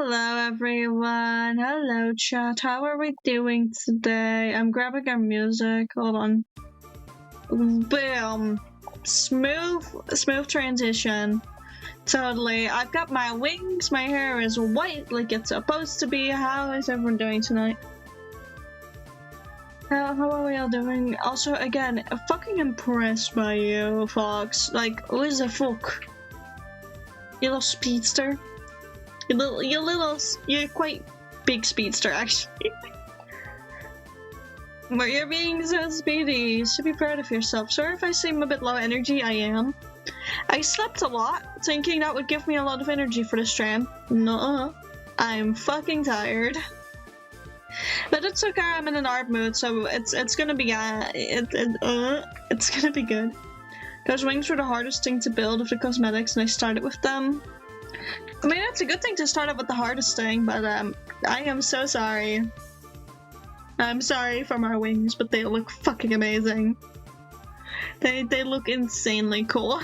Hello everyone, hello chat, how are we doing today? I'm grabbing our music, hold on. Boom! Smooth transition. Totally. I've got my wings, my hair is white like it's supposed to be. How is everyone doing tonight? How are we all doing? Also, again, fucking impressed by you, Fox. Like, who is the fuck? You little speedster. You're quite big speedster, actually. But you're being so speedy. You should be proud of yourself. Sorry if I seem a bit low energy, I am. I slept a lot, thinking that would give me a lot of energy for the stream. No, I'm fucking tired. But it's okay, I'm in an art mood, so it's gonna be it's gonna be good. Those wings were the hardest thing to build of the cosmetics, and I started with them. I mean, it's a good thing to start out with the hardest thing, but I am so sorry. I'm sorry for my wings, but they look fucking amazing. They look insanely cool.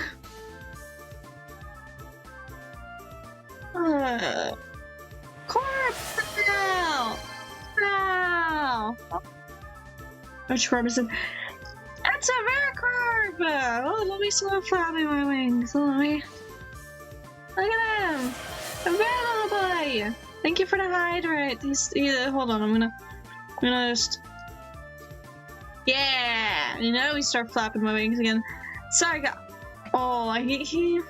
Corpse! No! No! Which corp is it? It's a rare corp! Oh, let me slow flapping my wings. Let me. Look at him! A rare little boy! Thank you for the hydrate. Hold on, I'm gonna just. Yeah! You know, we start flapping my wings again. Sorry, oh, I can keep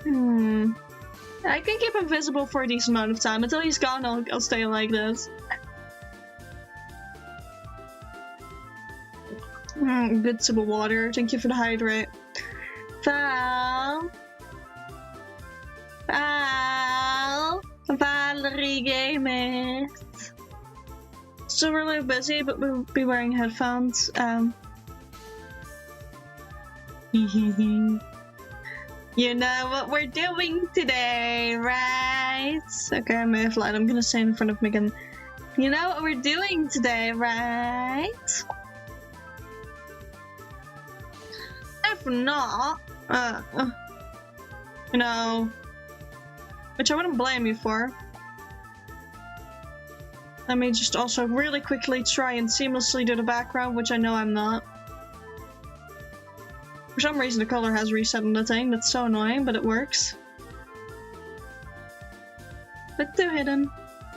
him visible for a decent amount of time. Until he's gone, I'll stay like this. Good sip of water. Thank you for the hydrate. Valerie Gaming. Still really busy, but we'll be wearing headphones. You know what we're doing today, right? Okay, I may have lied. I'm gonna say it in front of Megan. You know what we're doing today, right? If not, you know, which I wouldn't blame you for. Let me just also really quickly try and seamlessly do the background, which I know I'm not. For some reason the color has reset on the thing, that's so annoying, but it works. But they're hidden.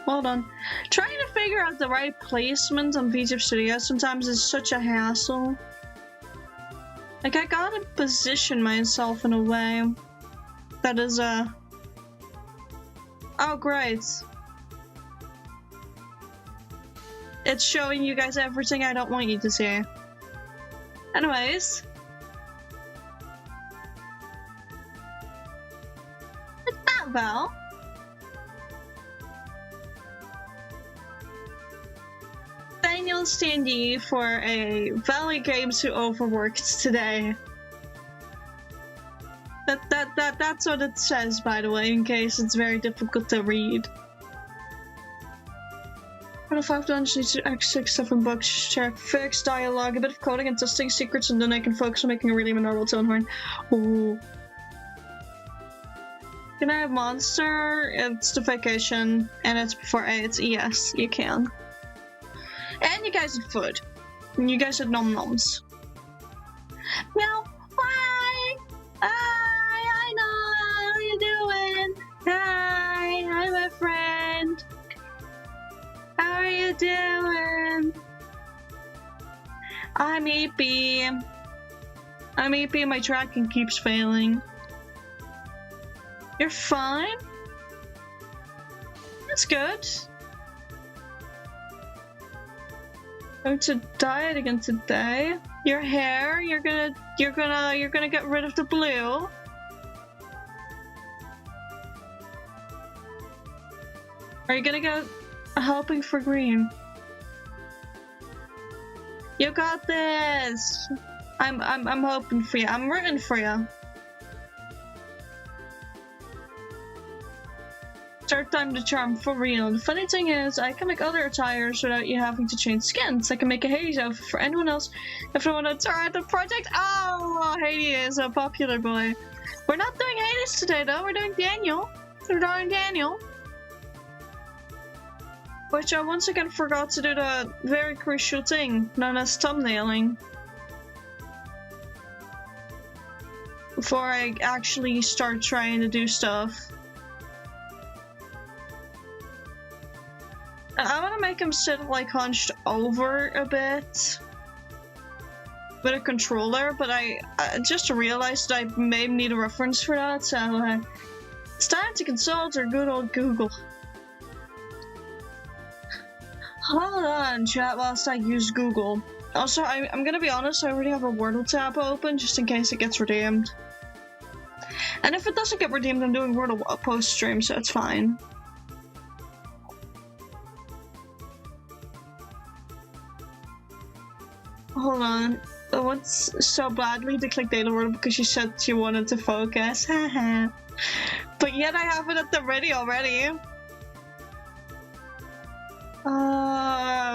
Hold on. Trying to figure out the right placement on VTube Studio sometimes is such a hassle. Like, I gotta position myself in a way that is, oh, great. It's showing you guys everything I don't want you to see. Anyways. It's not well. Daniel standee for a Valley Games who overworked today. That's what it says, by the way, in case it's very difficult to read. Out of 5 dungeons, need to act 6-7 books, check, fix, dialogue, a bit of coding and testing secrets, and then I can focus on making a really memorable tone horn. Ooh. Can I have monster? It's the vacation, and it's before 8. Yes, you can. And you guys had food. And you guys had nom-noms. Now, hi! Hi, I know, how are you doing? Hi, my friend. How are you doing? I'm EP. I'm EP and my tracking keeps failing. You're fine? That's good. Going to diet again today. Your hair, you're gonna get rid of the blue. Are you gonna go helping for green? You got this. I'm hoping for you. I'm rooting for you. Third time the charm, for real. The funny thing is, I can make other attires without you having to change skins. I can make a Hades outfit for anyone else if I want to start the project. Oh, Hades is a popular boy. We're not doing Hades today, though. We're doing Daniel. We're doing Daniel. Which I once again forgot to do the very crucial thing known as thumbnailing. Before I actually start trying to do stuff. I want to make him sit like hunched over a bit with a controller, but I just realized I may need a reference for that, so it's time to consult our good old Google. Hold on, chat, whilst I use Google. Also, I'm gonna be honest, I already have a Wordle tab open just in case it gets redeemed. And if it doesn't get redeemed, I'm doing Wordle post-stream, so it's fine. Hold on. I want so badly to click data Wordle because you said you wanted to focus. Haha. But yet I have it at the ready already.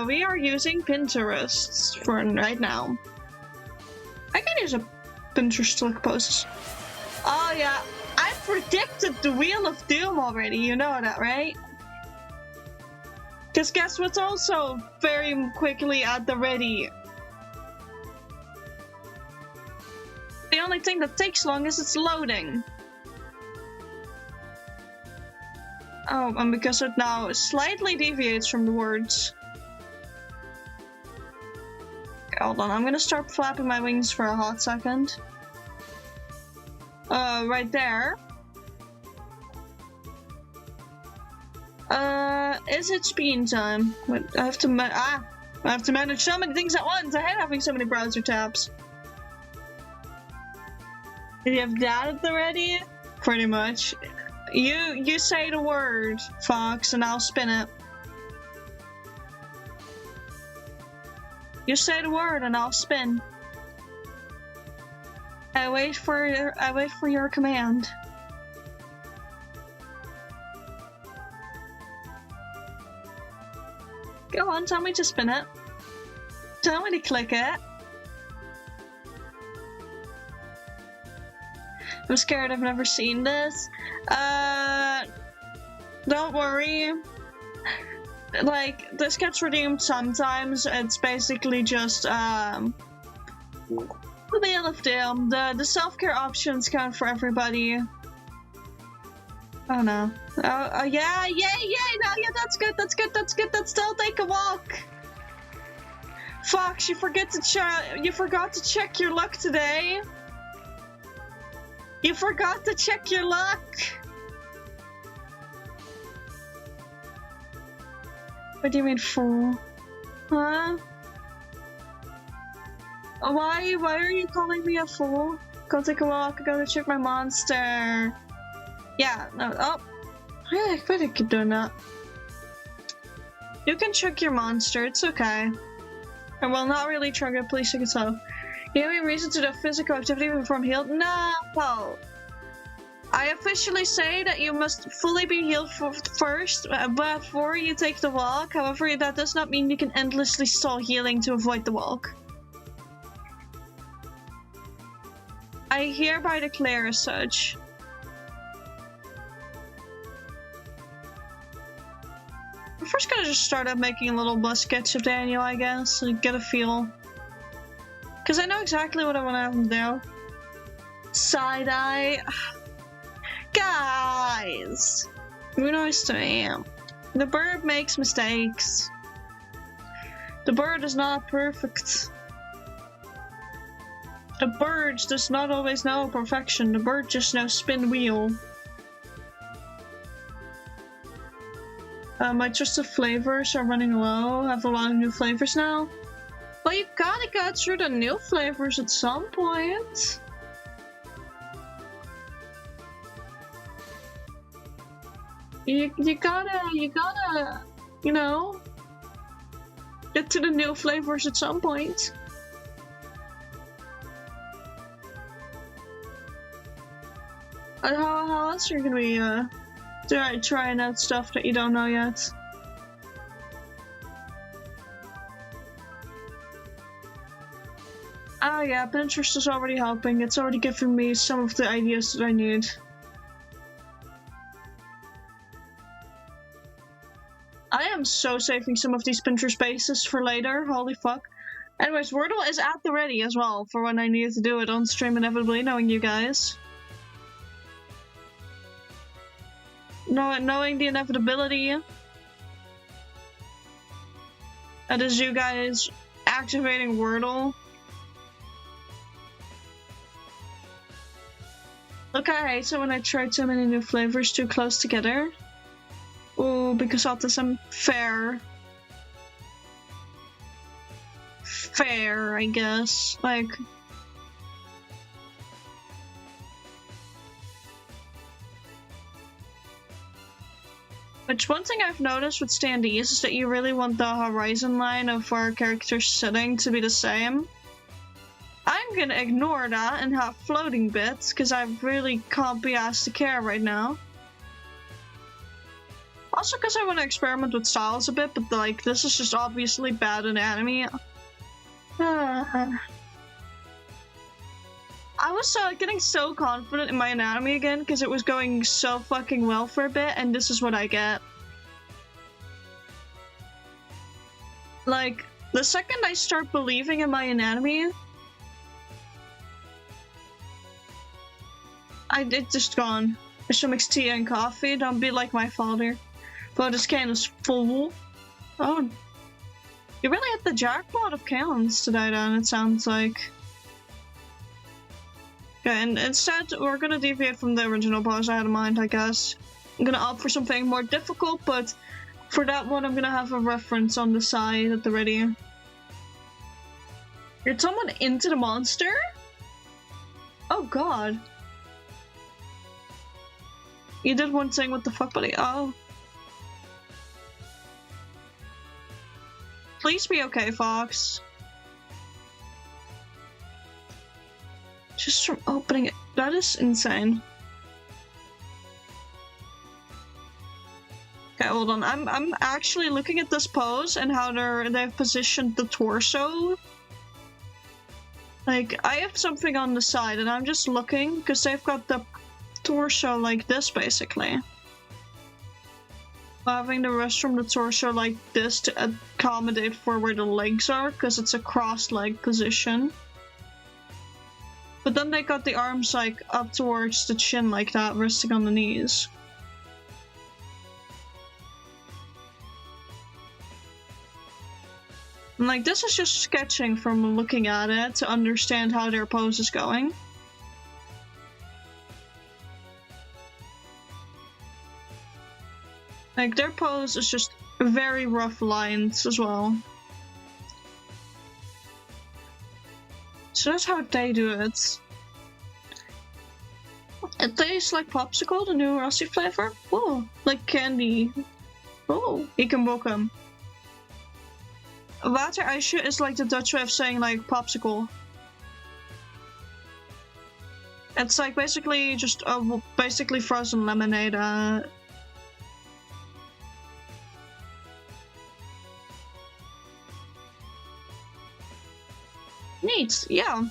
We are using Pinterest for right now. I can use a Pinterest to look posts. Oh yeah, I predicted the Wheel of Doom already, you know that, right? Because guess what's also very quickly at the ready? The only thing that takes long is its loading. Oh, and because it now slightly deviates from the words. Okay, hold on, I'm gonna start flapping my wings for a hot second. Right there. Is it spin time? Wait, I have to manage so many things at once. I hate having so many browser tabs. Do you have that at the ready? Pretty much. You say the word, Fox, and I'll spin it. You say the word and I'll spin. I wait for your command. Go on, tell me to spin it. Tell me to click it. I'm scared, I've never seen this. Don't worry. Like, this gets redeemed sometimes. It's basically just, the Wheel of Doom. The self-care options count for everybody. Oh no. Oh yeah, no, yeah, that's good, that's still take a walk. Fox, you forgot to check your luck today. You forgot to check your luck! What do you mean, fool? Huh? Why are you calling me a fool? Go take a walk, go to check my monster. Yeah, no, oh. Yeah, I could keep doing that. You can check your monster, it's okay. And well, not really trigger, please take it slow. You have any reason to do physical activity before I'm healed? No! I officially say that you must fully be healed first before you take the walk. However, that does not mean you can endlessly stall healing to avoid the walk. I hereby declare as such. I'm first gonna just start out making a little bus sketch of Daniel, I guess, so get a feel. Because I know exactly what I want to have him do. Side-eye. Guys! Be nice to him. The bird makes mistakes. The bird is not perfect. The bird does not always know perfection. The bird just knows spin wheel. My trusted flavors are running low. I have a lot of new flavors now. Well, you gotta go through the new flavors at some point. You gotta, you know, get to the new flavors at some point. And how else are you gonna be, trying out stuff that you don't know yet? Oh yeah, Pinterest is already helping. It's already giving me some of the ideas that I need. I am so saving some of these Pinterest spaces for later, holy fuck. Anyways, Wordle is at the ready as well for when I need to do it on stream inevitably, knowing you guys. Knowing the inevitability. That is you guys activating Wordle. Look, I hate it when I try too many new flavors too close together. Ooh, because autism. Fair. Fair, I guess. Like... Which one thing I've noticed with standees is that you really want the horizon line of where characters sitting to be the same. I'm gonna ignore that and have floating bits, because I really can't be asked to care right now. Also because I want to experiment with styles a bit, but like, this is just obviously bad anatomy. I was getting so confident in my anatomy again, because it was going so fucking well for a bit, and this is what I get. Like, the second I start believing in my anatomy, it's just gone. I should mix tea and coffee, don't be like my father. But this can is full. Oh. You really hit the jackpot of cans today then, it sounds like. Okay, and instead, we're gonna deviate from the original pose I had in mind, I guess. I'm gonna opt for something more difficult, but for that one, I'm gonna have a reference on the side at the ready. You're someone into the monster? Oh god. You did one thing, what the fuck, buddy? Oh. Please be okay, Fox. Just from opening it. That is insane. Okay, hold on. I'm actually looking at this pose and how they've positioned the torso. Like, I have something on the side and I'm just looking because they've got the torso like this, basically. Having the rest from the torso like this to accommodate for where the legs are, because it's a cross-leg position. But then they got the arms like up towards the chin like that, resting on the knees. And like, this is just sketching from looking at it to understand how their pose is going. Like, their pose is just very rough lines as well. So that's how they do it. It tastes like popsicle, the new Rossi flavor. Oh, like candy. Oh, Ikenbokum. Waterijsje is like the Dutch way of saying like popsicle. It's like basically just basically frozen lemonade. Neat, yeah.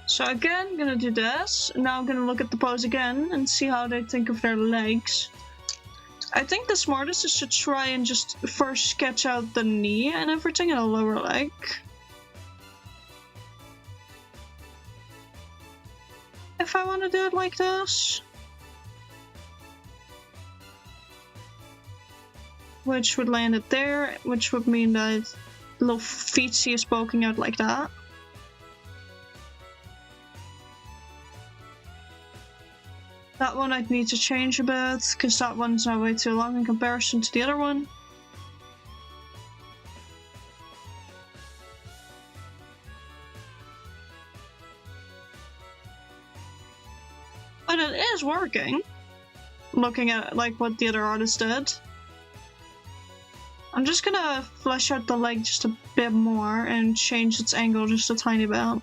So again, I'm gonna do this. Now I'm gonna look at the pose again and see how they think of their legs. I think the smartest is to try and just first sketch out the knee and everything and the lower leg. If I want to do it like this. Which would land it there, which would mean that little feetsy is poking out like that. That one I'd need to change a bit, because that one's now way too long in comparison to the other one. But it is working, looking at like what the other artist did. I'm just gonna flesh out the leg just a bit more and change its angle just a tiny bit.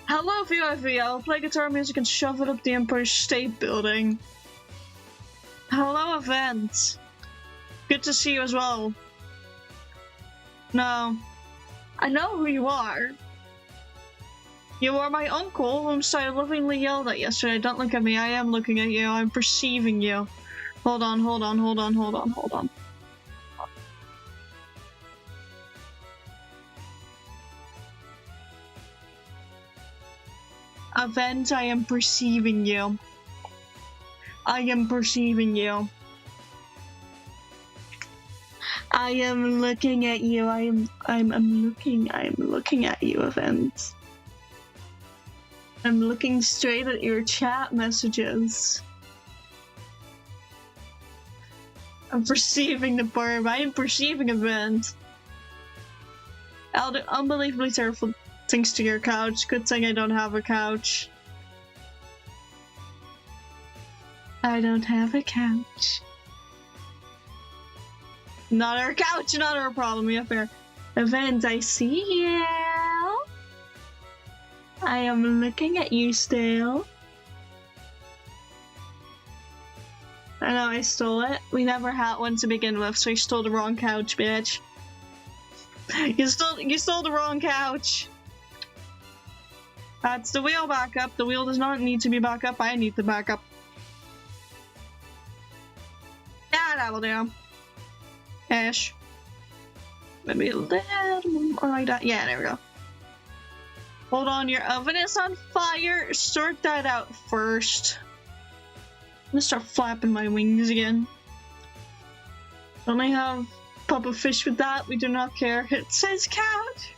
Hello VIV, I'll play guitar music and shove it up the Empire State Building. Hello Event. Good to see you as well. No. I know who you are. You are my uncle, whom I lovingly yelled at yesterday. Don't look at me. I am looking at you. I'm perceiving you. Hold on, hold on, hold on, hold on, hold on. Event, I am perceiving you. I am perceiving you. I am looking at you. I'm looking at you, Event. I'm looking straight at your chat messages. I'm perceiving the burb. I am perceiving Event. I'll do unbelievably terrible things to your couch. Good thing I don't have a couch. I don't have a couch. Not our couch, not our problem. Yeah, fair. Event, I see you. I am looking at you still. I know I stole it. We never had one to begin with, so you stole the wrong couch, bitch. You stole the wrong couch. That's the wheel backup. The wheel does not need to be back up. I need the backup. Yeah, that will do. Ish. Maybe a little more like that. Yeah, there we go. Hold on, your oven is on fire. Sort that out first. I'm gonna start flapping my wings again. Don't I have Papa Fish with that? We do not care. It says couch.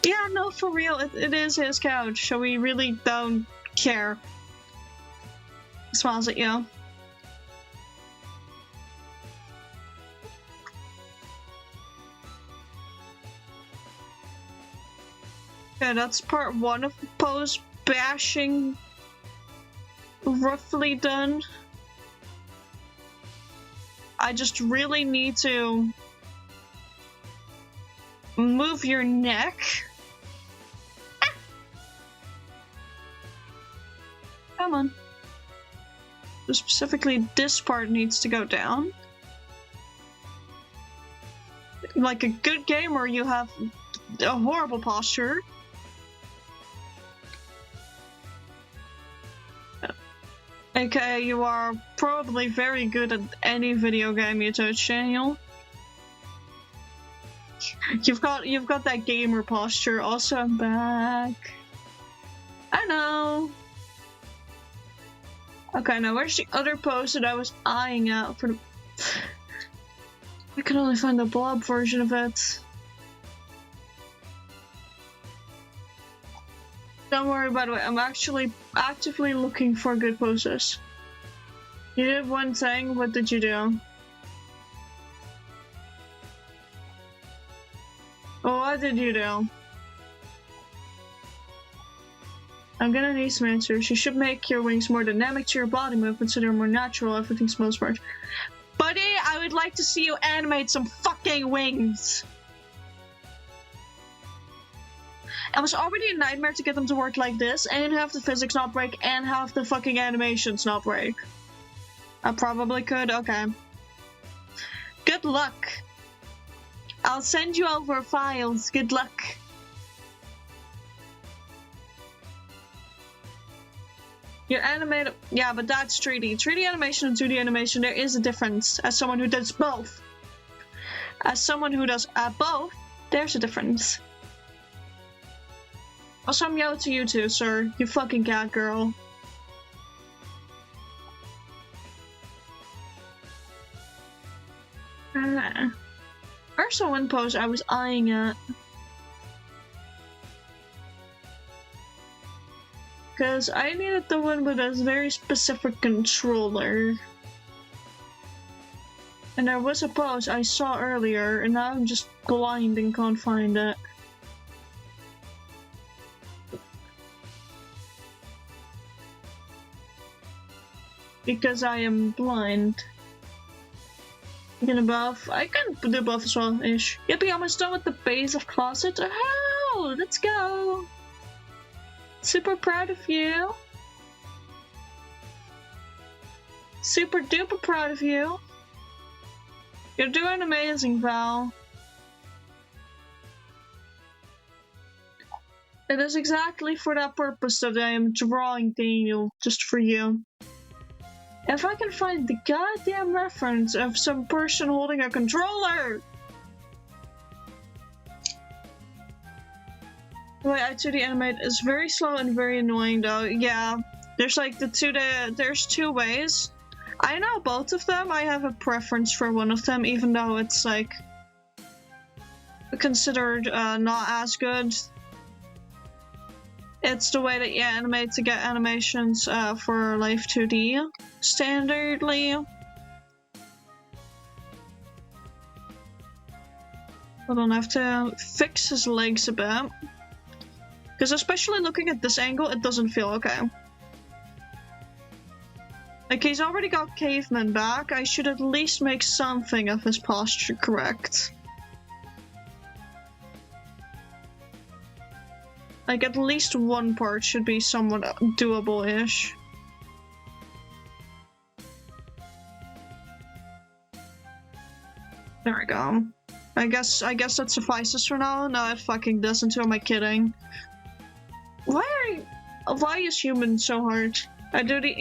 Yeah, no, for real, it is his couch, so we really don't care. Smiles at you. Okay, that's part one of the pose bashing roughly done. I just really need to move your neck. Come on. Specifically, this part needs to go down. Like a good gamer, you have a horrible posture. Okay, you are probably very good at any video game you touch, Daniel. You've got that gamer posture. Also, I'm back. I know. Okay, now where's the other pose that I was eyeing out for the... I can only find the blob version of it. Don't worry, by the way, I'm actually actively looking for good poses. You did one thing, what did you do? What did you do? I'm gonna need some answers. You should make your wings more dynamic to your body movements so they're more natural. Everything smells smart. Buddy, I would like to see you animate some fucking wings! It was already a nightmare to get them to work like this, and have the physics not break, and have the fucking animations not break. I probably could, okay. Good luck. I'll send you over files, good luck. Your animated, yeah, but that's 3D. 3D animation and 2D animation, there is a difference. As someone who does both. As someone who does both, there's a difference. Also, I'm yelling to you too, sir. You fucking cat girl. There's one pose I was eyeing at. Because I needed the one with a very specific controller. And there was a pose I saw earlier, and now I'm just blind and can't find it. Because I am blind. I can buff. I can do buff as well, ish. Yippee, almost done with the base of closet. Oh, let's go. Super proud of you. Super duper proud of you. You're doing amazing, Val. It is exactly for that purpose that I am drawing Daniel, just for you. If I can find the goddamn reference of some person holding a controller! The way I 2D animate is very slow and very annoying though. Yeah, there's like there's two ways. I know both of them. I have a preference for one of them, even though it's like considered not as good. It's the way that you animate to get animations for Life 2D standardly. Hold on, I have to fix his legs a bit. Because especially looking at this angle, it doesn't feel okay. Like, he's already got caveman back. I should at least make something of his posture correct. Like, at least one part should be somewhat doable-ish. There we go. I guess that suffices for now. No, it fucking doesn't. Who am I kidding? Why is human so hard? I do the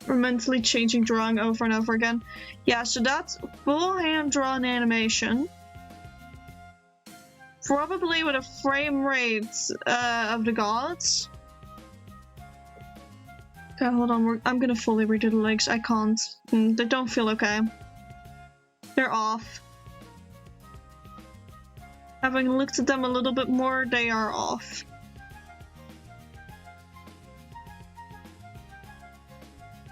incrementally changing drawing over and over again. Yeah, so that's full hand-drawn animation. Probably with a frame rate of the gods. Okay, hold on. I'm gonna fully redo the legs. I can't. They don't feel okay. They're off. Having looked at them a little bit more, they are off.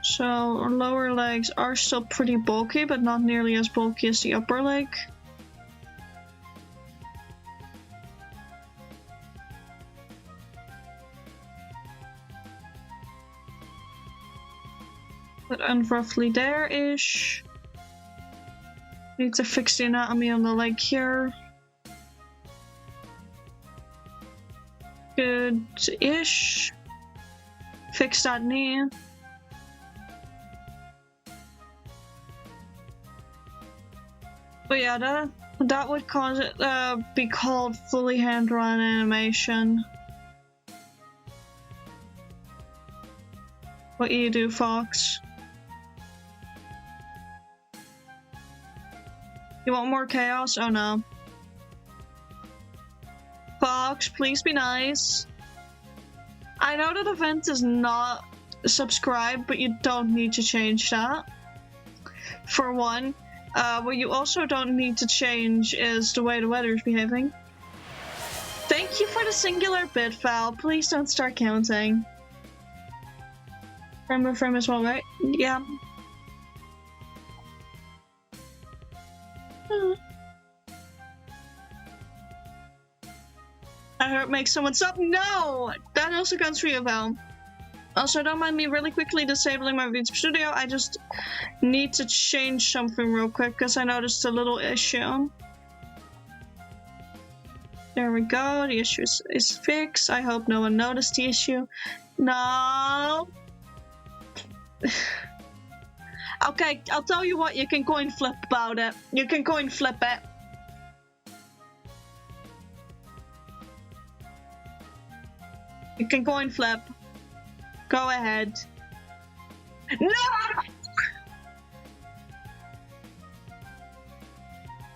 So our lower legs are still pretty bulky, but not nearly as bulky as the upper leg. But I'm roughly there-ish. Need to fix the anatomy on the leg here. Good-ish. Fix that knee. But yeah, that would cause it be called fully hand-drawn animation. What you do, Fox? You want more chaos? Oh no. Fox, please be nice. I know that event is not subscribed, but you don't need to change that. For one. What you also don't need to change is the way the weather is behaving. Thank you for the singular bit, Val. Please don't start counting. Frame as well, right? Yeah. I heard make someone stop. No! That also counts for you, Val. Also, don't mind me really quickly disabling my VODs studio. I just need to change something real quick because I noticed a little issue. There we go. The issue is fixed. I hope no one noticed the issue. No. Okay, I'll tell you what. You can coin flip about it. You can coin flip it. You can coin flip. Go ahead. No!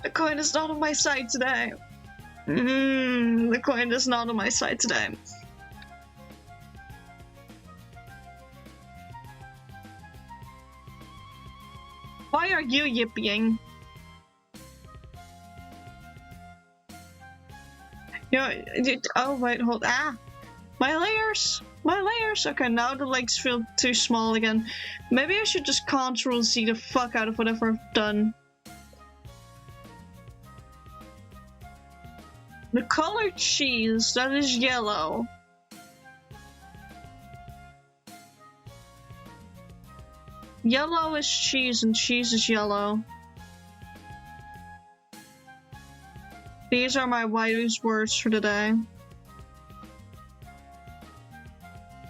The coin is not on my side today. The coin is not on my side today. Why are you yipping? Oh wait, hold. My layers. My layers! Okay, now the legs feel too small again. Maybe I should just Ctrl-Z the fuck out of whatever I've done. The color cheese, that is yellow. Yellow is cheese and cheese is yellow. These are my wise words for today.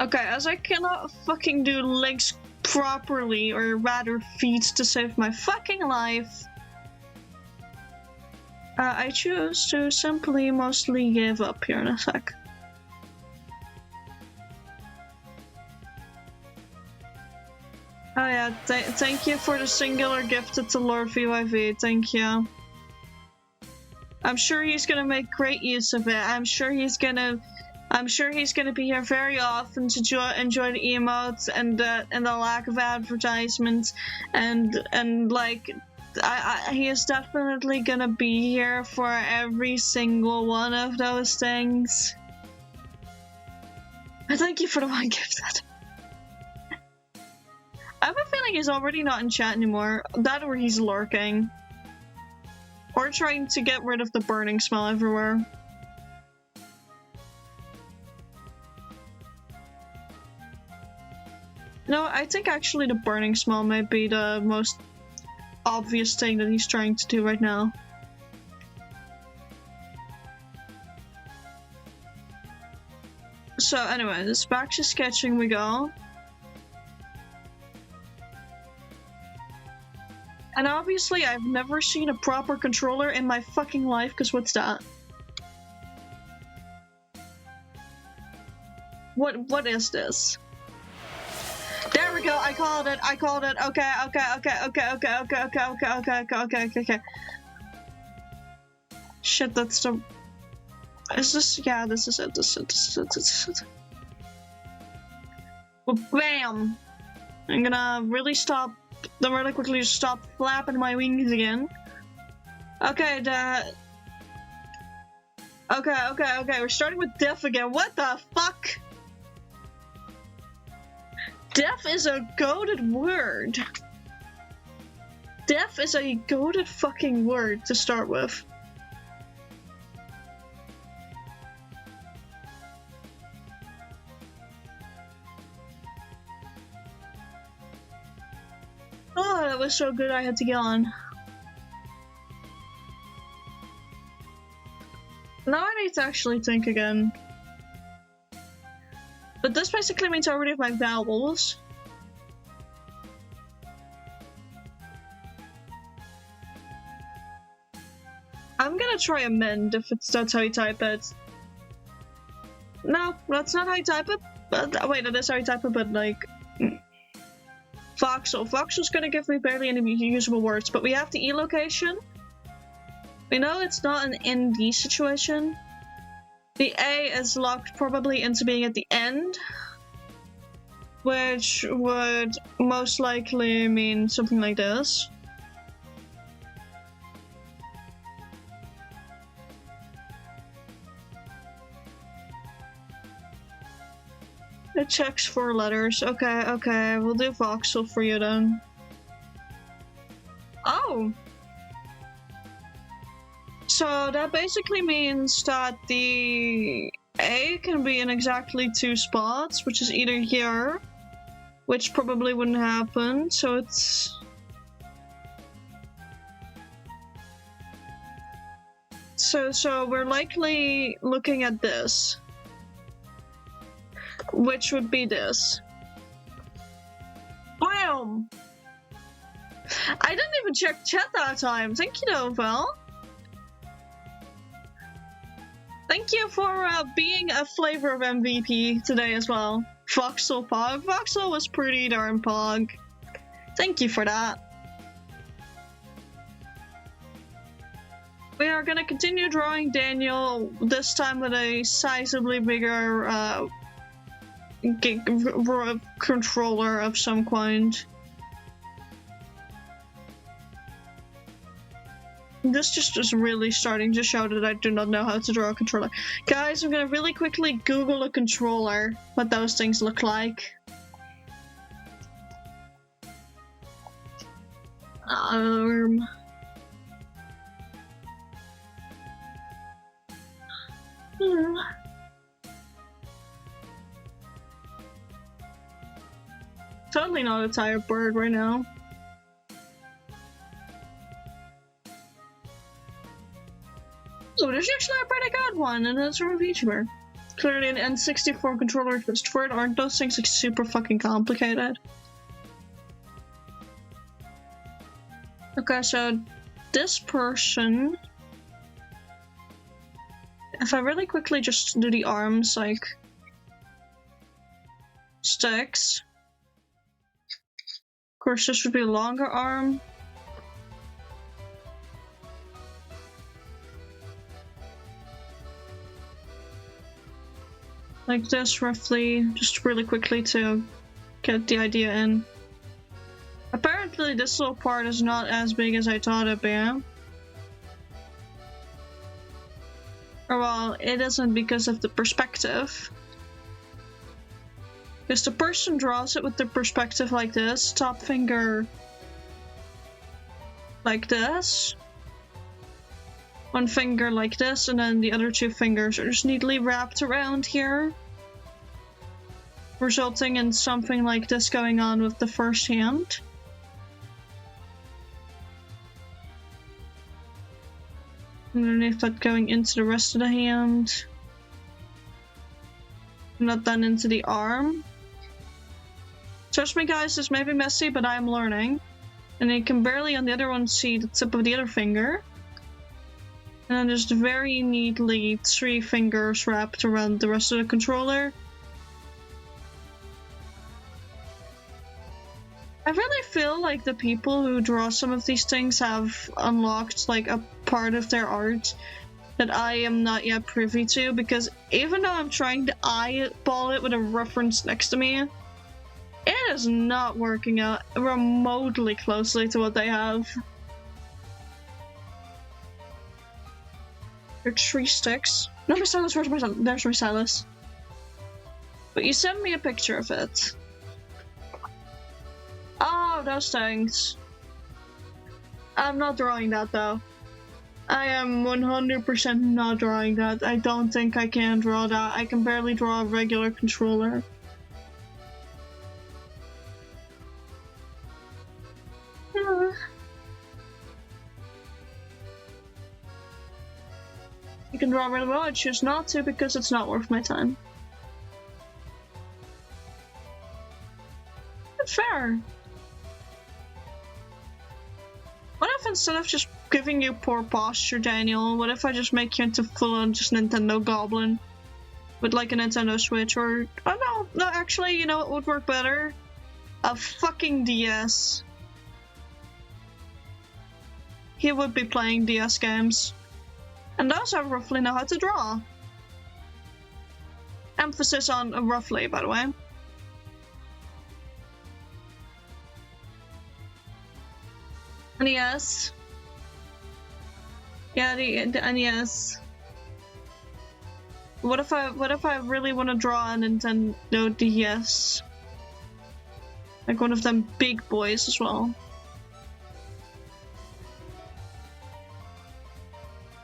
Okay, as I cannot fucking do legs properly, or rather feet to save my fucking life, I choose to simply mostly give up here in a sec. Oh yeah, thank you for the singular gifted to Lord VYV, thank you. I'm sure he's gonna make great use of it. I'm sure he's gonna be here very often to enjoy the emotes and the lack of advertisements and like he is definitely gonna be here for every single one of those things. Thank you for the one gifted. I have a feeling he's already not in chat anymore. That or he's lurking. Or trying to get rid of the burning smell everywhere. No, I think actually the burning smell might be the most obvious thing that he's trying to do right now. So anyways, back to sketching we go. And obviously I've never seen a proper controller in my fucking life, because what's that? What is this? There we go, I called it, okay. Shit, that's the... Is this... Yeah, this is it, this is it. Well, bam! I'm gonna really quickly just stop flapping my wings again. Okay, okay, we're starting with deaf again. What the fuck? Deaf is a goated word. Deaf is a goated fucking word to start with. Oh, that was so good I had to get on. Now I need to actually think again. But this basically means I already have my vowels. I'm gonna try amend if that's how you type it. No, that's not how you type it. But, wait, that is how you type it, but like... Voxel. Voxel's gonna give me barely any usable words, but we have the E location. We know it's not an ND situation. The A is locked probably into being at the end, which would most likely mean something like this. It checks 4 letters. Okay, we'll do voxel for you then. Oh! So that basically means that the A can be in exactly 2 spots, which is either here, which probably wouldn't happen, so it's... So we're likely looking at this, which would be this. Bam! I didn't even check chat that time. Thank you, Novel. Thank you for being a flavor of MVP today as well. Voxel Pog. Voxel was pretty darn pog. Thank you for that. We are gonna continue drawing Daniel, this time with a sizably bigger controller of some kind. This just is really starting to show that I do not know how to draw a controller. Guys, I'm gonna really quickly Google a controller, what those things look like. Totally not a tired bird right now. Oh, there's actually a pretty good one, and it's from a VTuber. Clearly an N64 controller just for it. Aren't those things like super fucking complicated? Okay, so this person... If I really quickly just do the arms, like... sticks... course, this would be a longer arm. Like this, roughly, just really quickly to get the idea in. Apparently, this little part is not as big as I thought it'd be. Or well, it isn't because of the perspective. Because the person draws it with the perspective like this, top finger like this, one finger like this, and then the other two fingers are just neatly wrapped around here, resulting in something like this going on with the first hand. Underneath that going into the rest of the hand. Not then into the arm. Trust me guys, this may be messy, but I'm learning. And you can barely on the other one see the tip of the other finger. And then just very neatly 3 fingers wrapped around the rest of the controller. I really feel like the people who draw some of these things have unlocked like a part of their art that I am not yet privy to, because even though I'm trying to eyeball it with a reference next to me, it is not working out remotely closely to what they have. There are 3 sticks. No, my stylus, where's my stylus? There's my stylus. But you sent me a picture of it. Oh, those things. I'm not drawing that though. I am 100% not drawing that. I don't think I can draw that. I can barely draw a regular controller. You can draw really well, I choose not to because it's not worth my time. Fair. What if instead of just giving you poor posture, Daniel, what if I just make you into full-on just Nintendo Goblin? With like a Nintendo Switch or... Oh no, no, actually, you know what would work better? A fucking DS. He would be playing DS games. And those I roughly know how to draw. Emphasis on roughly, by the way. NES. Yeah, the NES. What if I really want to draw a Nintendo DS? Like one of them big boys as well.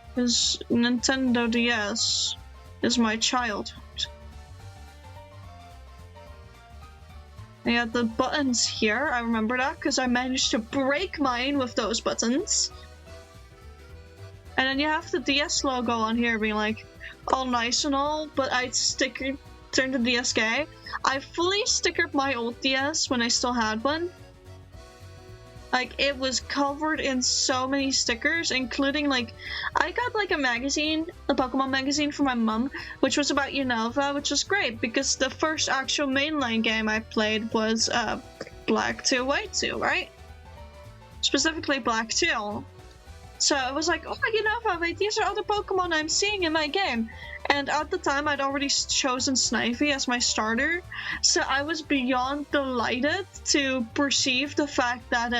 Because Nintendo DS is my childhood. I had the buttons here, I remember that, because I managed to break mine with those buttons. And then you have the DS logo on here being like, all nice and all, but I turned the DS gay. I fully stickered my old DS when I still had one. Like, it was covered in so many stickers, including, like, I got, like, a magazine, a Pokemon magazine from my mum, which was about Unova, which was great, because the first actual mainline game I played was, Black 2, White 2, right? Specifically Black 2. So I was like, oh, Unova, wait, these are all the Pokemon I'm seeing in my game. And at the time, I'd already chosen Snivy as my starter, so I was beyond delighted to perceive the fact that,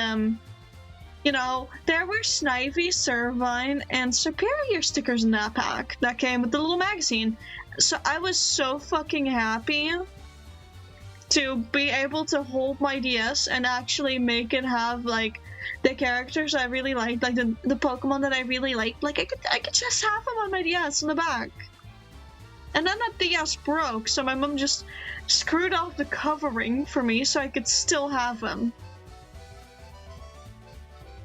you know, there were Snivy, Servine, and Superior stickers in that pack that came with the little magazine. So I was so fucking happy to be able to hold my DS and actually make it have, like, the characters I really liked, like the Pokemon that I really liked. Like, I could just have them on my DS in the back. And then that DS broke, so my mom just screwed off the covering for me so I could still have them.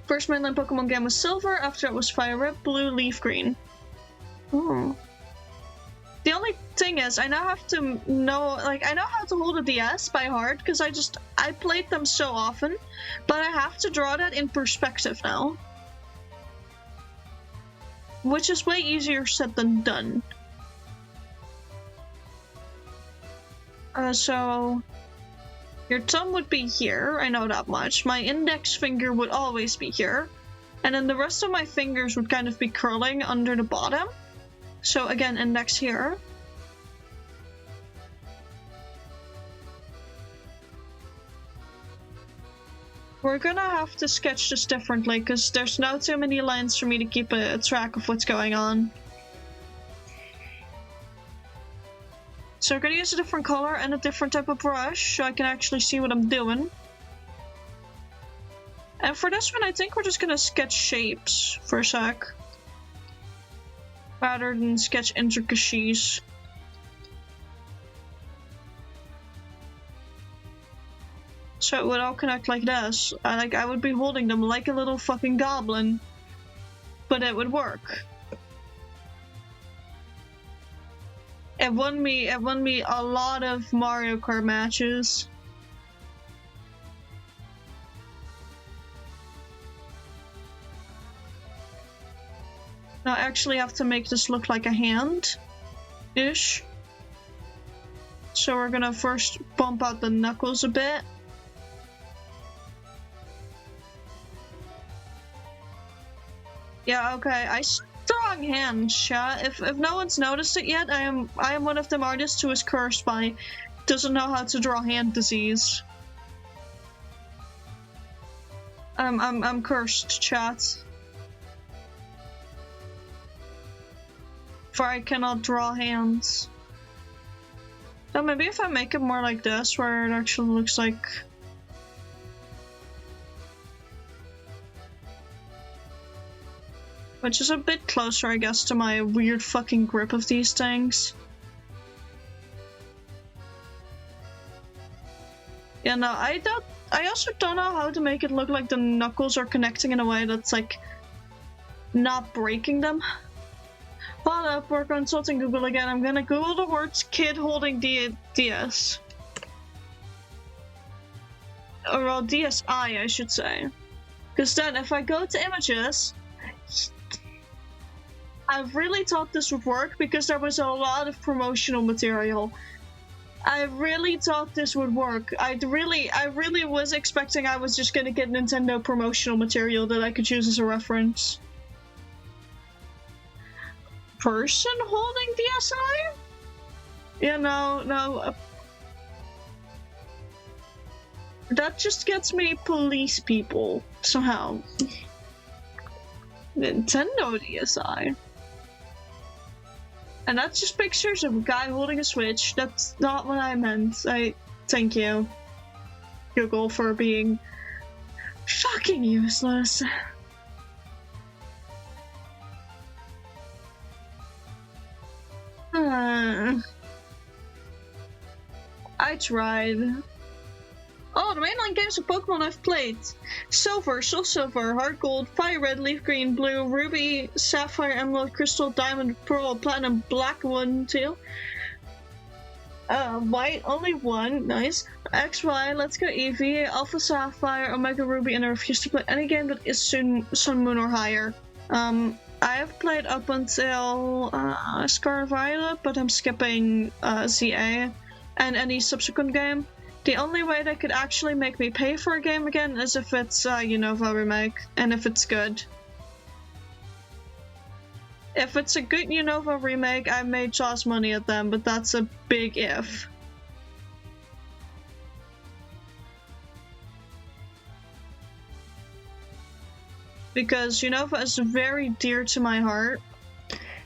First mainline Pokemon game was Silver, after it was Fire Red, Blue, Leaf Green. Oh. The only thing is, I now have to know, like, I know how to hold a DS by heart, because I played them so often, but I have to draw that in perspective now. Which is way easier said than done. Your thumb would be here, I know that much. My index finger would always be here. And then the rest of my fingers would kind of be curling under the bottom. So again, index here. We're gonna have to sketch this differently because there's now too many lines for me to keep a track of what's going on. So we're gonna use a different color and a different type of brush so I can actually see what I'm doing. And for this one, I think we're just gonna sketch shapes for a sec, rather than sketch intricacies. So it would all connect like this. I would be holding them like a little fucking goblin, but it would work. It won me a lot of Mario Kart matches. Now I actually have to make this look like a hand-ish. So we're gonna first bump out the knuckles a bit. Yeah, okay, strong hands, chat. If no one's noticed it yet, I am one of them artists who is cursed by doesn't know how to draw hand disease. I'm cursed, chat. For I cannot draw hands. So maybe if I make it more like this, where it actually looks like... Which is a bit closer, I guess, to my weird fucking grip of these things. Yeah, no, I also don't know how to make it look like the knuckles are connecting in a way that's, like, not breaking them. Hold up, we're consulting Google again. I'm gonna Google the words kid holding DS. Or, well, DSI, I should say. Because then, if I go to images... I really thought this would work because there was a lot of promotional material. I really thought this would work. I really was expecting I was just gonna get Nintendo promotional material that I could use as a reference. Person holding DSI? Yeah, no. That just gets me police people, somehow. Nintendo DSI. And that's just pictures of a guy holding a Switch. That's not what I meant. Thank you, Google, for being fucking useless. I tried. Oh, the mainline games of Pokemon I've played. Silver, Soul Silver, Heart Gold, Fire Red, Leaf Green, Blue, Ruby, Sapphire, Emerald, Crystal, Diamond, Pearl, Platinum, Black, One, Tail. White, only one, nice. XY, Let's Go Eevee, Alpha Sapphire, Omega Ruby, and I refuse to play any game that is Sun, Moon, or higher. I have played up until Scarlet Violet, but I'm skipping ZA and any subsequent game. The only way they could actually make me pay for a game again is if it's a Unova remake, and if it's good. If it's a good Unova remake, I may toss money at them, but that's a big if. Because Unova is very dear to my heart.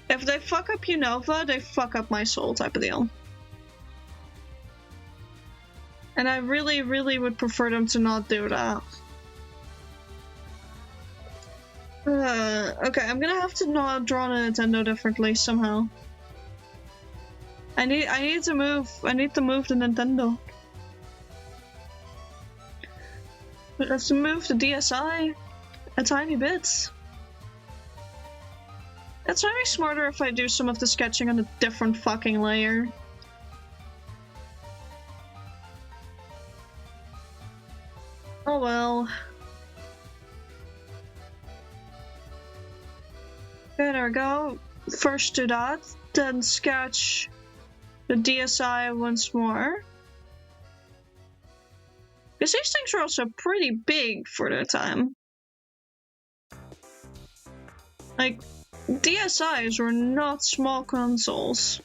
If they fuck up Unova, they fuck up my soul type of deal. And I really, really would prefer them to not do that. Okay, I'm gonna have to not draw the Nintendo differently somehow. I need to move the Nintendo. But let's move the DSI a tiny bit. It's maybe smarter if I do some of the sketching on a different fucking layer. Oh well. Okay, there we go. First do that, then sketch the DSI once more. Because these things were also pretty big for their time. Like, DSIs were not small consoles.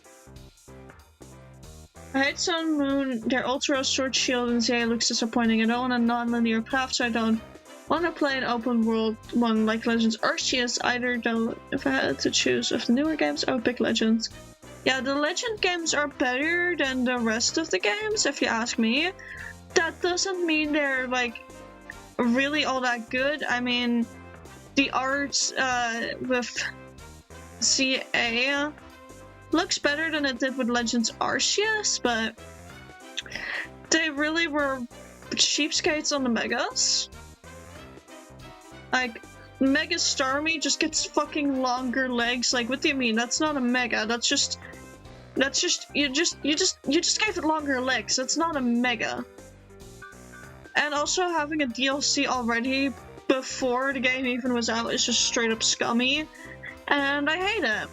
I hate Sun Moon, their Ultra Sword Shield and ZA looks disappointing. I don't want a non-linear path, so I don't want to play an open world one like Legends Arceus either, though if I had to choose of the newer games, I would pick Legends. Yeah, the Legend games are better than the rest of the games, if you ask me. That doesn't mean they're, like, really all that good. I mean, the art with CA looks better than it did with Legends Arceus, but they really were cheapskates on the Megas. Like, Mega Starmie just gets fucking longer legs. Like, what do you mean? That's not a Mega. That's just you just gave it longer legs. That's not a Mega. And also having a DLC already before the game even was out is just straight up scummy, and I hate it.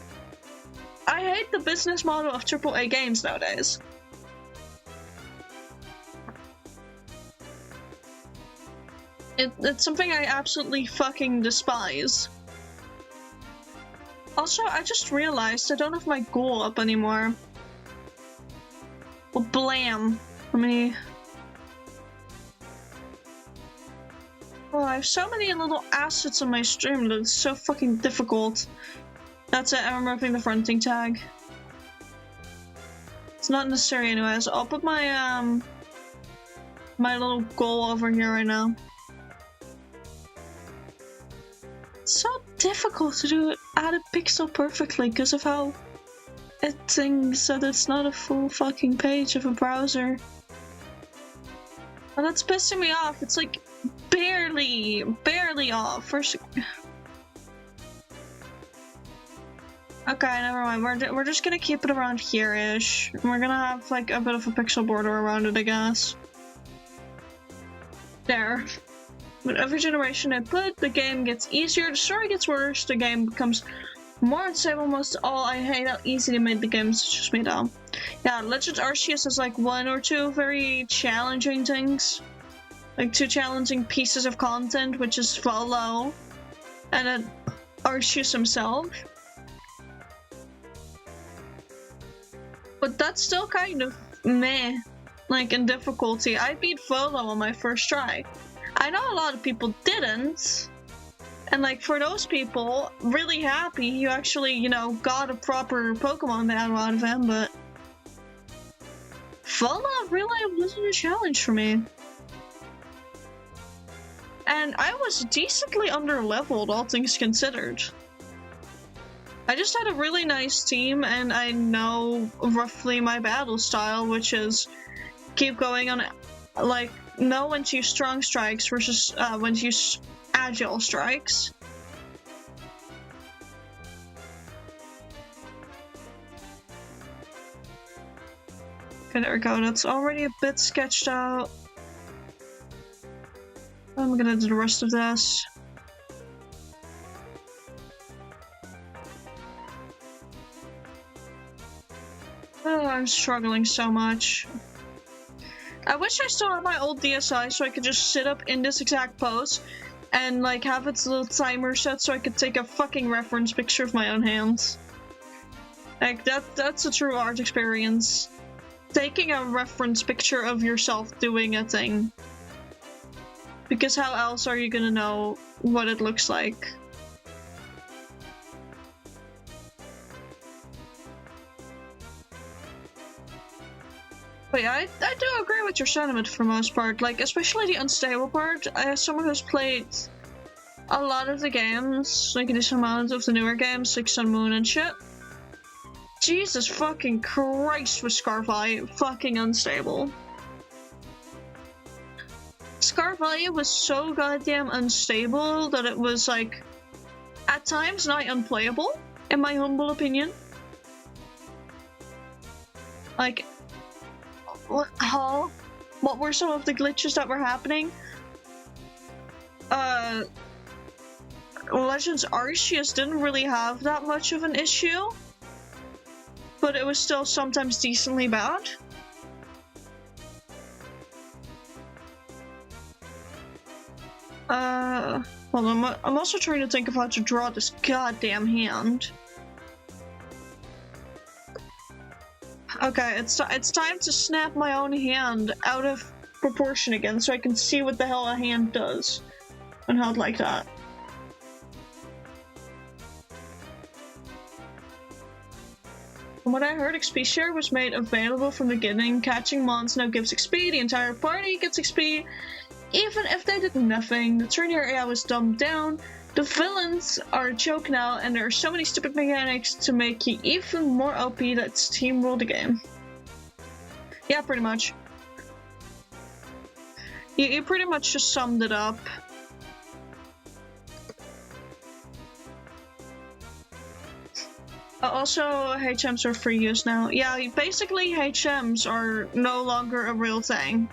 I hate the business model of AAA games nowadays. It's something I absolutely fucking despise. Also, I just realized I don't have my goal up anymore. Well, blam. Let me... Oh, I have so many little assets on my stream that it's so fucking difficult. That's it, I'm removing the fronting tag. It's not necessary anyways. I'll put my, my little goal over here right now. It's so difficult to add a pixel perfectly because of how it thinks that it's not a full fucking page of a browser. And that's pissing me off. It's like barely off. First. Okay, never mind. We're just gonna keep it around here-ish. We're gonna have like a bit of a pixel border around it, I guess. There. With every generation I put, the game gets easier, the story gets worse, the game becomes more unstable. Most of all, I hate how easy they made the games just made out. Yeah, Legends Arceus has like one or two very challenging things. Like 2 challenging pieces of content, which is Volo and then Arceus himself. But that's still kind of meh, like in difficulty. I beat Volo on my first try. I know a lot of people didn't, and like for those people, really happy you actually, you know, got a proper Pokemon battle out of him, but Volo really wasn't a challenge for me. And I was decently under-leveled, all things considered. I just had a really nice team, and I know roughly my battle style, which is keep going on, like, know when to use strong strikes versus when to use agile strikes. Okay, there we go. That's already a bit sketched out. I'm gonna do the rest of this. Oh, I'm struggling so much. I wish I still had my old DSi so I could just sit up in this exact pose and like have its little timer set so I could take a fucking reference picture of my own hands. Like that's a true art experience. Taking a reference picture of yourself doing a thing. Because how else are you gonna know what it looks like? But yeah, I do agree with your sentiment for the most part, like, especially the unstable part. As someone who's played a lot of the games, like a decent amount of the newer games, like Sun Moon and shit. Jesus fucking Christ was Scarfly fucking unstable. Scarfly was so goddamn unstable that it was, like, at times nigh unplayable, in my humble opinion. Like, what were some of the glitches that were happening? Legends Arceus didn't really have that much of an issue, but it was still sometimes decently bad. Hold on, I'm also trying to think of how to draw this goddamn hand. Okay, it's time to snap my own hand out of proportion again so I can see what the hell a hand does and held like that. From what I heard, XP share was made available from the beginning. Catching mons now gives XP. The entire party gets XP, even if they did nothing. The turn area was dumbed down. The villains are a joke now, and there are so many stupid mechanics to make you even more OP that steamroll the game. Yeah, pretty much. You pretty much just summed it up. Also, HMs are free use now. Yeah, basically HMs are no longer a real thing.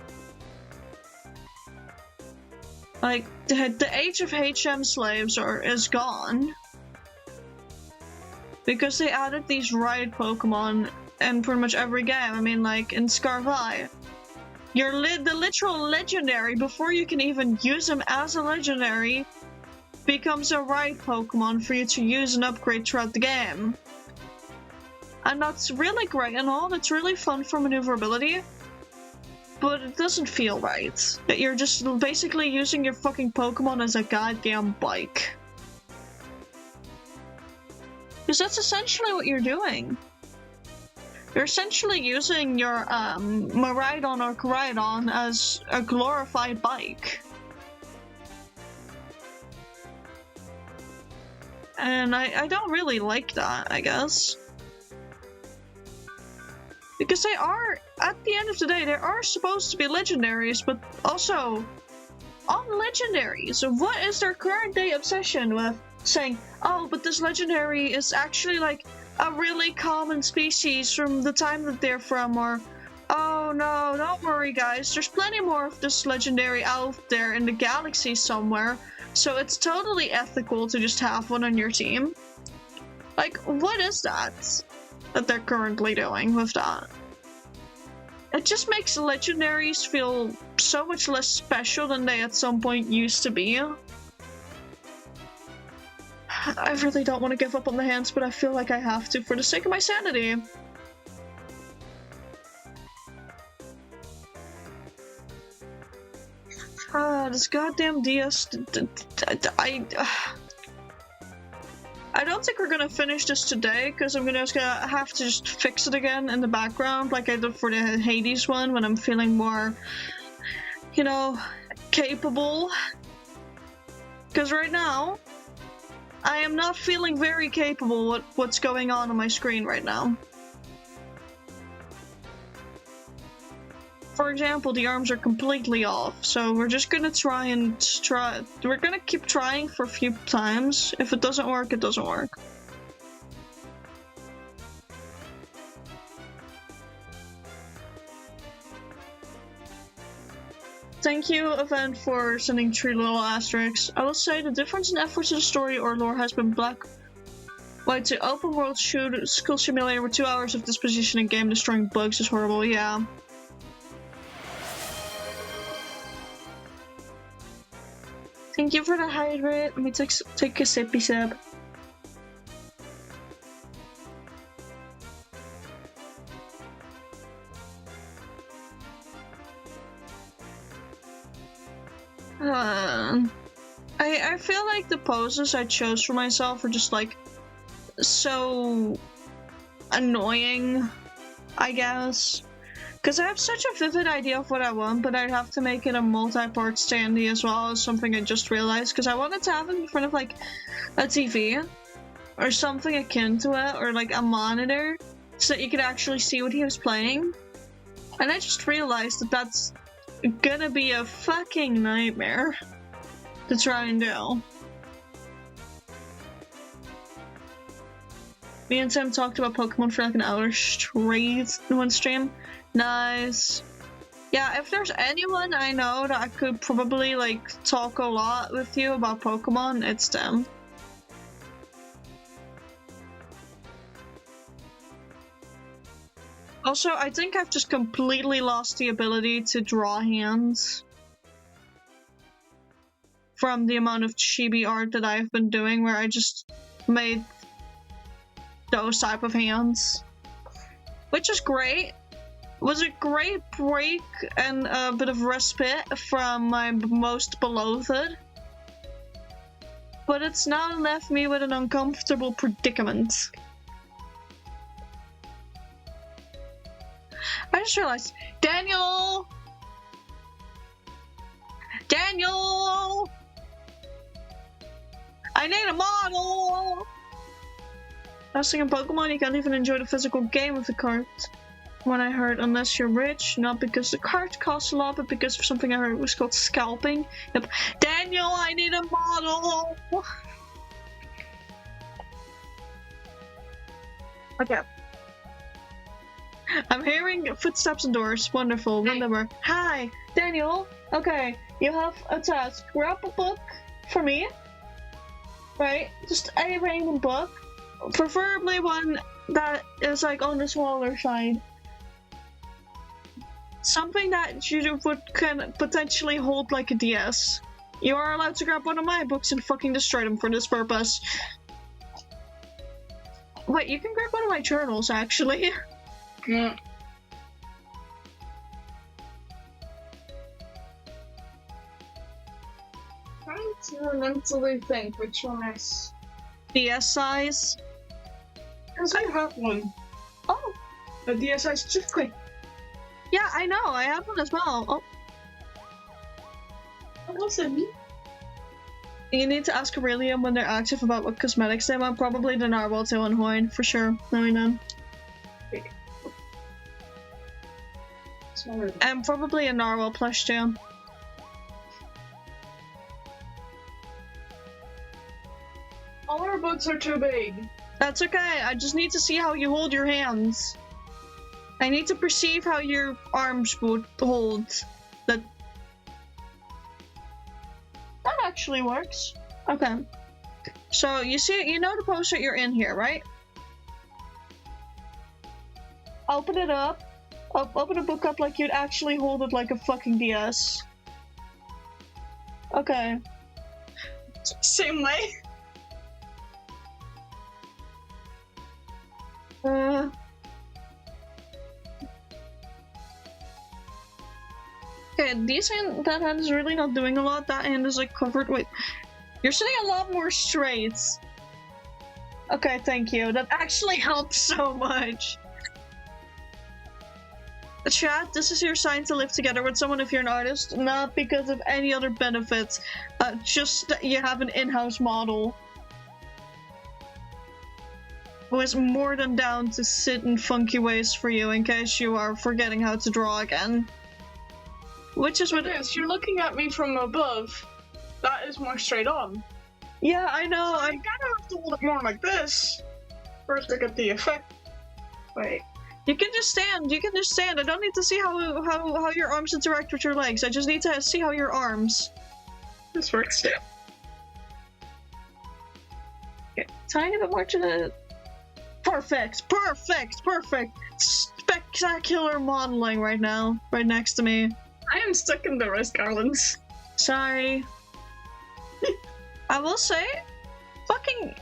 Like, the age of HM slaves is gone. Because they added these ride Pokemon in pretty much every game. I mean, like, in Scarvi. The literal legendary, before you can even use them as a legendary, becomes a ride Pokemon for you to use and upgrade throughout the game. And that's really great and all, it's really fun for maneuverability, but it doesn't feel right. That you're just basically using your fucking Pokemon as a goddamn bike. Because that's essentially what you're doing. You're essentially using your Miraidon or Koraidon as a glorified bike. And I don't really like that, I guess. Because they are, at the end of the day, they are supposed to be legendaries, but also, on legendaries, what is their current day obsession with saying, oh, but this legendary is actually like a really common species from the time that they're from, or, oh no, don't worry guys, there's plenty more of this legendary out there in the galaxy somewhere, so it's totally ethical to just have one on your team. Like, what is that they're currently doing with that? It just makes legendaries feel so much less special than they at some point used to be. I really don't want to give up on the hands, but I feel like I have to for the sake of my sanity. This goddamn DS... I don't think we're gonna finish this today, because I'm gonna have to just fix it again in the background, like I did for the Hades one, when I'm feeling more, you know, capable. Because right now, I am not feeling very capable with what's going on my screen right now. For example, the arms are completely off, so we're just gonna we're gonna keep trying for a few times. If it doesn't work, it doesn't work. Thank you, Event, for sending 3 little asterisks. I will say the difference in efforts in the story or lore has been black. White to open world school simulator with 2 hours of disposition and game destroying bugs is horrible, yeah. Thank you for the hydrate. Let me take a sippy sip. I feel like the poses I chose for myself are just like so annoying, I guess. Because I have such a vivid idea of what I want, but I'd have to make it a multi-part standee as well, as something I just realized. Because I wanted to have it in front of like a TV or something akin to it, or like a monitor, so that you could actually see what he was playing. And I just realized that that's gonna be a fucking nightmare to try and do. Me and Sam talked about Pokemon for like an hour straight in one stream. Nice. Yeah, if there's anyone I know that I could probably like talk a lot with you about Pokemon, it's them. Also, I think I've just completely lost the ability to draw hands from the amount of chibi art that I've been doing, where I just made those type of hands. Which is great. Was a great break and a bit of respite from my most beloved. But it's now left me with an uncomfortable predicament. I just realized, Daniel! Daniel! I need a model! I was thinking Pokemon, you can't even enjoy the physical game of the card. When I heard, unless you're rich, not because the card costs a lot, but because of something I heard was called scalping. Yep. Daniel, I need a model! Okay. I'm hearing footsteps and doors. Wonderful, whatever. Hi, Daniel. Okay, you have a task. Grab a book for me. Right? Just a random book. Preferably one that is like on the smaller side. Something that you can potentially hold like a DS. You are allowed to grab one of my books and fucking destroy them for this purpose. Wait, you can grab one of my journals, actually. Yeah. Trying to mentally think which one is DS size. Because I have one. Oh. A DS size specifically. Yeah, I know. I have one as well. Oh. Awesome. You need to ask Aurelium when they're active about what cosmetics they want. Probably the Narwhal tail and Hoin, for sure. Knowing them. And probably a Narwhal plush too. All our books are too big. That's okay. I just need to see how you hold your hands. I need to perceive how your arms would hold. That actually works. Okay. So you see, you know the pose that you're in here, right? Open it up. Open a book up like you'd actually hold it like a fucking DS. Okay. Same way. Okay, that hand is really not doing a lot. That hand is like covered with... You're sitting a lot more straight. Okay, thank you. That actually helps so much. Chat, this is your sign to live together with someone if you're an artist, not because of any other benefits. Just that you have an in-house model who is more than down to sit in funky ways for you in case you are forgetting how to draw again. Which is what it is. You're looking at me from above. That is more straight on. Yeah, I know. So I kind of have to hold it more like this first to get the effect. Wait. You can just stand. You can just stand. I don't need to see how your arms interact with your legs. I just need to see how your arms. This works. Okay, tiny bit more to the. Perfect. Perfect. Perfect. Spectacular modeling right now, right next to me. I am stuck in the wrist garlands. Sorry. I will say, fucking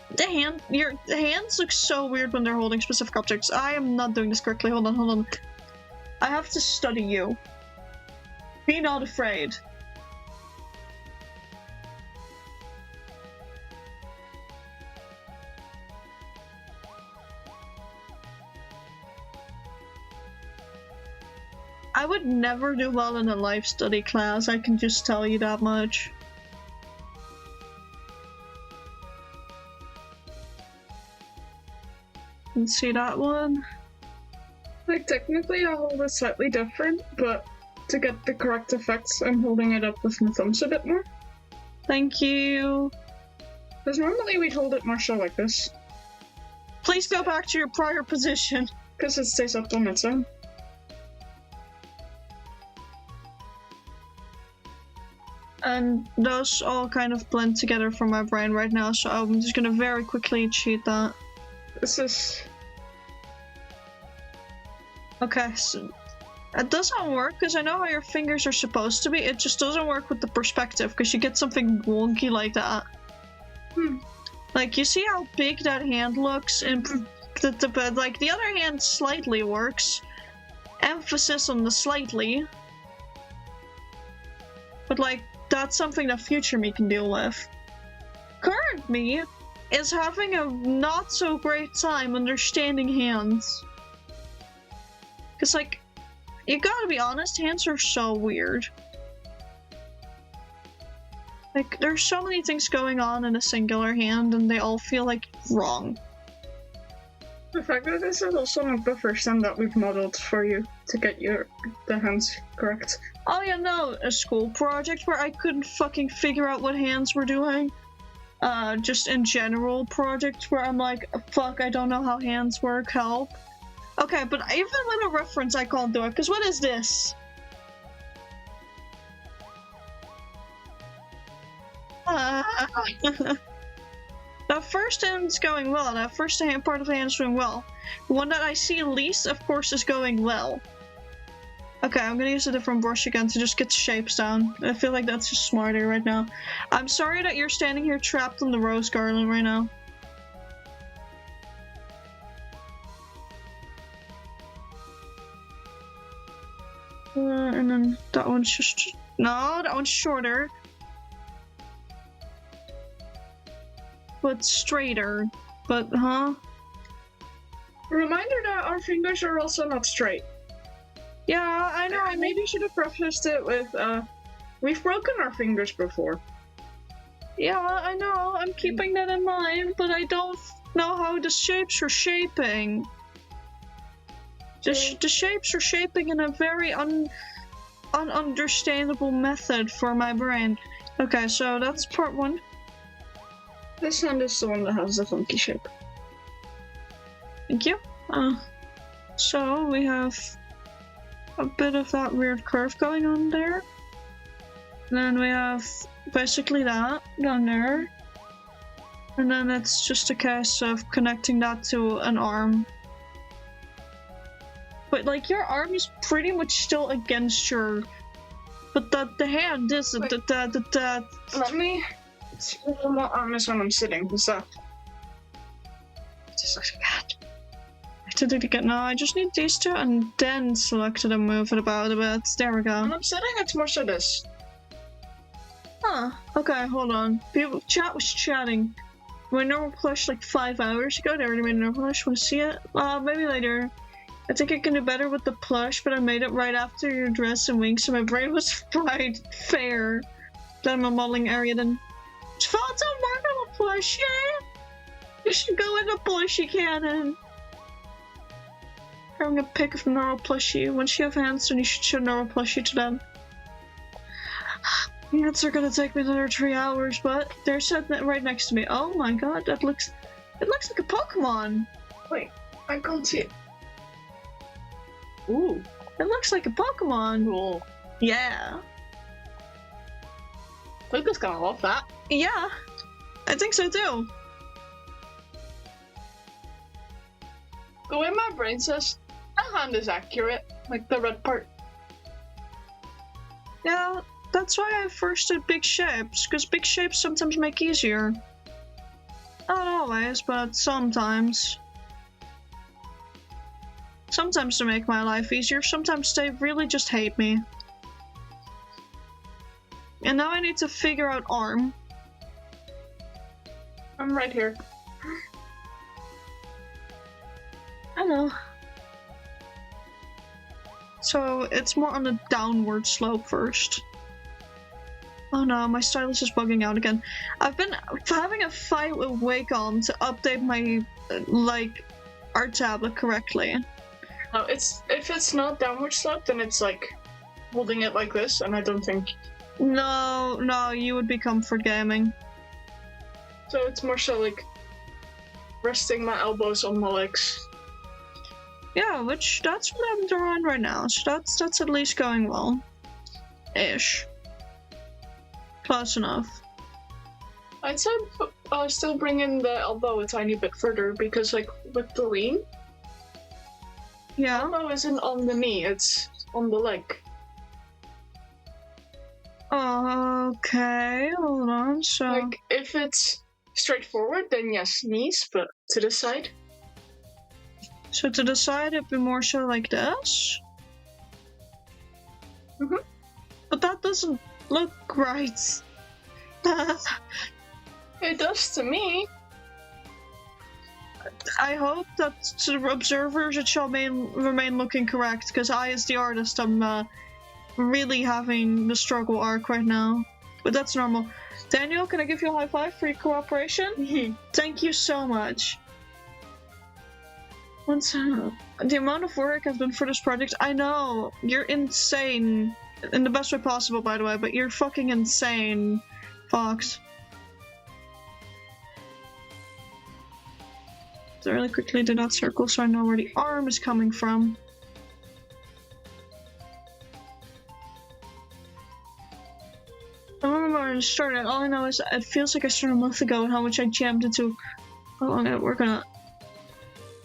your hands look so weird when they're holding specific objects. I am not doing this correctly. Hold on, hold on. I have to study you. Be not afraid. I would never do well in a life study class, I can just tell you that much. And see that one? Like, technically I hold it slightly different, but to get the correct effects, I'm holding it up with my thumbs a bit more. Thank you. Because normally we'd hold it more so like this. Please go back to your prior position. Because it stays up on its own. And those all kind of blend together for my brain right now, so I'm just gonna very quickly cheat that. This is... Okay, so It doesn't work because I know how your fingers are supposed to be. It just doesn't work with the perspective because you get something wonky like that. Like, you see how big that hand looks? And like, the other hand slightly works. Emphasis on the slightly. But, like, that's something that future me can deal with. Current me is having a not so great time understanding hands. Because, like, you gotta be honest, hands are so weird. Like, there's so many things going on in a singular hand, and they all feel, like, wrong. The fact that this is also not the first time that we've modeled for you to get the hands correct. Oh yeah, no, a school project where I couldn't fucking figure out what hands were doing. Just in general projects where I'm like, fuck, I don't know how hands work, help. Okay, but even with a reference I can't do it, because what is this? That first hand's going well, that first hand part of the hand's doing well. The one that I see least, of course, is going well. Okay, I'm gonna use a different brush again to just get the shapes down. I feel like that's just smarter right now. I'm sorry that you're standing here trapped in the rose garland right now. And then that one's just... No, that one's shorter. But straighter. But, huh? Reminder that our fingers are also not straight. Yeah, I know. I maybe should have prefaced it with, we've broken our fingers before. Yeah, I know. I'm keeping that in mind, but I don't know how the shapes are shaping. The shapes are shaping in a very ununderstandable method for my brain. Okay, so that's part one. This hand is the one that has the funky shape. Thank you. So we have a bit of that weird curve going on there. And then we have basically that down there. And then it's just a case of connecting that to an arm. But like your arm is pretty much still against your... But the hand isn't. Let me see what arm is when I'm sitting. What's that? Just like that. I have to do it again. No, I just need these two and then select it and move it about a bit. There we go. When I'm sitting, it's more so this. Huh. Okay, hold on. Chat was chatting. My normal plush like 5 hours ago. They already made a normal plush. Want to see it? Maybe later. I think I can do better with the plush, but I made it right after your dress and wings, so my brain was fried fair. Then my modeling area then. Photo mark on a plush, yeah? You should go in a plushie cannon. I'm gonna pick a normal plushie. Once you have hands, then you should show normal plushie to them. The hands are gonna take me another 3 hours, but they're sitting right next to me. Oh my god, it looks like a Pokemon. Wait, I can't see it. Ooh, it looks like a Pokemon. Cool. Yeah. Luca's gonna love that. Yeah, I think so too. The way my brain says, that hand is accurate. Like the red part. Yeah, that's why I first did big shapes, because big shapes sometimes make easier. Not always, but sometimes. Sometimes they make my life easier, sometimes they really just hate me. And now I need to figure out arm. I'm right here. I know. So it's more on the downward slope first. Oh no, my stylus is bugging out again. I've been having a fight with Wacom to update my, art tablet correctly. No, if it's not downward slope, then it's like holding it like this, and I don't think. No, you would be comfort gaming. So it's more so like resting my elbows on my legs. Yeah, that's what I'm doing right now, so that's at least going well. Ish. Close enough. I'd say still bring in the elbow a tiny bit further, because like with the lean, Yeah. elbow isn't on the knee, it's on the leg. Okay, hold on, so... Like, if it's straightforward, then yes, knees, but to the side. So to the side, it'd be more so like this? Mm-hmm. But that doesn't look right. It does to me. I hope that to the observers it shall remain looking correct, because I, as the artist, am really having the struggle arc right now. But that's normal. Daniel, can I give you a high five for your cooperation? Thank you so much. The amount of work I've done for this project, I know, you're insane. In the best way possible, by the way, but you're fucking insane, Fox. So really quickly do that circle so I know where the arm is coming from. I remember when I started, all I know is it feels like I started a month ago and how much I jammed into how long I work on it.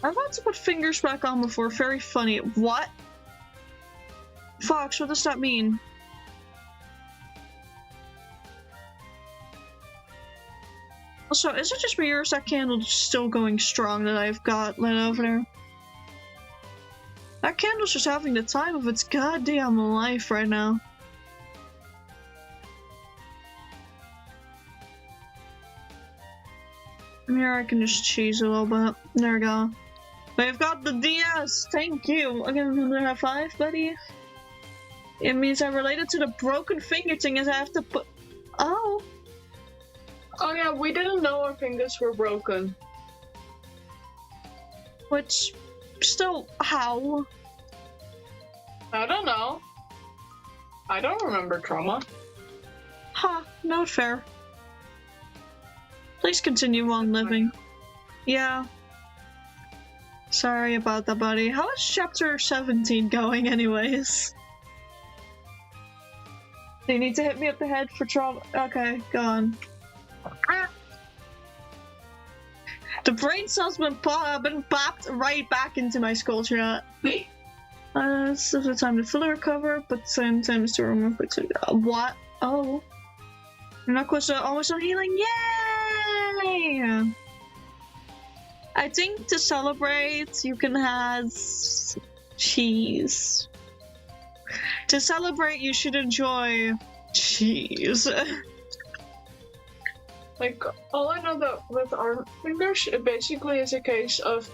I've had to put fingers back on before, very funny. What? Fox, what does that mean? Also, is it just me or is that candle still going strong that I've got lit over there? That candle's just having the time of its goddamn life right now. And here I can just cheese a little bit. There we go. We've got the DS! Thank you! Again, another high five, buddy. It means I'm related to the broken finger thing as I have to put... Oh! Oh yeah, we didn't know our fingers were broken. Which... Still, how? I don't know. I don't remember trauma. Huh, not fair. Please continue on living. Yeah. Sorry about that, buddy. How is chapter 17 going anyways? Do you need to hit me up the head for trauma? Okay, go on. The brain cells been popped right back into my skull chat. This is the time to fully recover, but same time is to remove it. What? Oh. Your knuckles are almost on healing. Yay! I think to celebrate, you can have cheese. To celebrate, you should enjoy cheese. Like, all I know that with our fingers, it basically is a case of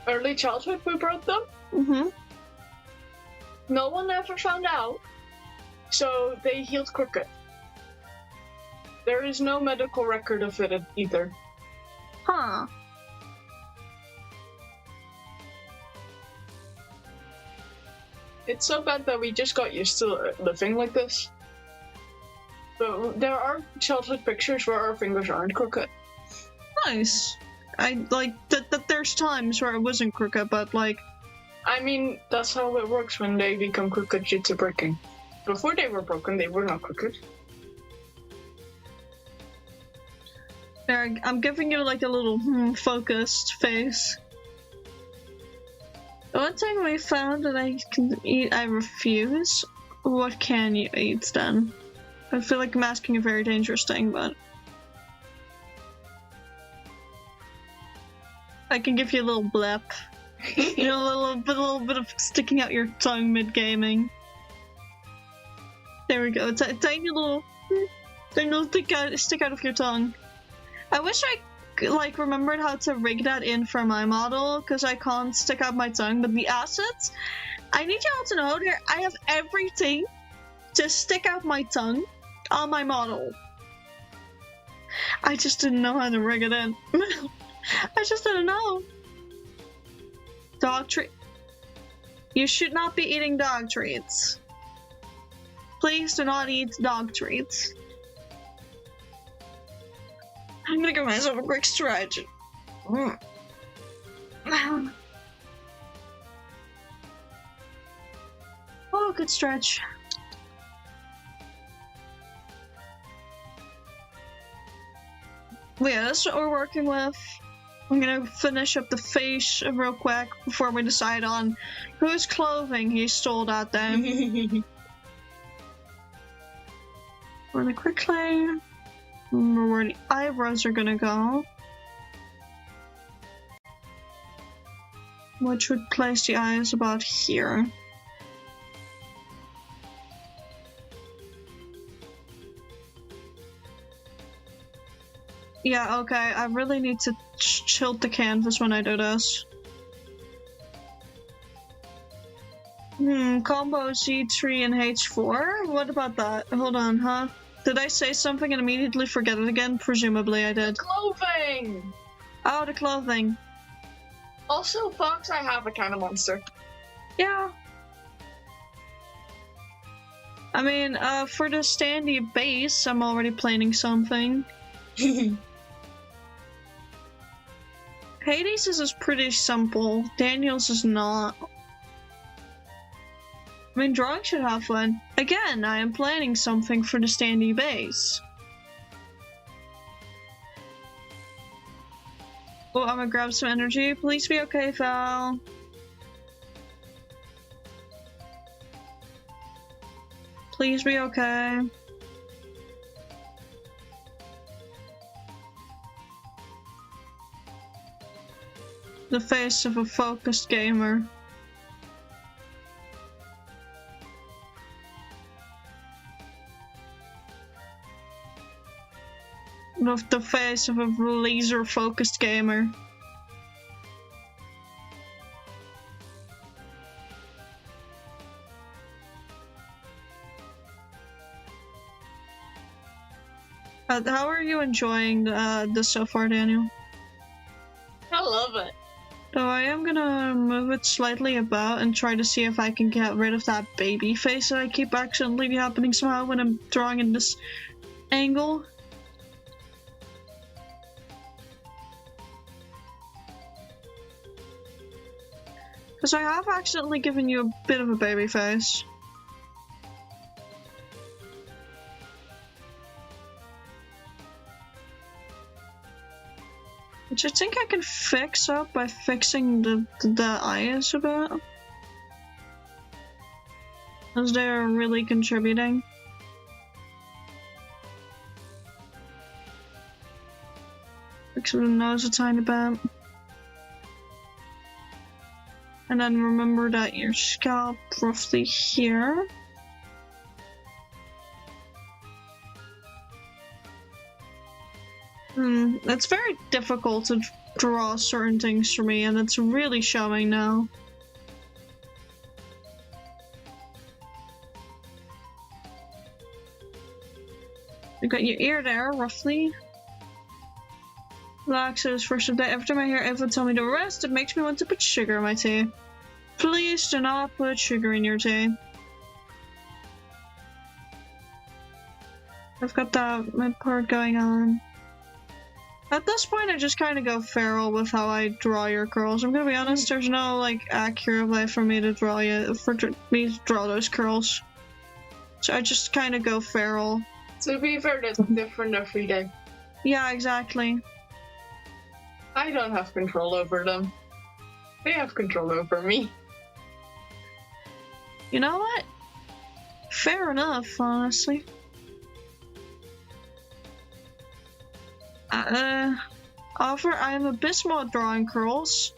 early childhood, we broke them. Mm-hmm. No one ever found out, so they healed crooked. There is no medical record of it either. Huh. It's so bad that we just got used to living like this. But there are childhood pictures where our fingers aren't crooked. Nice. I like that there's times where it wasn't crooked, but like... I mean, that's how it works when they become crooked due to breaking. Before they were broken, they were not crooked. There, I'm giving you like a little focused face. The one thing we found that I can eat, I refuse. What can you eat then? I feel like I'm asking a very dangerous thing, but... I can give you a little blip. You know, a little bit of sticking out your tongue mid-gaming. There we go. Tiny little stick out of your tongue. I wish I like remembered how to rig that in for my model, because I can't stick out my tongue. But the assets, I need y'all to know that I have everything to stick out my tongue on my model. I just didn't know how to rig it in. I just didn't know. Dog treat. You should not be eating dog treats. Please do not eat dog treats. I'm gonna give myself a quick stretch. Oh, good stretch. Yeah, that's what we're working with. I'm gonna finish up the face real quick before we decide on whose clothing he stole that day. Really quickly, remember where the eyebrows are gonna go. Which would place the eyes about here. Yeah, okay, I really need to tilt the canvas when I do this. Combo C3 and H4? What about that? Hold on, huh? Did I say something and immediately forget it again? Presumably I did. Clothing! Oh, the clothing. Also, Fox, I have a kind of monster. Yeah. I mean, for the standee base, I'm already planning something. Hades' is pretty simple. Daniel's is not. I mean, drawing should have fun. Again, I am planning something for the standee base. Oh, I'm gonna grab some energy. Please be okay, Val. Please be okay. The face of a focused gamer. Of the face of a laser-focused gamer. How are you enjoying this so far, Daniel? I love it. So I am gonna move it slightly about and try to see if I can get rid of that baby face that I keep accidentally happening somehow when I'm drawing in this angle. Because I have accidentally given you a bit of a baby face. Which I think I can fix up by fixing the eyes a bit. As they're really contributing. Fix the nose a tiny bit. And then remember that your scalp roughly here. It's very difficult to draw certain things for me, and it's really showing now. You got your ear there, roughly. Laxatives first of the day. Every time I hear Eva tell me to rest, it makes me want to put sugar in my tea. Please do not put sugar in your tea. I've got that mid part going on. At this point, I just kind of go feral with how I draw your curls. I'm gonna be honest, there's no, like, accurate way for me to draw me to draw those curls. So I just kind of go feral. To be fair, that's different every day. Yeah, exactly. I don't have control over them. They have control over me. You know what? Fair enough, honestly. Offer, I am abysmal at drawing curls.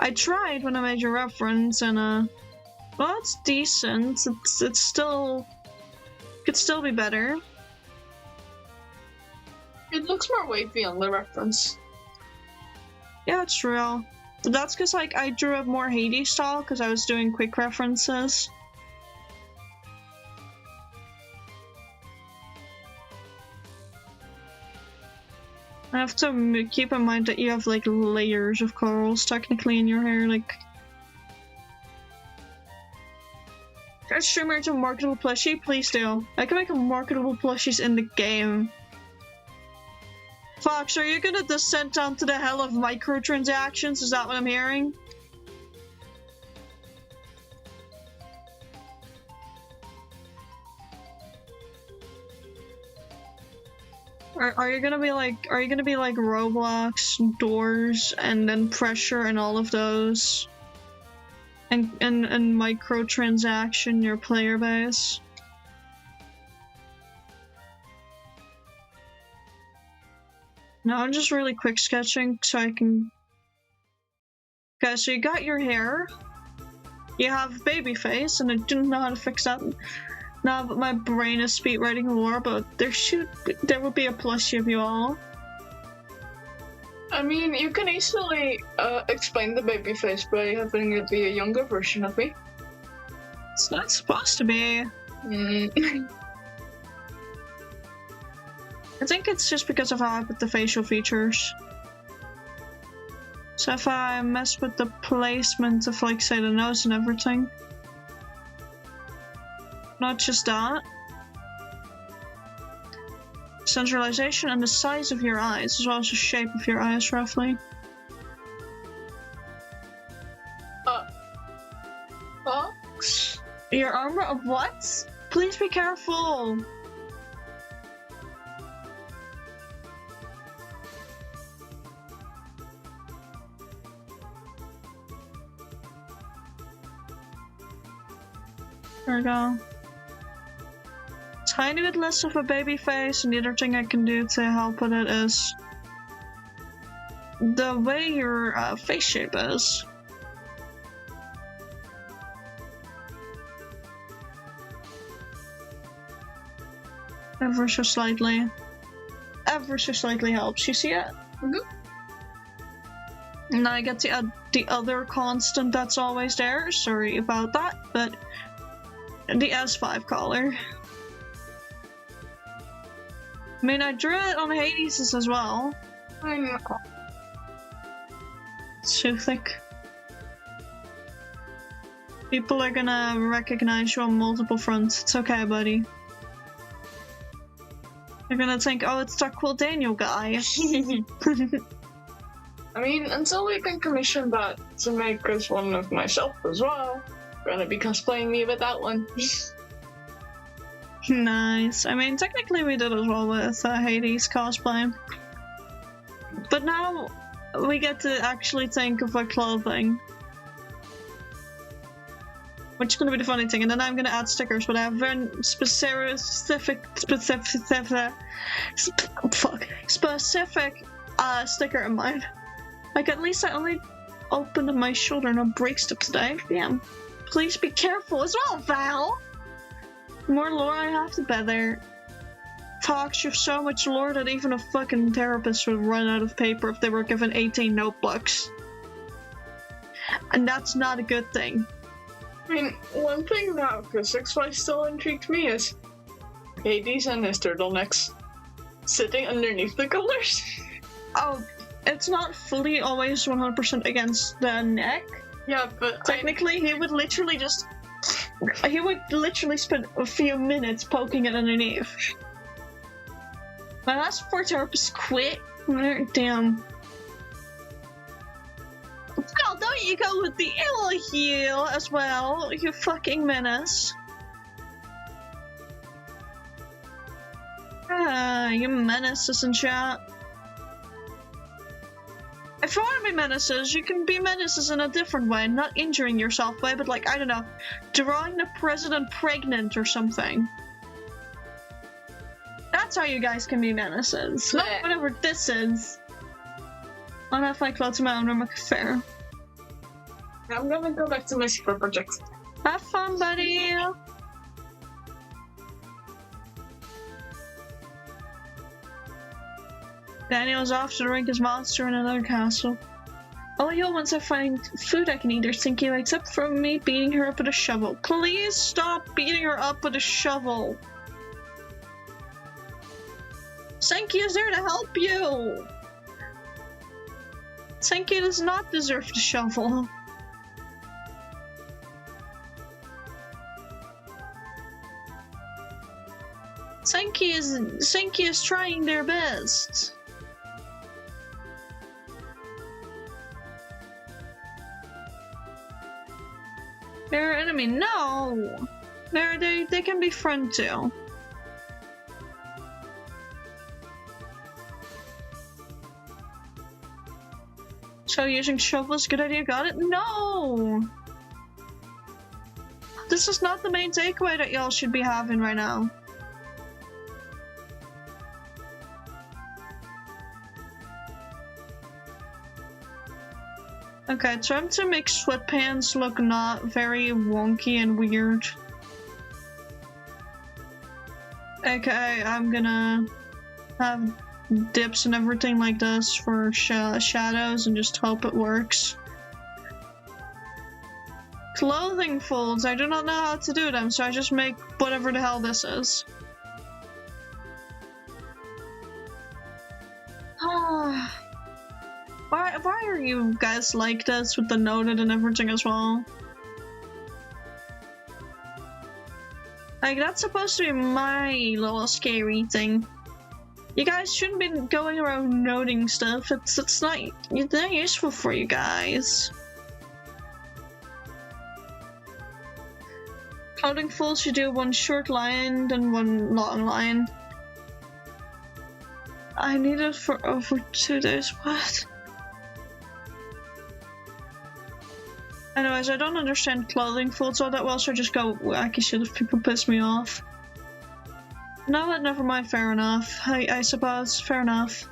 I tried when I made your reference, and well, it's decent. It's still could still be better. It looks more wavy on the reference. Yeah, it's real. But that's because, like, I drew up more Hades style because I was doing quick references. I have to keep in mind that you have, like, layers of curls technically in your hair, like... Can I streamer into a marketable plushie? Please do. I can make a marketable plushies in the game. Fox, are you gonna descend down to the hell of microtransactions? Is that what I'm hearing? Are you gonna be like Roblox, doors, and then pressure and all of those? And microtransaction your player base? No, I'm just really quick sketching so I can... Okay, so you got your hair. You have baby face, and I didn't know how to fix that. Now, but my brain is speed writing lore, but there would be a plushie of you all. I mean, you can easily explain the baby face by having it be a younger version of me. It's not supposed to be. I think it's just because of how I put the facial features. So if I mess with the placement of, like, say, the nose and everything. Not just that. Centralization and the size of your eyes, as well as the shape of your eyes, roughly. Fox? Your armor of what? Please be careful! There we go. Tiny bit less of a baby face, and the other thing I can do to help with it is the way your face shape is. Ever so slightly. Ever so slightly helps. You see it? Mm-hmm. And I get to add the other constant that's always there. Sorry about that, but the S5 color. I mean, I drew it on Hades' as well. I know. It's too thick. People are gonna recognize you on multiple fronts. It's okay, buddy. They're gonna think, oh, it's that cool Daniel guy. I mean, until we can commission that to make us one of myself as well. Gonna be cosplaying me with that one. Nice. I mean, technically we did as well with Hades cosplay. But now we get to actually think of our clothing. Which is going to be the funny thing. And then I'm going to add stickers, but I have very specific sticker in mind. Like, at least I only opened my shoulder, no break stuff today. Damn. Please be careful as well, Val! The more lore I have, the better. Fox, you have so much lore that even a fucking therapist would run out of paper if they were given 18 notebooks. And that's not a good thing. I mean, one thing that physics-wise still intrigued me is Hades and his turtlenecks sitting underneath the colors. Oh, it's not fully always 100% against the neck. Yeah, but technically he would literally just... He would literally spend a few minutes poking it underneath. My last 4 therapists quit. Damn. Oh, don't you go with the ill heel as well, you fucking menace. Ah, you menaces and chat. If you want to be menaces, you can be menaces in a different way, not injuring yourself way, but like, I don't know, drawing the president pregnant or something. That's how you guys can be menaces. Not whatever this is. I'll have my clothes in my own room, okay, fair. I'm gonna go back to my secret project. Have fun, buddy! Daniel's off to drink his monster in another castle. Oh, yo, once I find food I can eat, there's Sinky wakes up from me beating her up with a shovel. Please stop beating her up with a shovel! Sinky is there to help you! Sinky does not deserve the shovel. Sinky is trying their best. They're an enemy. No! They can be friend too. So using shovels, good idea, got it? No! This is not the main takeaway that y'all should be having right now. Okay, time to make sweatpants look not very wonky and weird. Okay, I'm gonna have dips and everything like this for shadows and just hope it works. Clothing folds, I do not know how to do them, so I just make whatever the hell this is. Why are you guys like this with the noted and everything as well? Like, that's supposed to be my little scary thing. You guys shouldn't be going around noting stuff. It's not useful for you guys. Clothing folds should do one short line and one long line. I need it for over 2 days. What? Anyways, I don't understand clothing folds all that well, so I just go wacky shit if people piss me off. No, but never mind, fair enough. I suppose, fair enough.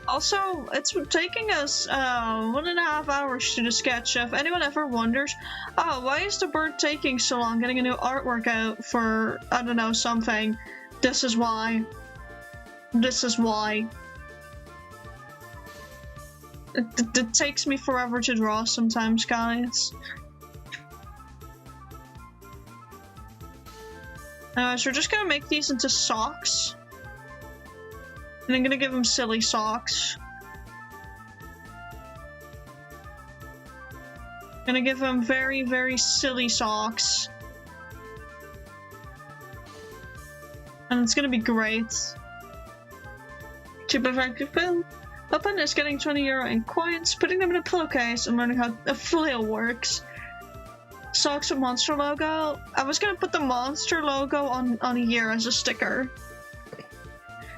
Also, it's taking us 1.5 hours to do the sketch. If anyone ever wonders, oh, why is the bird taking so long getting a new artwork out for, I don't know, something, this is why. This is why. It takes me forever to draw sometimes, guys. So we're just gonna make these into socks. And I'm gonna give them silly socks. Gonna give them very, very silly socks. And it's gonna be great. To perfect film. Upon is getting 20 euro in coins, putting them in a pillowcase and learning how a flail works. Socks with monster logo. I was gonna put the monster logo on a year as a sticker.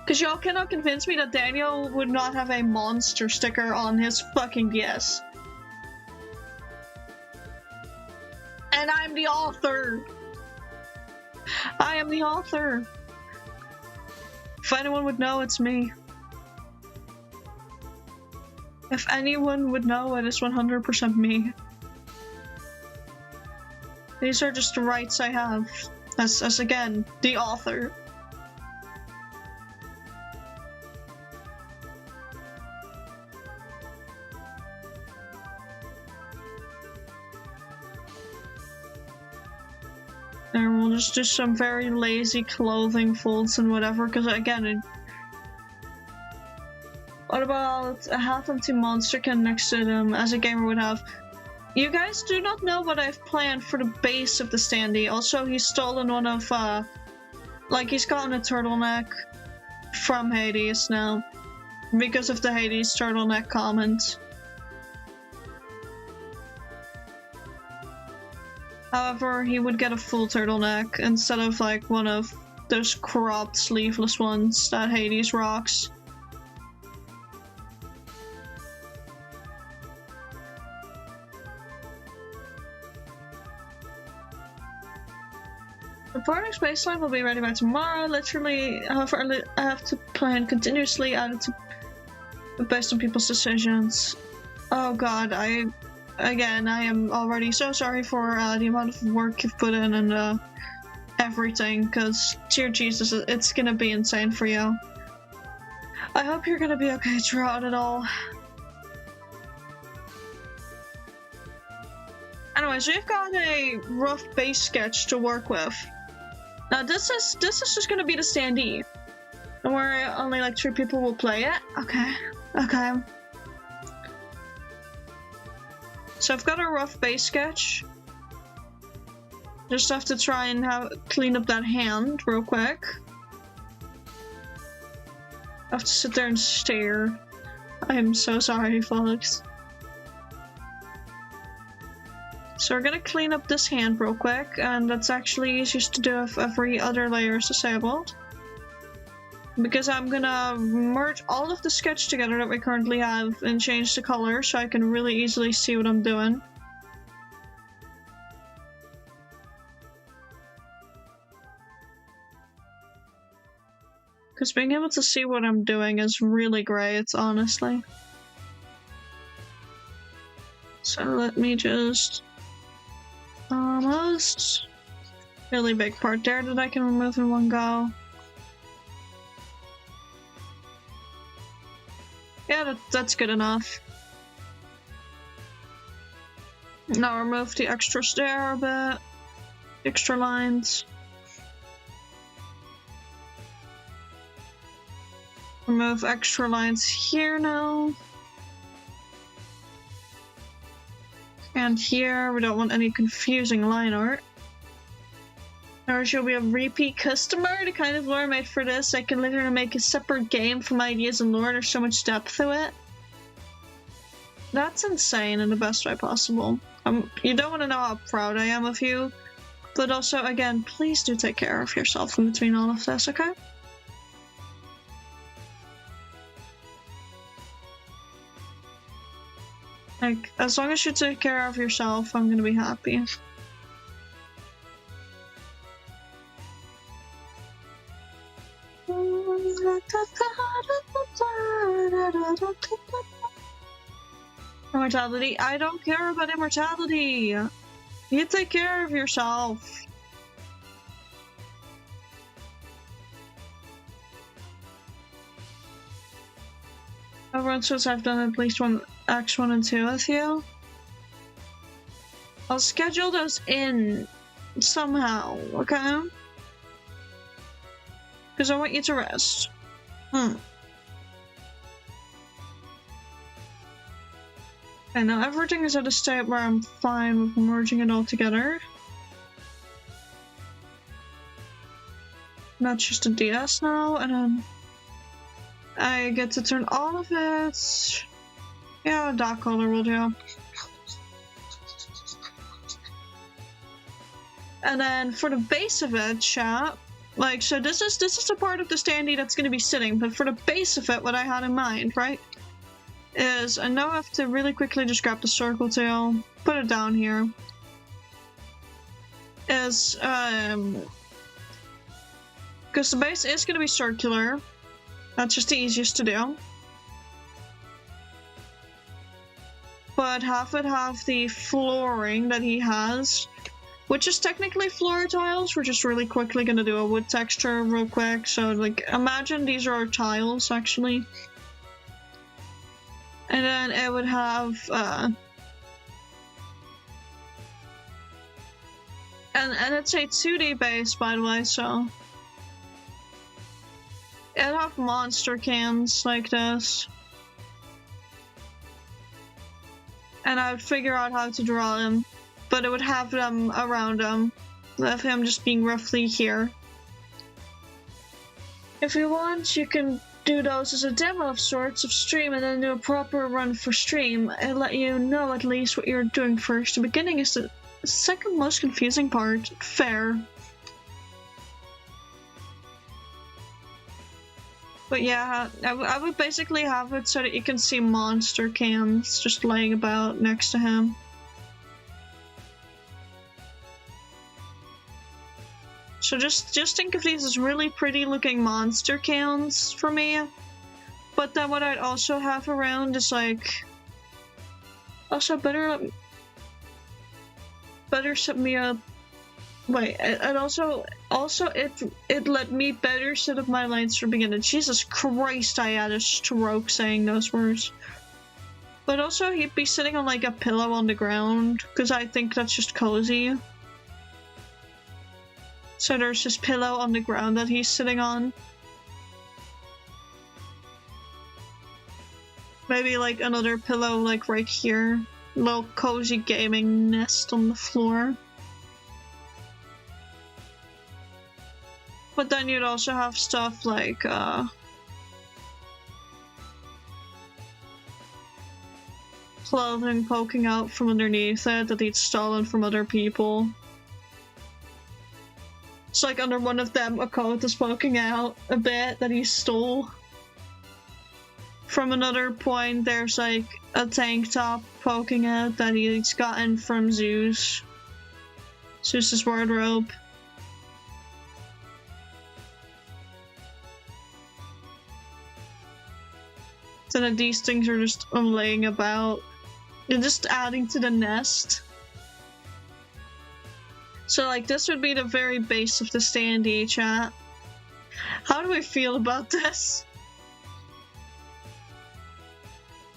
Cause y'all cannot convince me that Daniel would not have a monster sticker on his fucking DS. And I'm the author! I am the author! If anyone would know, it's me. If anyone would know, it is 100% me. These are just the rights I have, as again, the author. And we'll just do some very lazy clothing folds and whatever, because again, what about a half-empty monster can next to them, as a gamer would have? You guys do not know what I've planned for the base of the standee. Also, he's stolen one of, like, he's gotten a turtleneck from Hades now, because of the Hades turtleneck comment. However, he would get a full turtleneck instead of, like, one of those cropped sleeveless ones that Hades rocks. The boarding space line will be ready by tomorrow. Literally, however, I have to plan continuously added to based on people's decisions. Oh god, I am already so sorry for the amount of work you've put in and everything, because dear Jesus, it's gonna be insane for you. I hope you're gonna be okay throughout it all. Anyways, we've got a rough base sketch to work with. Now this is just gonna be the standee. Don't worry, only like 3 people will play it. Okay. Okay. So I've got a rough base sketch. Just have to try and clean up that hand real quick. I have to sit there and stare. I am so sorry, folks. So we're gonna clean up this hand real quick, and that's actually easiest to do if every other layer is disabled. because I'm gonna merge all of the sketch together that we currently have and change the color so I can really easily see what I'm doing. Because being able to see what I'm doing is really great, honestly. So let me just... almost... really big part there that I can remove in one go. Yeah, that's good enough. Now remove the extras there a bit. Extra lines. Remove extra lines here now. And here, we don't want any confusing line art. Or she'll be a repeat customer. The kind of lore made for this, I can literally make a separate game from ideas and lore. There's so much depth to it. That's insane in the best way possible. You don't want to know how proud I am of you. But also, again, please do take care of yourself in between all of this, okay? Like, as long as you take care of yourself, I'm gonna be happy. Immortality? I don't care about immortality! You take care of yourself. Everyone says I've done at least one Acts 1 and 2 with you. I'll schedule those in somehow, okay? Because I want you to rest. And now everything is at a state where I'm fine with merging it all together. Not just a DS now, and then I get to turn all of it. Yeah, dark color will do. And then for the base of it, chat, like, so this is the part of the standee that's gonna be sitting, but for the base of it, what I had in mind, right, is I now have to really quickly just grab the circle tail, put it down here. Is, because the base is gonna be circular. That's just the easiest to do. But half it have the flooring that he has, which is technically floor tiles. We're just really quickly gonna do a wood texture real quick. So, like, imagine these are our tiles, actually. And then it would have, and it's a 2D base, by the way, so it'd have monster cans like this. And I would figure out how to draw them, but it would have them around him, of him just being roughly here. If you want, you can do those as a demo of sorts of stream and then do a proper run for stream and let you know at least what you're doing first. The beginning is the second most confusing part. Fair. But yeah, I would basically have it so that you can see monster cans just laying about next to him. So just think of these as really pretty looking monster cans for me. But then what I'd also have around is like... Also better set me up... Wait, and also it let me better set up my lines from the beginning. Jesus Christ, I had a stroke saying those words. But also he'd be sitting on like a pillow on the ground, because I think that's just cozy. So there's this pillow on the ground that he's sitting on. Maybe like another pillow like right here. Little cozy gaming nest on the floor. But then you'd also have stuff like clothing poking out from underneath it that he'd stolen from other people. It's like under one of them, a coat is poking out a bit that he stole. From another point, there's like a tank top poking out that he's gotten from Zeus. Zeus's wardrobe. So that these things are just laying about. They're just adding to the nest. So like this would be the very base of the standee chat. How do we feel about this?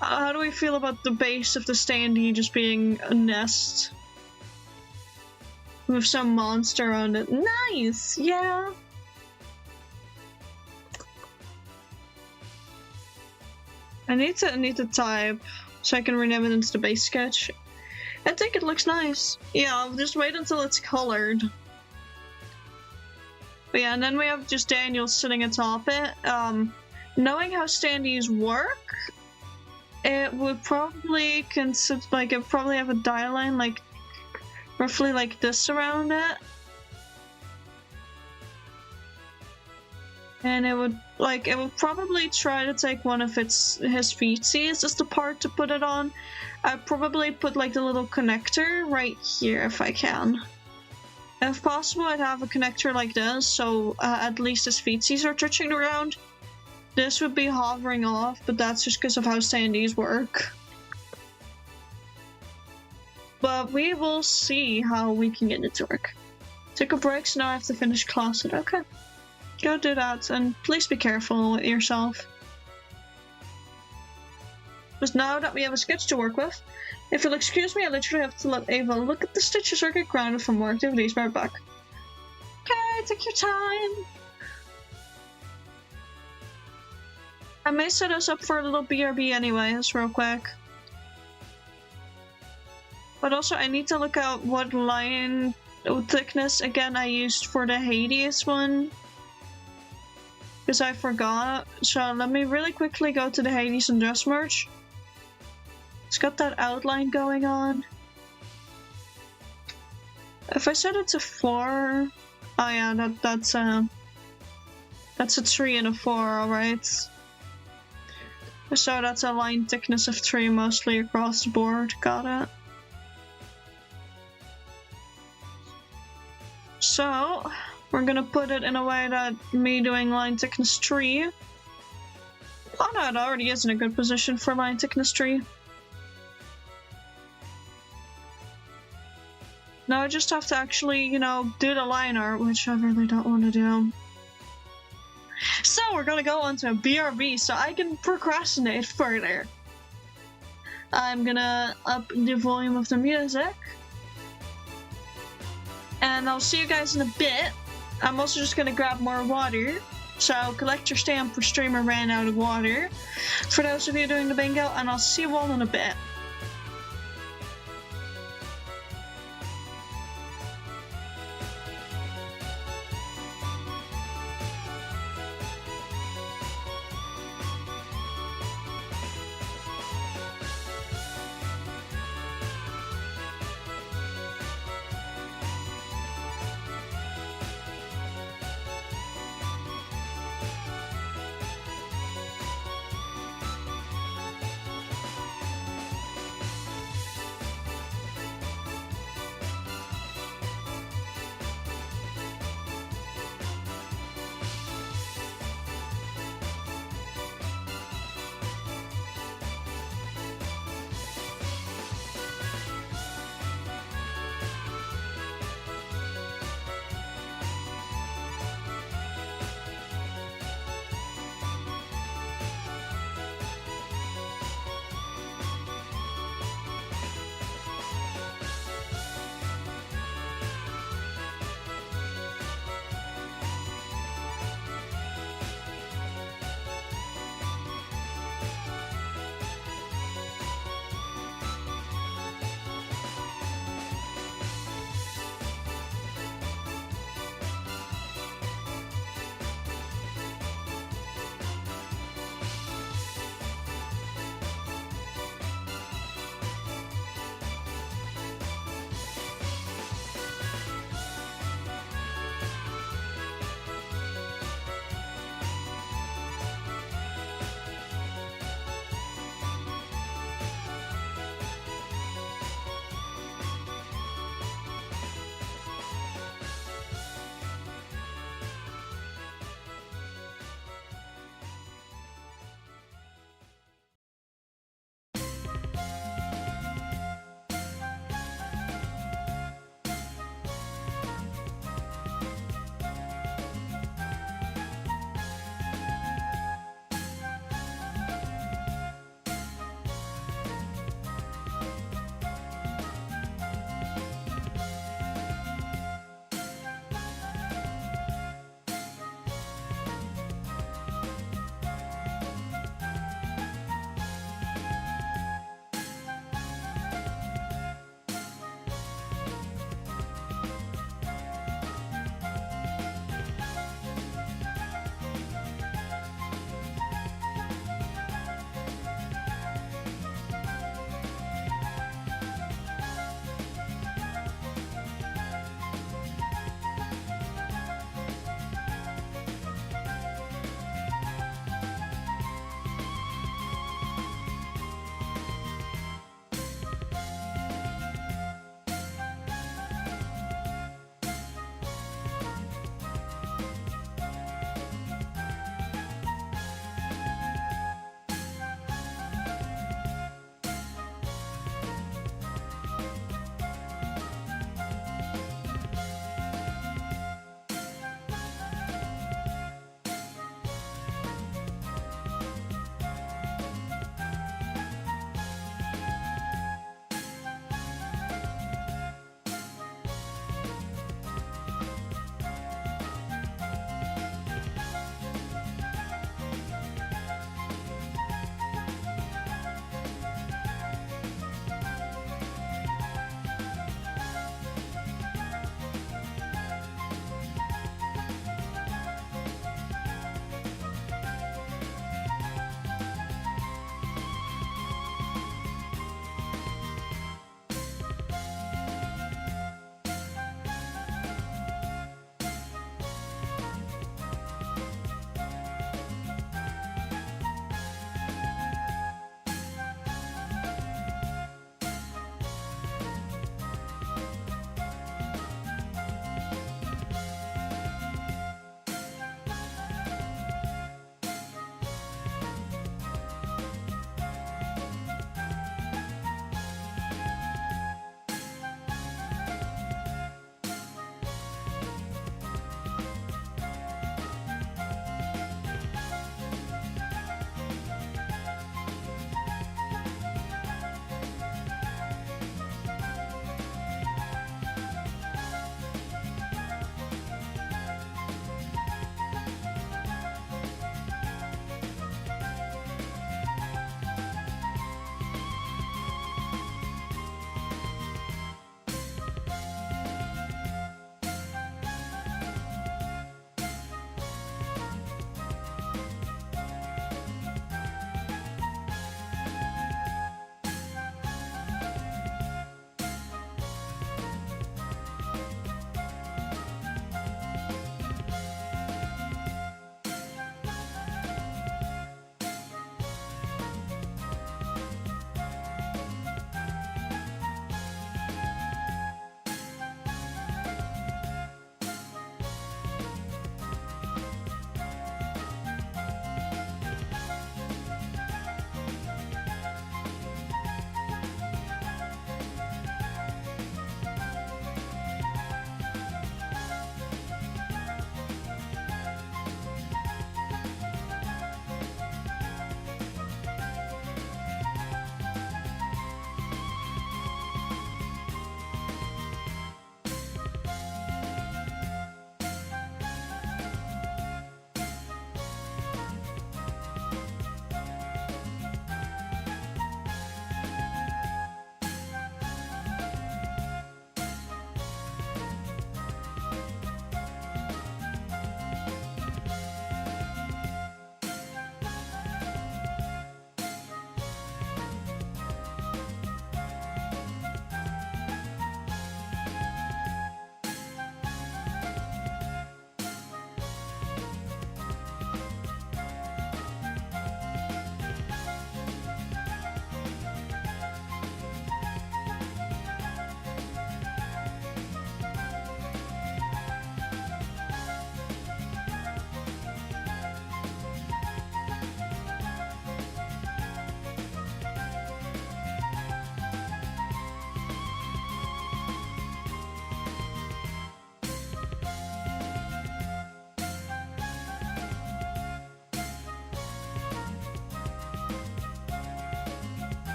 How do we feel about the base of the standee just being a nest? With some monster on it. Nice! Yeah! I need to type so I can rename it into the base sketch. I think it looks nice. Yeah, I'll just wait until it's colored. But yeah, and then we have just Daniel sitting atop it. Knowing how standees work, it would probably consider like it would probably have a die line like roughly like this around it. And it would probably try to take one of his feetsies as the part to put it on. I'd probably put like the little connector right here if I can. If possible, I'd have a connector like this, so at least his feetsies are touching the ground. This would be hovering off, but that's just because of how standees work. But we will see how we can get it to work. Take a break, so now I have to finish class. Okay. Go do that, and please be careful with yourself. Because now that we have a sketch to work with, if you'll excuse me, I literally have to let Ava look at the stitches or get grounded from more activities. Be right back. Okay, take your time. I may set us up for a little BRB anyways, real quick. But also, I need to look at what line thickness again I used for the Hades one. Because I forgot. So let me really quickly go to the Hades and dress merch. It's got that outline going on. If I set it to 4... Oh yeah, that's a 3 and a 4, alright. So that's a line thickness of 3 mostly across the board. Got it. So... we're gonna put it in a way that me doing line thickness 3. Oh no, it already is in a good position for line thickness 3. Now I just have to actually, you know, do the line art, which I really don't want to do. So we're gonna go on to BRB so I can procrastinate further. I'm gonna up the volume of the music. And I'll see you guys in a bit. I'm also just gonna grab more water. So collect your stamp for streamer ran out of water. For those of you doing the bingo, and I'll see you all in a bit.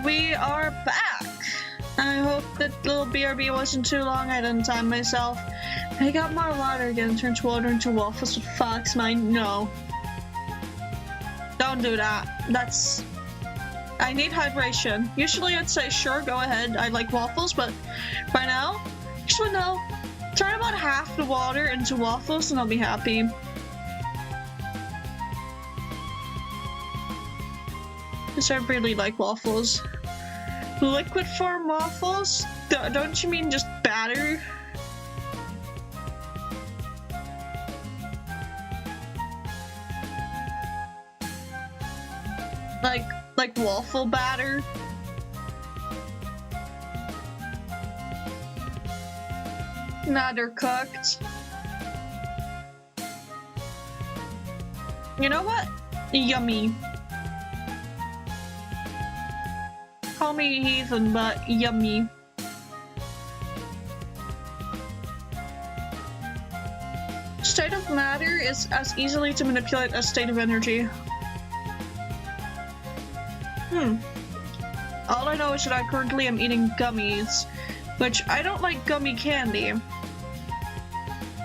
we are back. I hope that little BRB wasn't too long. I didn't time myself. I got more water again. Turns water into waffles with fox mine. No. Don't do that. That's... I need hydration. Usually I'd say, sure, go ahead. I like waffles, but right now, actually no. Turn about half the water into waffles and I'll be happy. Because I really like waffles. Liquid form waffles? Don't you mean just batter? Like waffle batter? Nah, they're cooked. You know what? Yummy. Call me heathen, but yummy. State of matter is as easily to manipulate as state of energy. All I know is that I currently am eating gummies, which I don't like gummy candy.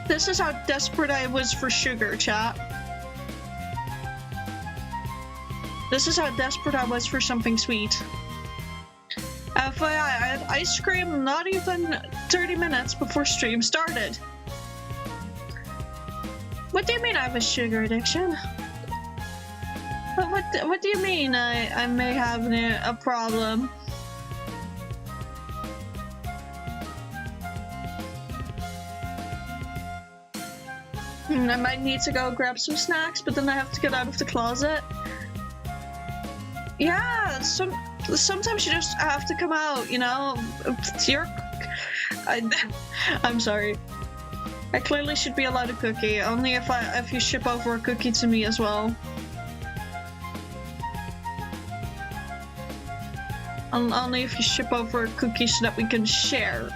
This is how desperate I was for sugar, chat. This is how desperate I was for something sweet. FYI, I had ice cream not even 30 minutes before stream started. What do you mean I have a sugar addiction? What do you mean I may have a problem? I might need to go grab some snacks, but then I have to get out of the closet. Yeah, sometimes you just have to come out, you know? I'm sorry. I clearly should be allowed a cookie, only if you ship over a cookie to me as well. Only if you ship over a cookie so that we can share.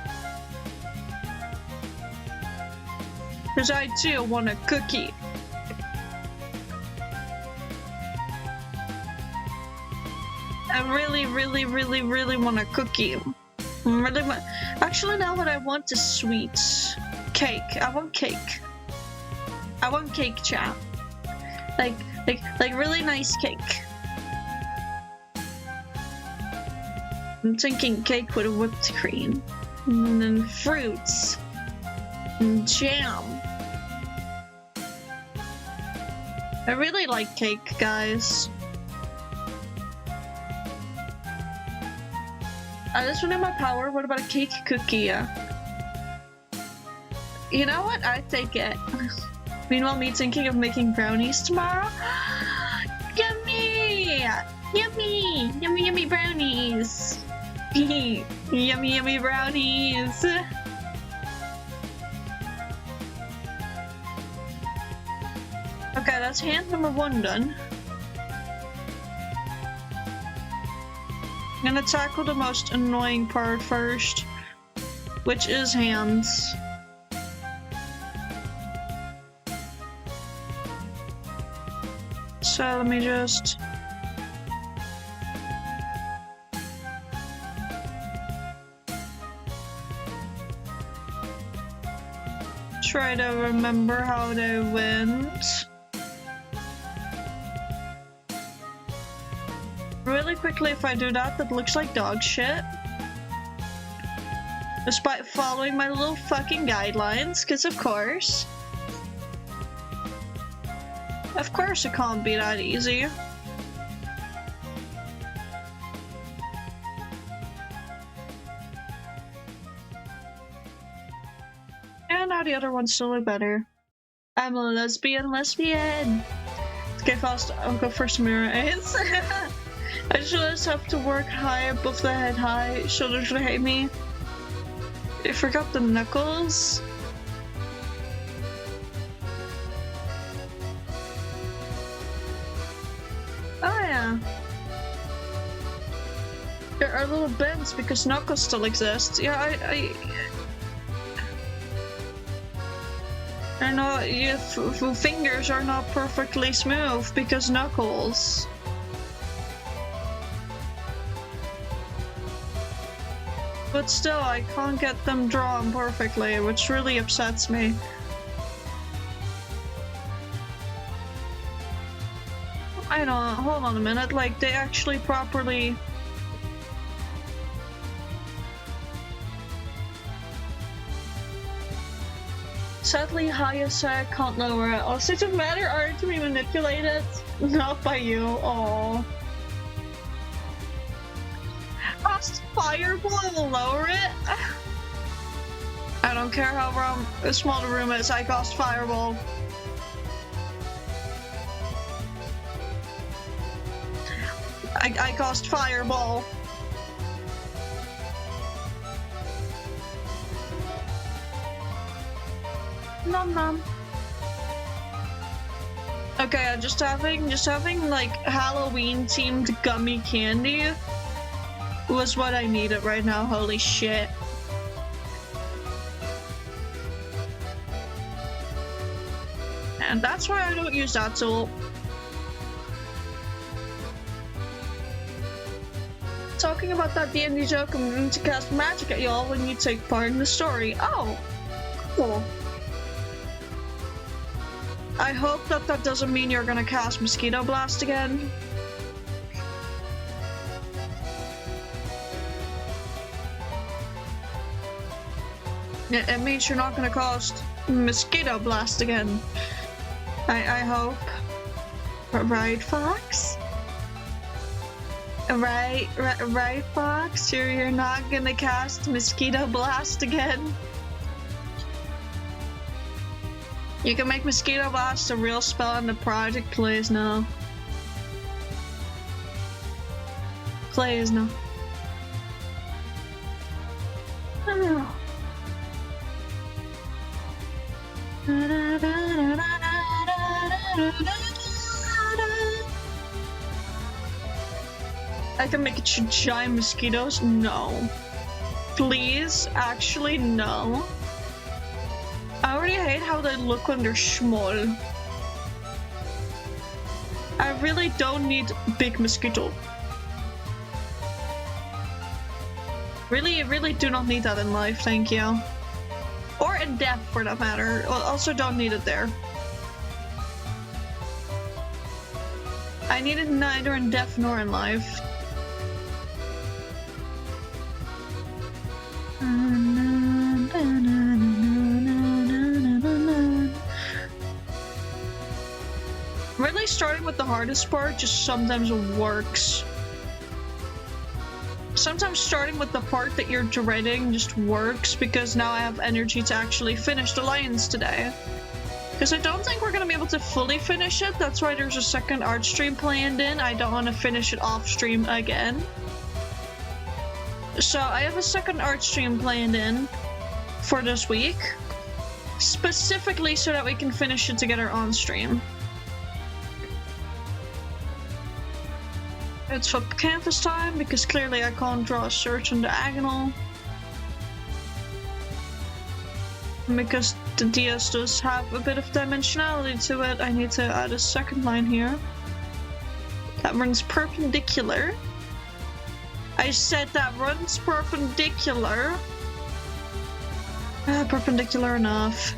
Because I do want a cookie. I really, really, really, really want a cookie. Actually, now what I want is sweets. Cake. I want cake. I want cake, chat. Like really nice cake. I'm thinking cake with whipped cream. And then fruits. And jam. I really like cake, guys. This one in my power. What about a cake cookie? You know what? I take it. Meanwhile, me thinking of making brownies tomorrow. Yummy! Yummy! Yummy, yummy brownies! Yummy, yummy brownies! Okay, that's hand number 1 done. I'm gonna tackle the most annoying part first, which is hands. So let me just... try to remember how they went. Really quickly, if I do that, that looks like dog shit. Despite following my little fucking guidelines, because of course. Of course it can't be that easy. And now the other ones still look better. I'm a lesbian. Okay, fast. I'll go for some mirror aids. I just have to work high above the head high. Shoulders would hate me. I forgot the knuckles. Oh yeah. There are little bends because knuckles still exist. Yeah, I know your fingers are not perfectly smooth because knuckles. But still, I can't get them drawn perfectly, which really upsets me. I know, hold on a minute, like, they actually properly... Sadly, Hayase can't lower it. Oh, such a matter are to be manipulated. Not by you, oh. Cast Fireball will lower it? I don't care how small the room is, I cast Fireball. I cast Fireball. Nom nom. Okay, just having like Halloween themed gummy candy was what I needed right now. Holy shit. And that's why I don't use that tool. Talking about that D&D joke, I'm going to cast magic at y'all when you take part in the story. Oh, cool. I hope that that doesn't mean you're gonna cast Mosquito Blast again. It means you're not gonna cast Mosquito Blast again. I hope. Right, Fox? Right, Fox? You're not gonna cast Mosquito Blast again? You can make Mosquito Blast a real spell in the project, please no. Please no. Oh. I can make it giant mosquitoes? No. Please? Actually, no. I already hate how they look when they're small. I really don't need big mosquito. Really do not need that in life, thank you. Or in death, for that matter. Also don't need it there. I need it neither in death nor in life. Really, starting with the hardest part just sometimes works. Sometimes starting with the part that you're dreading just works because now I have energy to actually finish the lines today. Because I don't think we're going to be able to fully finish it, that's why there's a second art stream planned in. I don't want to finish it off stream again. So I have a second art stream planned in for this week. Specifically so that we can finish it together on stream. It's for canvas time because clearly I can't draw a certain diagonal. Because the DS does have a bit of dimensionality to it, I need to add a second line here. That runs perpendicular. I said that runs perpendicular. Perpendicular enough.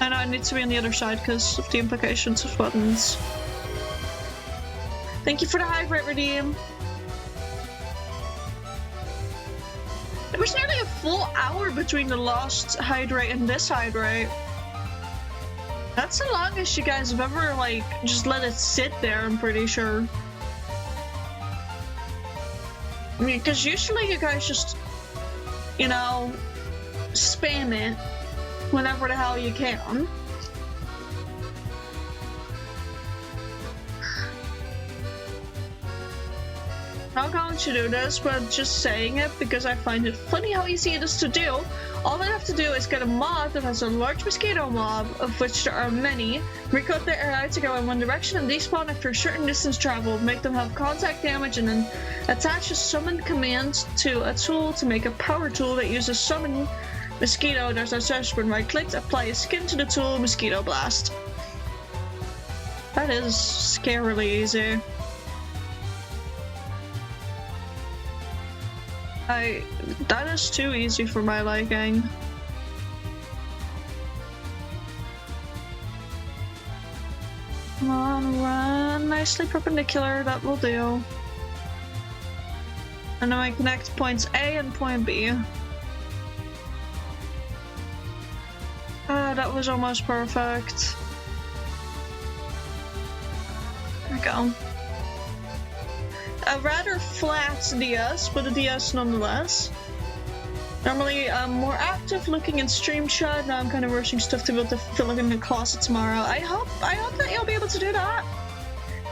I know I need to be on the other side because of the implications of buttons. Thank you for the hydrate redeem. It was nearly a full hour between the last hydrate and this hydrate. That's the longest you guys have ever, like, just let it sit there, I'm pretty sure. I mean, because usually you guys just, you know, spam it whenever the hell you can. Not going to do this, but just saying it because I find it funny how easy it is to do. All I have to do is get a mob that has a large mosquito mob, of which there are many, recode their AI to go in one direction and despawn after a certain distance traveled, make them have contact damage, and then attach a summon command to a tool to make a power tool that uses summon mosquito. There's a search when right clicked, apply a skin to the tool, mosquito blast. That is scarily easy. That is too easy for my liking. Come on, run. Nicely perpendicular, that will do. And now I connect points A and point B. That was almost perfect. There we go. A rather flat DS, but a DS nonetheless. Normally I'm more active looking in stream chat. Now I'm kind of rushing stuff to be able to fill it in the closet tomorrow. I hope that you'll be able to do that.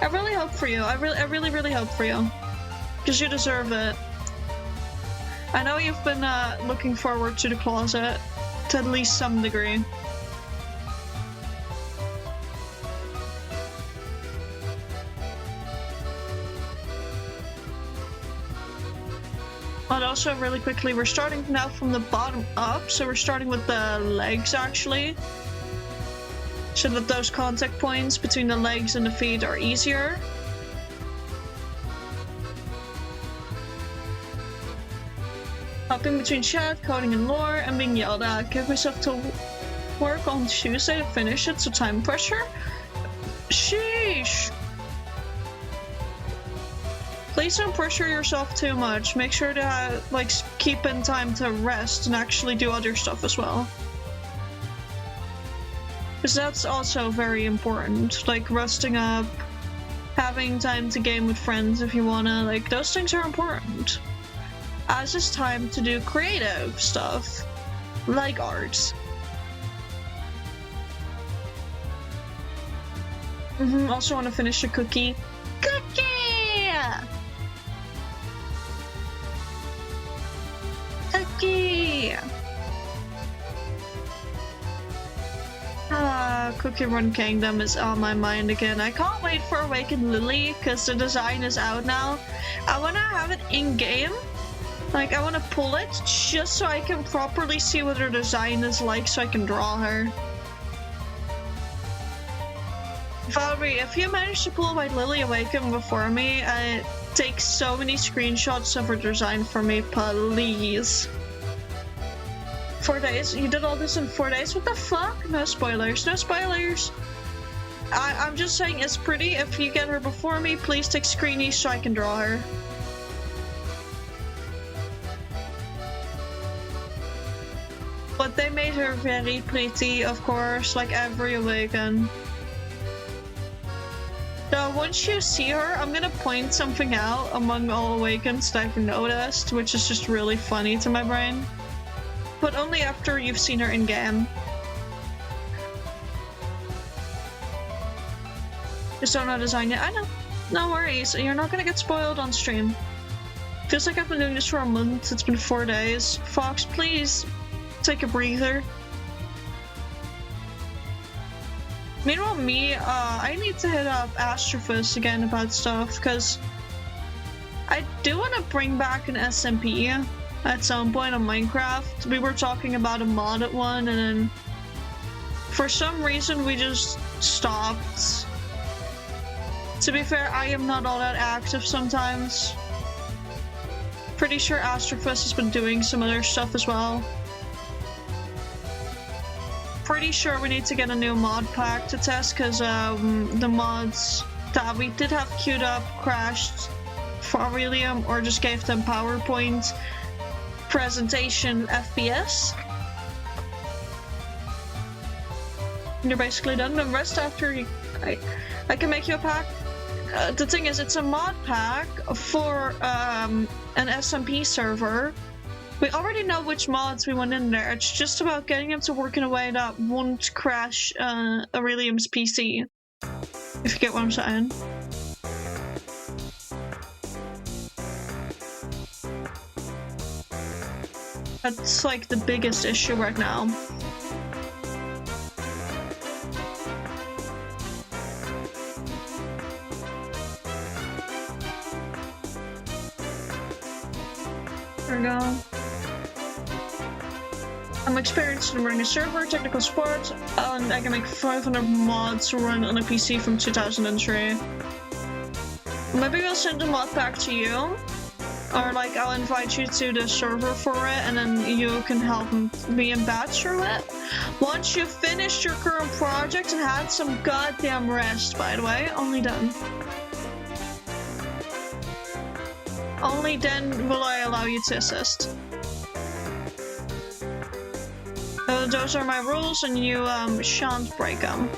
I really hope for you. I really hope for you. Because you deserve it. I know you've been looking forward to the closet to at least some degree. But also, really quickly, we're starting now from the bottom up, so we're starting with the legs actually, so that those contact points between the legs and the feet are easier. Hopping between chat, coding and lore, and being yelled at. Give myself to work on Tuesday to finish it, so time pressure? Sheesh! Please don't pressure yourself too much. Make sure to like keep in time to rest and actually do other stuff as well. Because that's also very important. Like resting up, having time to game with friends if you wanna, like those things are important. As is time to do creative stuff, like art. Also want to finish a cookie. Cookie! Cookie! Cookie Run Kingdom is on my mind again. I can't wait for Awakened Lily, because the design is out now. I want to have it in-game. Like, I want to pull it, just so I can properly see what her design is like, so I can draw her. Valerie, if you manage to pull White Lily Awaken before me, take so many screenshots of her design for me, please. 4 days? You did all this in 4 days? What the fuck? No spoilers. No spoilers. I'm just saying it's pretty. If you get her before me, please take screenies so I can draw her. But they made her very pretty, of course, like every Awaken. So once you see her, I'm gonna point something out among all Awakens that I've noticed, which is just really funny to my brain. But only after you've seen her in-game. Just don't know design yet. I know. No worries. You're not gonna get spoiled on stream. Feels like I've been doing this for a month. It's been 4 days. Fox, please take a breather. Meanwhile, I need to hit up Astrophus again about stuff, because I do want to bring back an SMP at some point on Minecraft. We were talking about a modded one, and then for some reason we just stopped. To be fair, I am not all that active sometimes. Pretty sure Astrophus has been doing some other stuff as well. Pretty sure we need to get a new mod pack to test, because the mods that we did have queued up crashed for Aurelium, or just gave them PowerPoint presentation FPS. You're basically done. The rest after you, I can make you a pack. The thing is, it's a mod pack for an SMP server. We already know which mods we want in there. It's just about getting them to work in a way that won't crash Aurelium's PC. If you get what I'm saying. That's like the biggest issue right now. There we go. I'm experienced in running a server, technical support, and I can make 500 mods to run on a PC from 2003. Maybe I'll send a mod pack to you, Or like I'll invite you to the server for it and then you can help me and batch through it. Once you've finished your current project and had some goddamn rest, by the way, only then. Only then will I allow you to assist. Those are my rules and you shan't break them.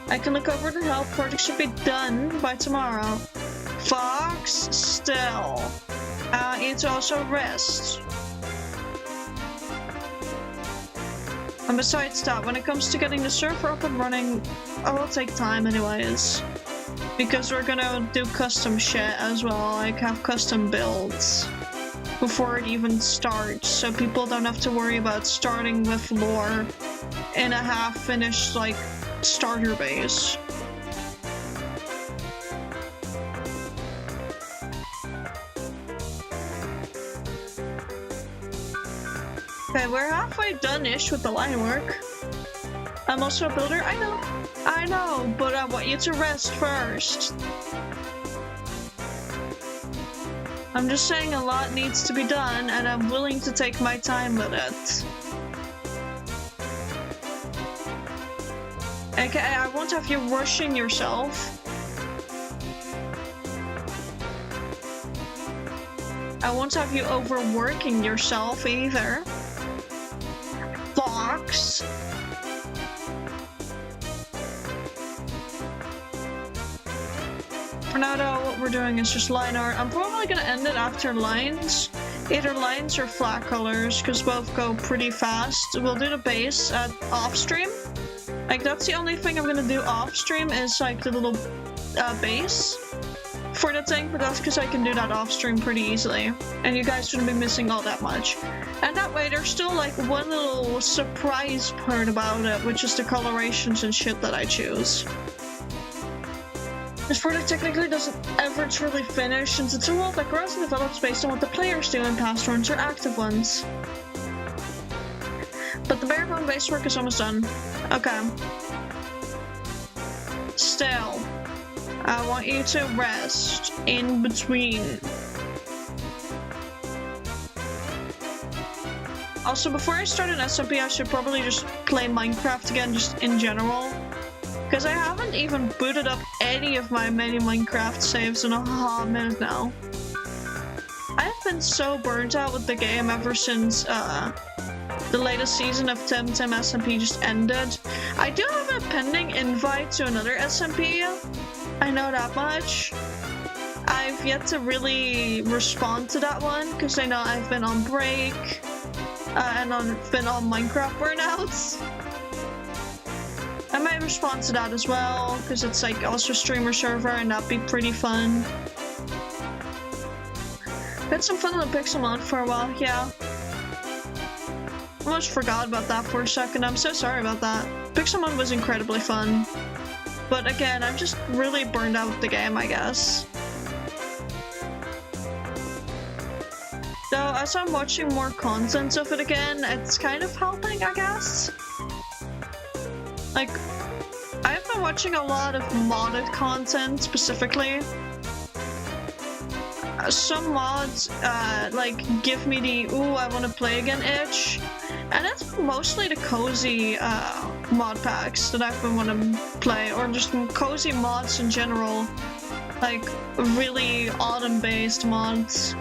I can look over the help. Project should be done by tomorrow. Fox, still. Need to also rest. And besides that, when it comes to getting the server up and running, it will take time anyways. Because we're gonna do custom shit as well, like have custom builds before it even starts, so people don't have to worry about starting with lore in a half-finished, like, starter base. Okay, we're halfway done-ish with the line work. I'm also a builder, I know, but I want you to rest first. I'm just saying a lot needs to be done, and I'm willing to take my time with it. Okay, I won't have you rushing yourself. I won't have you overworking yourself either. Fox. For now though, what we're doing is just line art. I'm probably gonna end it after lines. Either lines or flat colors, because both go pretty fast. We'll do the base at off-stream. Like, that's the only thing I'm gonna do off-stream is like the little base for the thing, but that's because I can do that off-stream pretty easily. And you guys shouldn't be missing all that much. And that way, there's still like one little surprise part about it, which is the colorations and shit that I choose. This project technically doesn't ever truly finish, since it's a world that grows and develops based on what the players do in past runs or active ones. But the bare bone base work is almost done. Okay. Still, I want you to rest in between. Also, before I start an SMP, I should probably just play Minecraft again, just in general. Because I haven't even booted up any of my many Minecraft saves in a hot minute now. I've been so burnt out with the game ever since the latest season of Temtem SMP just ended. I do have a pending invite to another SMP. I know that much. I've yet to really respond to that one because I know I've been on break and been on Minecraft burnouts. I might respond to that as well, because it's like also streamer server and that'd be pretty fun. Had some fun on the Pixelmon for a while, yeah. Almost forgot about that for a second, I'm so sorry about that. Pixelmon was incredibly fun. But again, I'm just really burned out with the game, I guess. Though, as I'm watching more content of it again, it's kind of helping, I guess. Like, I've been watching a lot of modded content, specifically. Some mods, like, give me the, ooh, I want to play again itch. And it's mostly the cozy, mod packs that I've been wanting to play, or just cozy mods in general. Like, really autumn-based mods.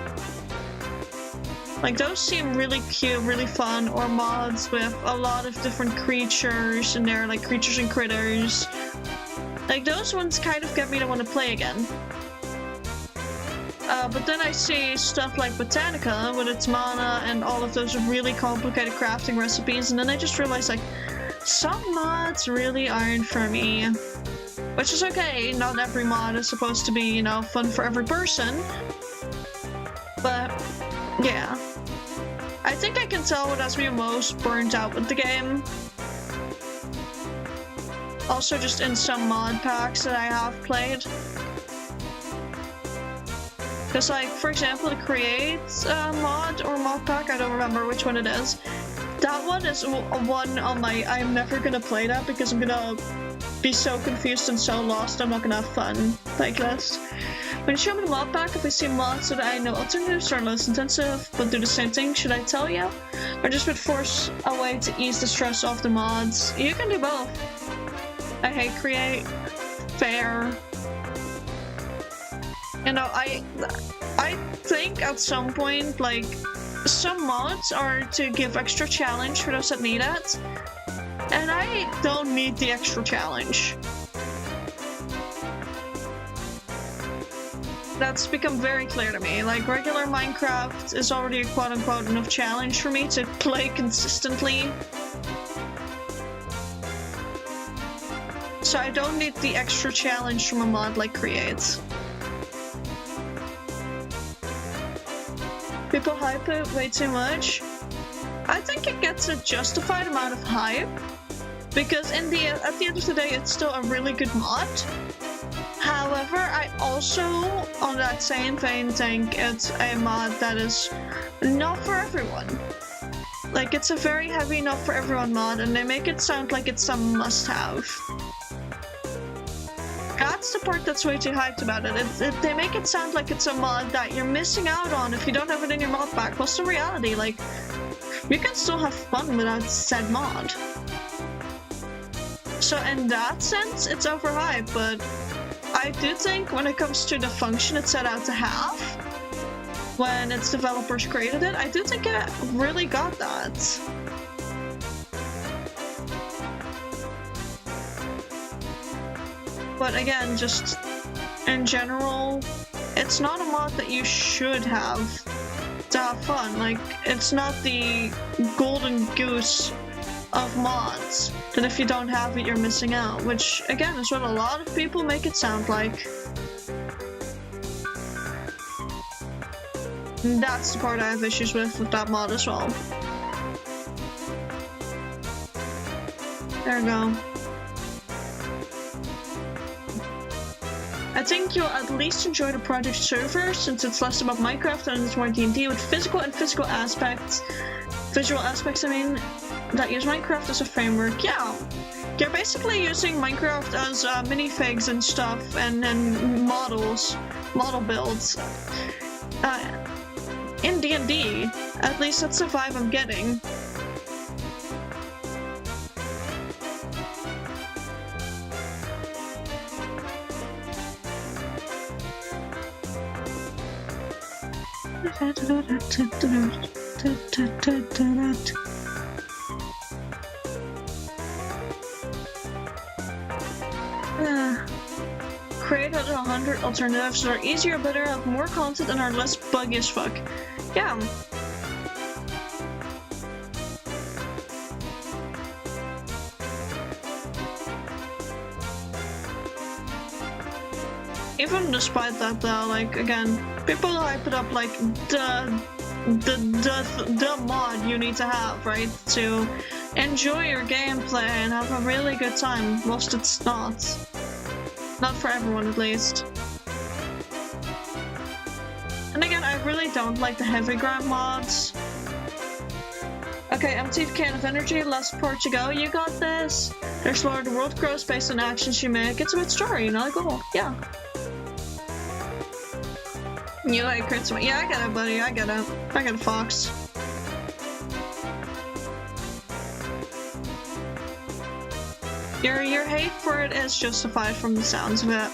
Like, those seem really cute, really fun, or mods with a lot of different creatures in there, like creatures and critters. Like, those ones kind of get me to want to play again. But then I see stuff like Botanica with its mana and all of those really complicated crafting recipes, and then I just realized, like, some mods really aren't for me. Which is okay, not every mod is supposed to be, you know, fun for every person. But, yeah. I think I can tell what has me most burnt out with the game. Also just in some mod packs that I have played. Because, like, for example, the Create mod or mod pack, I don't remember which one it is. That one is one on my. I'm never gonna play that because I'm gonna be so confused and so lost. I'm not gonna have fun like this. When you show me the mod pack, if I see mods that I know alternatives are less intensive but do the same thing, should I tell you? Or just would force a way to ease the stress off the mods? You can do both. I hate create. Fair. You know, I think at some point, like, some mods are to give extra challenge for those that need it. And I don't need the extra challenge. That's become very clear to me. Like, regular Minecraft is already a quote-unquote enough challenge for me to play consistently. So I don't need the extra challenge from a mod like Create. People hype it way too much. I think it gets a justified amount of hype. Because at the end of the day, it's still a really good mod. However, I also, on that same vein, think it's a mod that is not for everyone. Like, it's a very heavy not for everyone mod, and they make it sound like it's a must-have. That's the part that's way too hyped about it. They make it sound like it's a mod that you're missing out on if you don't have it in your mod pack. What's the reality? Like, you can still have fun without said mod. So in that sense, it's overhyped, but I do think when it comes to the function it's set out to have, when its developers created it, I do think it really got that. But again, just in general, it's not a mod that you should have to have fun. Like, it's not the golden goose of mods that if you don't have it, you're missing out, which again is what a lot of people make it sound like. And that's the part I have issues with that mod as well. There we go. I think you'll at least enjoy the project server since it's less about Minecraft and it's more D&D with physical aspects. Visual aspects, I mean, that use Minecraft as a framework. Yeah, you're basically using Minecraft as minifigs and stuff and model builds. In D&D, at least that's the vibe I'm getting. Create 100 alternatives that are easier, better, have more content, and are less buggy as fuck. Yeah. Even despite that though, like, again, people hype it up like the mod you need to have, right? To enjoy your gameplay and have a really good time, whilst it's not. Not for everyone, at least. And again, I really don't like the heavy grind mods. Okay, empty can of energy, last support to go, you got this. Explore the world grows based on actions you make. It's a good story, you know, cool, yeah. You like crits? Yeah, I get it, buddy, I get it. I get a fox. Your hate for it is justified from the sounds of it.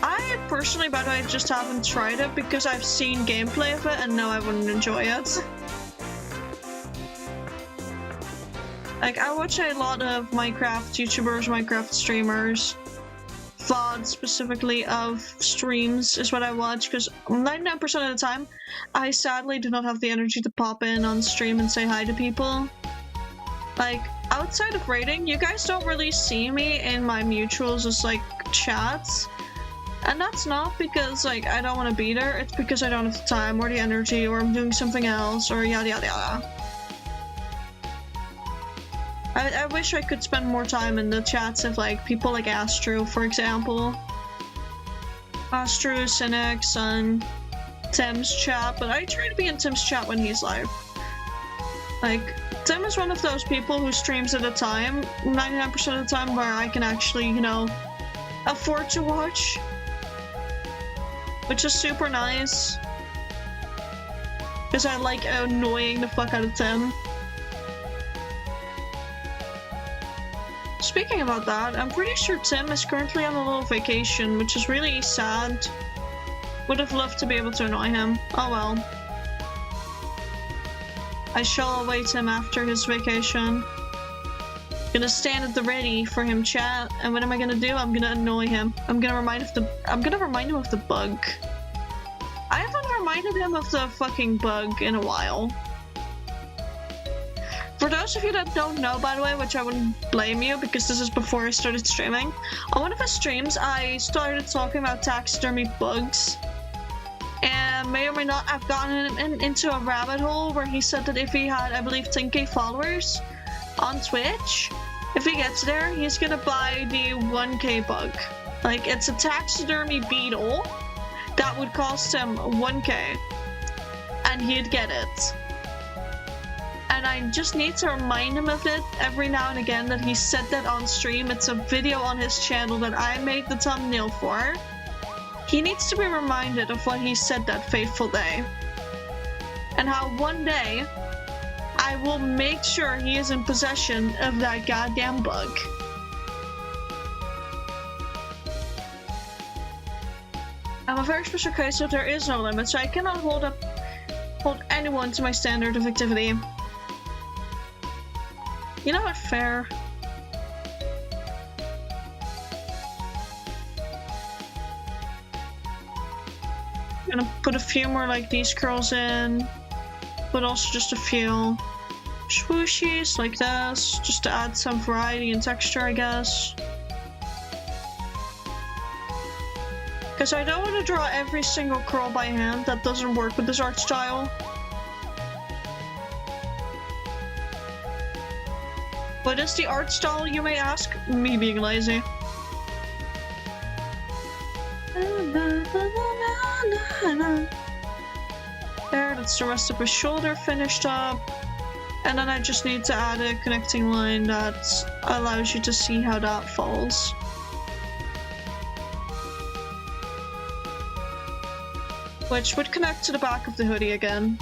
I personally, by the way, just haven't tried it because I've seen gameplay of it and know I wouldn't enjoy it. Like, I watch a lot of Minecraft YouTubers, Minecraft streamers, VODs specifically of streams is what I watch, because 99% of the time, I sadly do not have the energy to pop in on stream and say hi to people. Like, outside of raiding, you guys don't really see me in my mutuals as, like, chats. And that's not because, like, I don't want to be there, it's because I don't have the time or the energy or I'm doing something else or yada yada yada. I wish I could spend more time in the chats of, like, people like Astro, for example. Astro, Cynics, and Tim's chat, but I try to be in Tim's chat when he's live. Like, Tim is one of those people who streams at a time, 99% of the time, where I can actually, you know, afford to watch. Which is super nice. Because I like annoying the fuck out of Tim. Speaking about that, I'm pretty sure Tim is currently on a little vacation, which is really sad. Would have loved to be able to annoy him. Oh well. I shall await him after his vacation. Gonna stand at the ready for him chat, and what am I gonna do? I'm gonna annoy him. I'm gonna remind him of the bug. I haven't reminded him of the fucking bug in a while. For those of you that don't know, by the way, which I wouldn't blame you because this is before I started streaming, on one of his streams I started talking about taxidermy bugs. And may or may not have gotten him into a rabbit hole where he said that if he had, I believe, 10k followers on Twitch, if he gets there, he's gonna buy the 1k bug. Like, it's a taxidermy beetle that would cost him 1k, and he'd get it. And I just need to remind him of it every now and again that he said that on stream. It's a video on his channel that I made the thumbnail for. He needs to be reminded of what he said that fateful day. And how one day, I will make sure he is in possession of that goddamn bug. I'm a very special case, so there is no limit, so I cannot hold anyone to my standard of activity. You know what? Fair. I'm gonna put a few more like these curls in, but also just a few swooshies like this, just to add some variety and texture, I guess. Because I don't want to draw every single curl by hand. That doesn't work with this art style. What is the art style, you may ask? Me being lazy. There, that's the rest of his shoulder finished up. And then I just need to add a connecting line that allows you to see how that falls. Which would connect to the back of the hoodie again.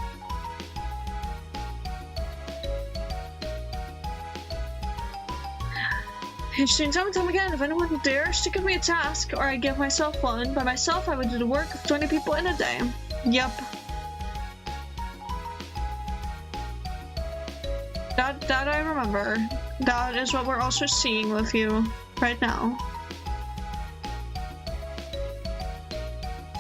You've seen time and time again, if anyone dares to give me a task, or I give myself one, by myself I would do the work of 20 people in a day. Yep. That I remember. That is what we're also seeing with you right now.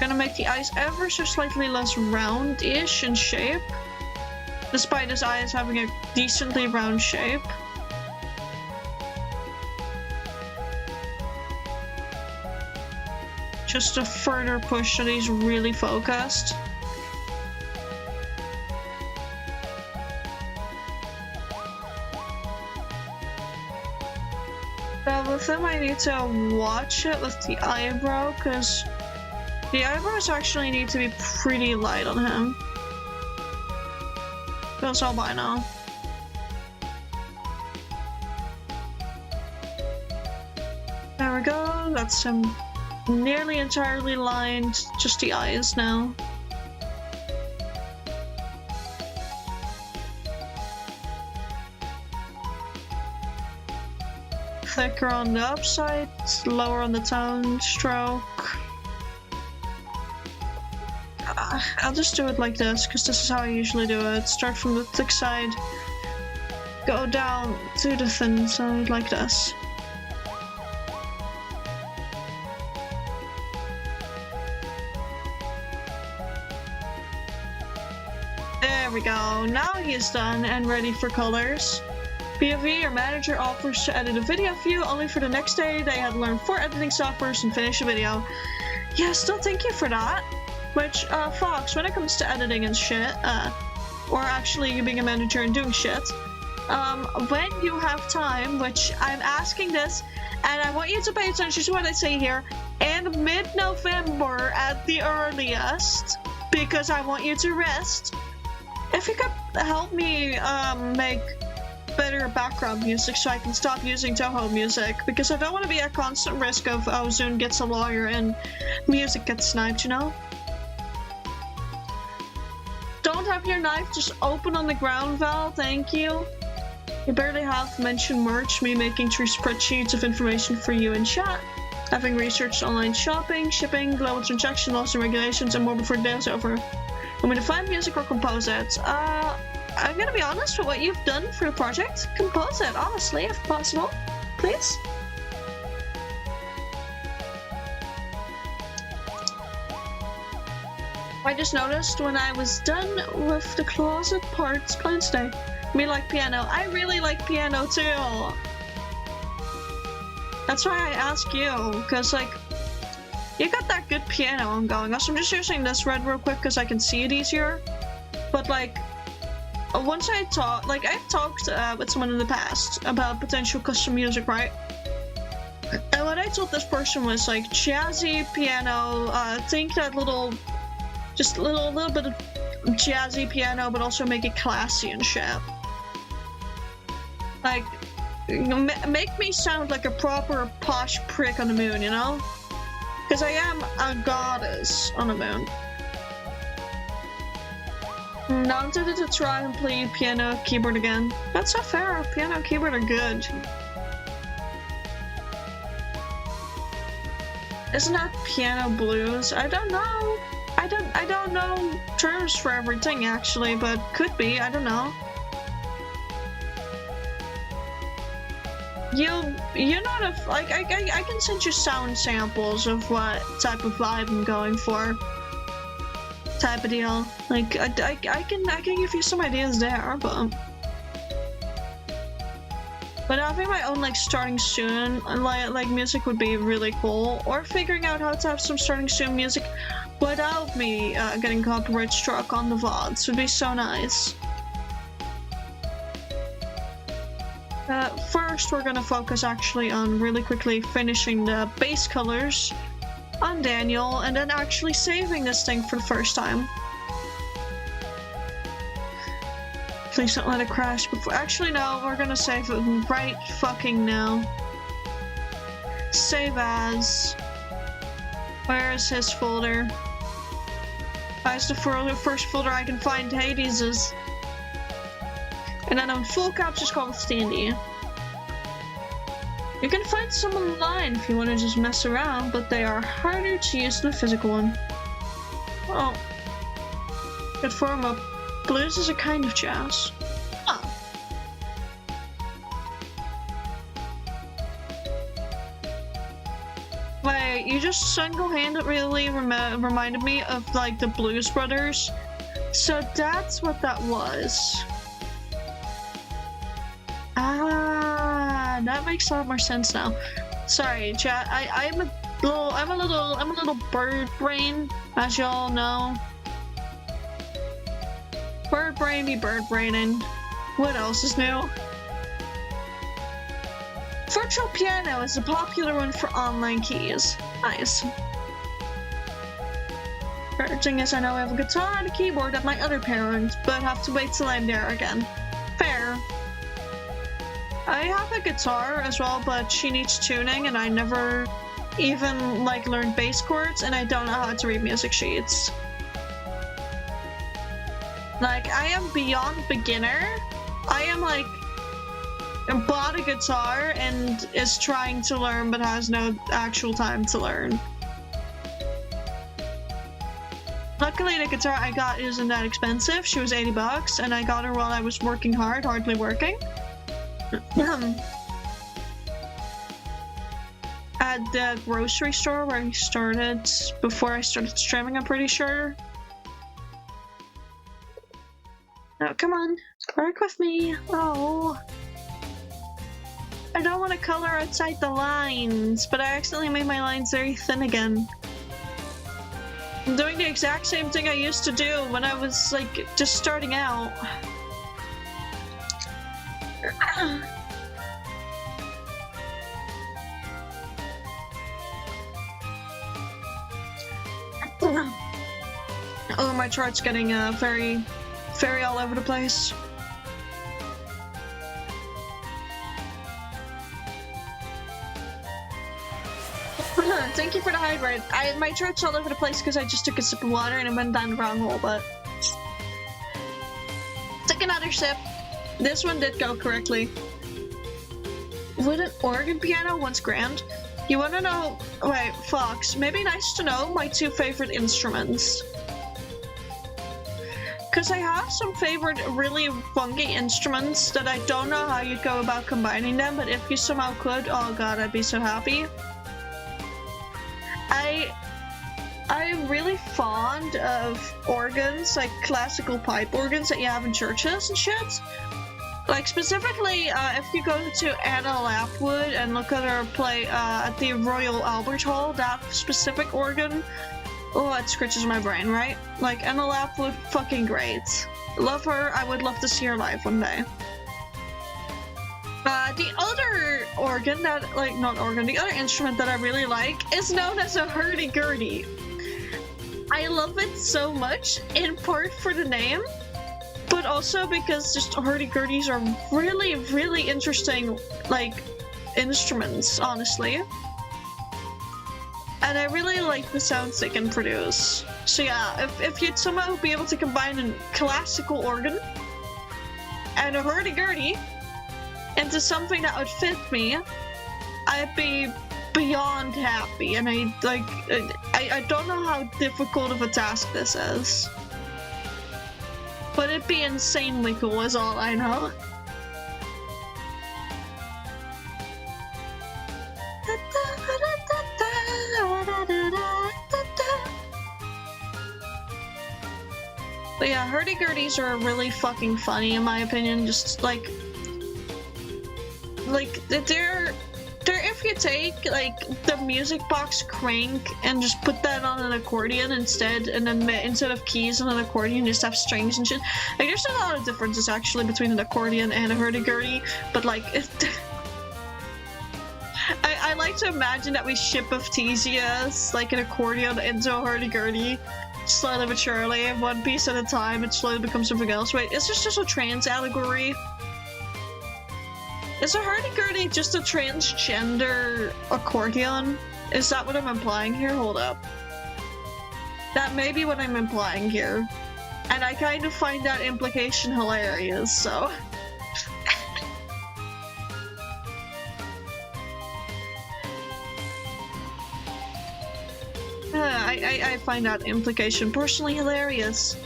Gonna make the eyes ever so slightly less round-ish in shape, despite his eyes having a decently round shape. Just a further push that he's really focused. But with him I need to watch it with the eyebrow, because the eyebrows actually need to be pretty light on him. Feels albino. There we go, that's him nearly entirely lined, just the eyes now. Thicker on the upside, lower on the tone stroke. I'll just do it like this, because this is how I usually do it. Start from the thick side, go down to the thin side like this. There we go, now he is done and ready for colors. POV, your manager offers to edit a video for you, only for the next day they had learned 4 editing softwares and finish a video. Yeah, still thank you for that. Which, Fox, when it comes to editing and shit, or actually you being a manager and doing shit, when you have time, which I'm asking this, and I want you to pay attention to what I say here, in mid-November at the earliest, because I want you to rest. If you could help me, make better background music so I can stop using Toho music, because I don't want to be at constant risk of, oh, Zune gets a lawyer and music gets sniped, you know? Don't have your knife just open on the ground, Val, thank you. You barely have mentioned merch, me making 3 spreadsheets of information for you in chat. Having researched online shopping, shipping, global transaction laws and regulations, and more before the day is over. I'm gonna find music or compose it. I'm gonna be honest with what you've done for the project. Compose it, honestly, if possible. Please? I just noticed when I was done with the closet parts planned today. Me like piano. I really like piano too. That's why I ask you, because like, you got that good piano ongoing. Also, I'm just using this red real quick because I can see it easier. But like, once I talk, like I've talked with someone in the past about potential custom music, right? And what I told this person was like jazzy piano. Think that little, just a little bit of jazzy piano, but also make it classy and shit. Like, make me sound like a proper posh prick on the moon, you know? Because I am a goddess on the moon. Now I'm tempted to try and play piano keyboard again. That's not fair. Piano keyboard are good. Isn't that piano blues? I don't know. I don't know terms for everything actually, but could be. I don't know. You know, if like I can send you sound samples of what type of vibe I'm going for. Type of deal. Like I can give you some ideas there, but having my own like starting soon like music would be really cool. Or figuring out how to have some starting soon music without me getting copyright struck on the VODs would be so nice. First, we're gonna focus actually on really quickly finishing the base colors on Daniel, and then actually saving this thing for the first time. Please don't let it crash before. Actually, no, we're gonna save it right fucking now. Save as. Where is his folder? That's the first folder I can find. Hades'. And then on full caps, just call it standee. You can find some online if you want to just mess around, but they are harder to use than the physical one. Oh. Good form up. Blues is a kind of jazz. Huh. Wait, you just single-handedly reminded me of like the Blues Brothers. So that's what that was. Ah, that makes a lot more sense now. Sorry, chat. I'm a little bird brain, as y'all know. Bird brain be bird braining. What else is new? Virtual piano is a popular one for online keys. Nice. Fair thing is, I know I have a guitar and a keyboard at my other parent, but have to wait till I'm there again. Fair. I have a guitar as well, but she needs tuning, and I never even like learned bass chords, and I don't know how to read music sheets. Like, I am beyond beginner. I am like bought a guitar and is trying to learn, but has no actual time to learn. Luckily, the guitar I got isn't that expensive. She was $80, and I got her while I was working hard, hardly working. At the grocery store where I started, before I started streaming, I'm pretty sure. Oh, come on, work with me. Oh. I don't want to color outside the lines, but I accidentally made my lines very thin again. I'm doing the exact same thing I used to do when I was, like, just starting out. Oh, my chart's getting very all over the place. Thank you for the hydrate. My throat's all over the place because I just took a sip of water and it went down the wrong hole, but... Take another sip. This one did go correctly. Would an organ piano once grand? You wanna know... Wait, Fox, maybe nice to know my 2 favorite instruments. Because I have some favorite really funky instruments that I don't know how you'd go about combining them, but if you somehow could, oh god, I'd be so happy. I'm really fond of organs, like classical pipe organs that you have in churches and shit. Like specifically, if you go to Anna Lapwood and look at her play at the Royal Albert Hall, that specific organ, oh, it scratches my brain, right? Like Anna Lapwood, fucking great. Love her. I would love to see her live one day. The other organ that, like, not organ, the other instrument that I really like is known as a hurdy-gurdy. I love it so much, in part for the name, but also because just hurdy-gurdies are really, really interesting, like, instruments, honestly. And I really like the sounds they can produce. So yeah, if you'd somehow be able to combine a classical organ and a hurdy-gurdy into something that would fit me, I'd be beyond happy. And I don't know how difficult of a task this is, but it'd be insanely cool is all I know. But yeah, hurdy-gurdies are really fucking funny in my opinion. Just like they're if you take like the music box crank and just put that on an accordion instead, and then instead of keys on an accordion just have strings and shit. Like there's a lot of differences actually between an accordion and a hurdy-gurdy, but like I like to imagine that we ship Aphthesias like an accordion into a hurdy-gurdy. Slowly but surely, one piece at a time, it slowly becomes something else. Wait, is this just a trans allegory? Is a hurdy-gurdy just a transgender accordion? Is that what I'm implying here? Hold up. That may be what I'm implying here. And I kind of find that implication hilarious, so... I find that implication personally hilarious.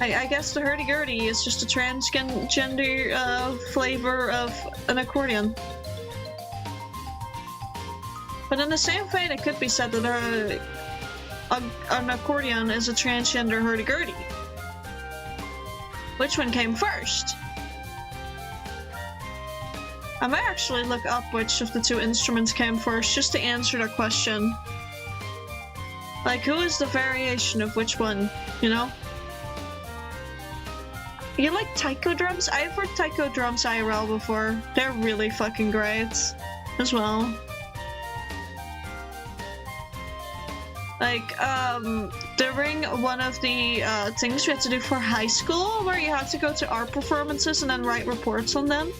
I guess the hurdy-gurdy is just a transgender flavor of an accordion. But in the same vein, it could be said that an accordion is a transgender hurdy-gurdy. Which one came first? I might actually look up which of the 2 instruments came first just to answer that question. Like, who is the variation of which one, you know? You like taiko drums? I've heard taiko drums IRL before. They're really fucking great as well. Like, during one of the things we had to do for high school, where you had to go to art performances and then write reports on them,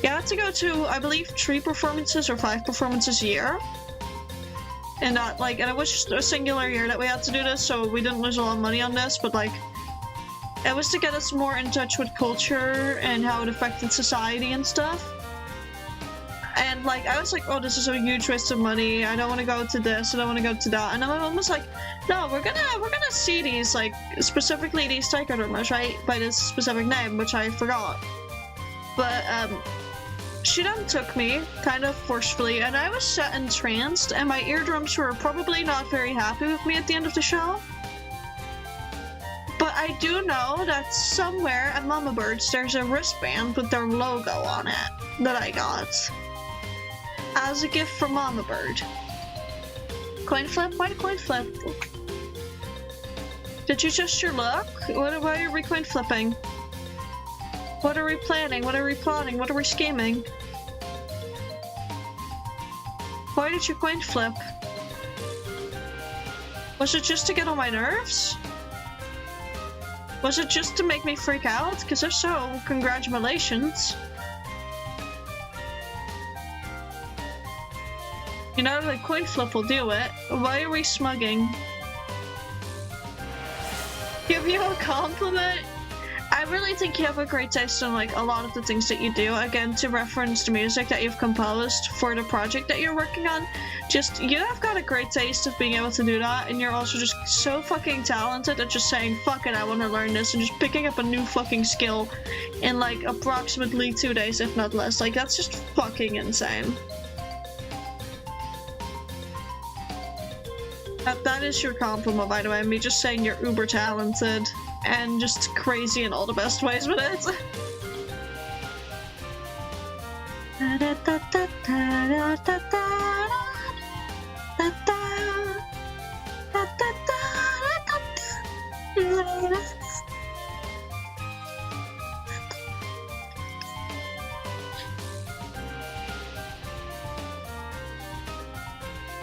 you had to go to, I believe, 3 performances or 5 performances a year. And that, like, and it was just a singular year that we had to do this, so we didn't lose a lot of money on this, but like, it was to get us more in touch with culture and how it affected society and stuff. And like, I was like, oh, this is a huge waste of money. I don't want to go to this. I don't want to go to that. And then my mom was like, no, we're gonna see these, like, specifically these taiko drummers, right? By this specific name, which I forgot. But she then took me, kind of forcefully, and I was set entranced, and my eardrums were probably not very happy with me at the end of the show. But I do know that somewhere at Mama Bird's there's a wristband with their logo on it that I got as a gift from Mama Bird. Coin flip? Why coin flip? Did you just your luck? Why are we coin flipping? What are we planning? What are we plotting? What are we scheming? Why did you coin flip? Was it just to get on my nerves? Was it just to make me freak out? Because if so, congratulations. You know, the coin flip will do it. Why are we smugging? Give you a compliment? I really think you have a great taste in like a lot of the things that you do. Again, to reference the music that you've composed for the project that you're working on, just you have got a great taste of being able to do that, and you're also just so fucking talented at just saying, fuck it, I want to learn this, and just picking up a new fucking skill in like approximately 2 days, if not less. Like, that's just fucking insane. That is your compliment, by the way. Me just saying you're uber talented and just crazy in all the best ways with it.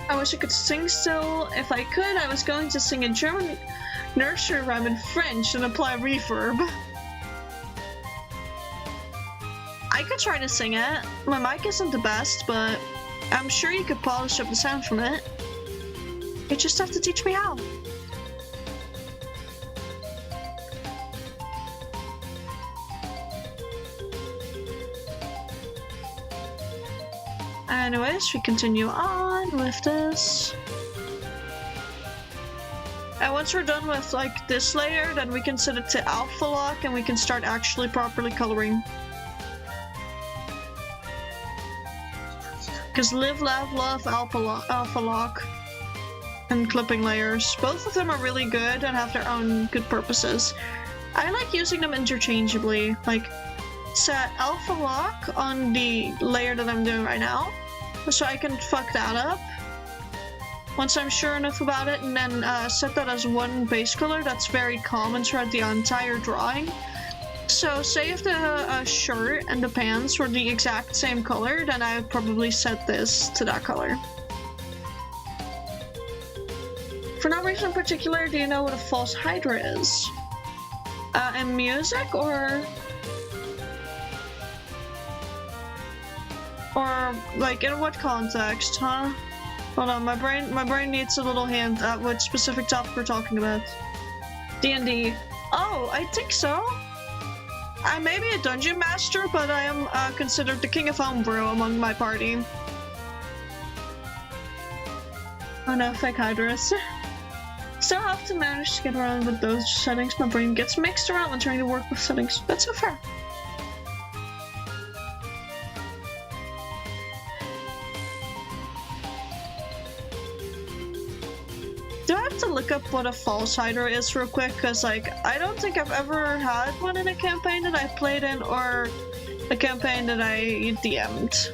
I wish I could sing still. If I could, I was going to sing in German nursery rhyme in French and apply reverb. I could try to sing it. My mic isn't the best, but I'm sure you could polish up the sound from it. You just have to teach me how. Anyways, we continue on with this. And once we're done with like this layer, then we can set it to alpha lock and we can start actually properly coloring. Because live, laugh, love, alpha lock, and clipping layers. Both of them are really good and have their own good purposes. I like using them interchangeably. Like, set alpha lock on the layer that I'm doing right now, so I can fuck that up once I'm sure enough about it, and then set that as one base color that's very common throughout the entire drawing. So say if the shirt and the pants were the exact same color, then I would probably set this to that color. For no reason in particular, do you know what a false hydra is? In music, or like in what context, huh? Hold on, my brain needs a little hint at what specific topic we're talking about. D&D. Oh, I think so. I may be a dungeon master, but I am considered the king of homebrew among my party. Oh no, fake hydras. Still have to manage to get around with those settings. My brain gets mixed around when trying to work with settings. That's so fair. Do I have to look up what a false hydra is real quick? Because, like, I don't think I've ever had one in a campaign that I played in or a campaign that I DM'd.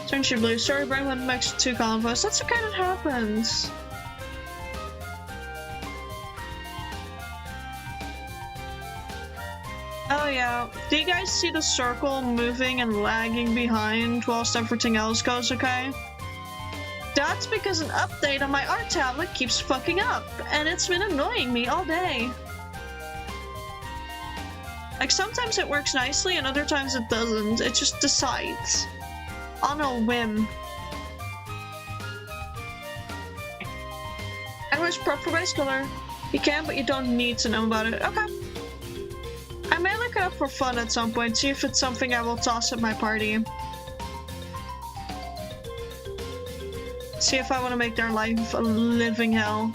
Turns you blue. Sorry, brain went mixed two convos. That's okay, that happens. Oh yeah. Do you guys see the circle moving and lagging behind whilst everything else goes okay? That's because an update on my art tablet keeps fucking up, and it's been annoying me all day. Like, sometimes it works nicely and other times it doesn't. It just decides. On a whim. Anyways, prep for base color. You can, but you don't need to know about it. Okay. I may look it up for fun at some point, see if it's something I will toss at my party. See if I want to make their life a living hell.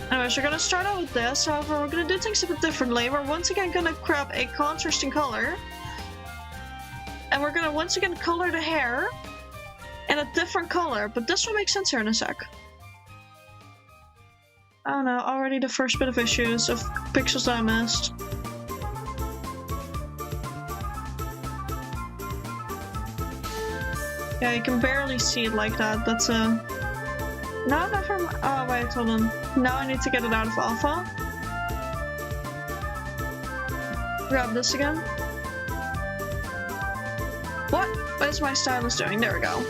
Anyways, we're gonna start out with this. However, we're gonna do things a bit differently. We're once again gonna grab a contrasting color. And we're gonna once again color the hair in a different color. But this will make sense here in a sec. I don't know, already the first bit of issues of pixels that I missed. Yeah, you can barely see it like that. That's a... No, never mind. Oh, wait, hold on. Now I need to get it out of alpha. Grab this again. What? What is my stylus doing? There we go.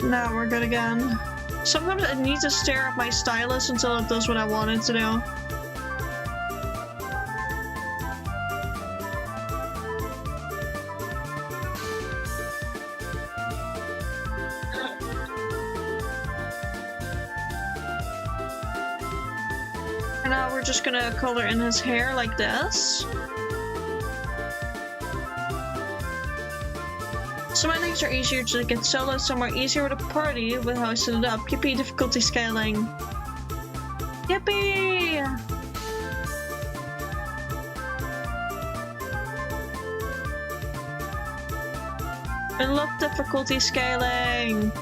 Now we're good again. Sometimes I need to stare at my stylus until it does what I want it to do. And now we're just gonna color in his hair like this. Some endings are easier to get solo, some are easier with a party with how I set it up. Yippee, difficulty scaling. Yippee! I love difficulty scaling.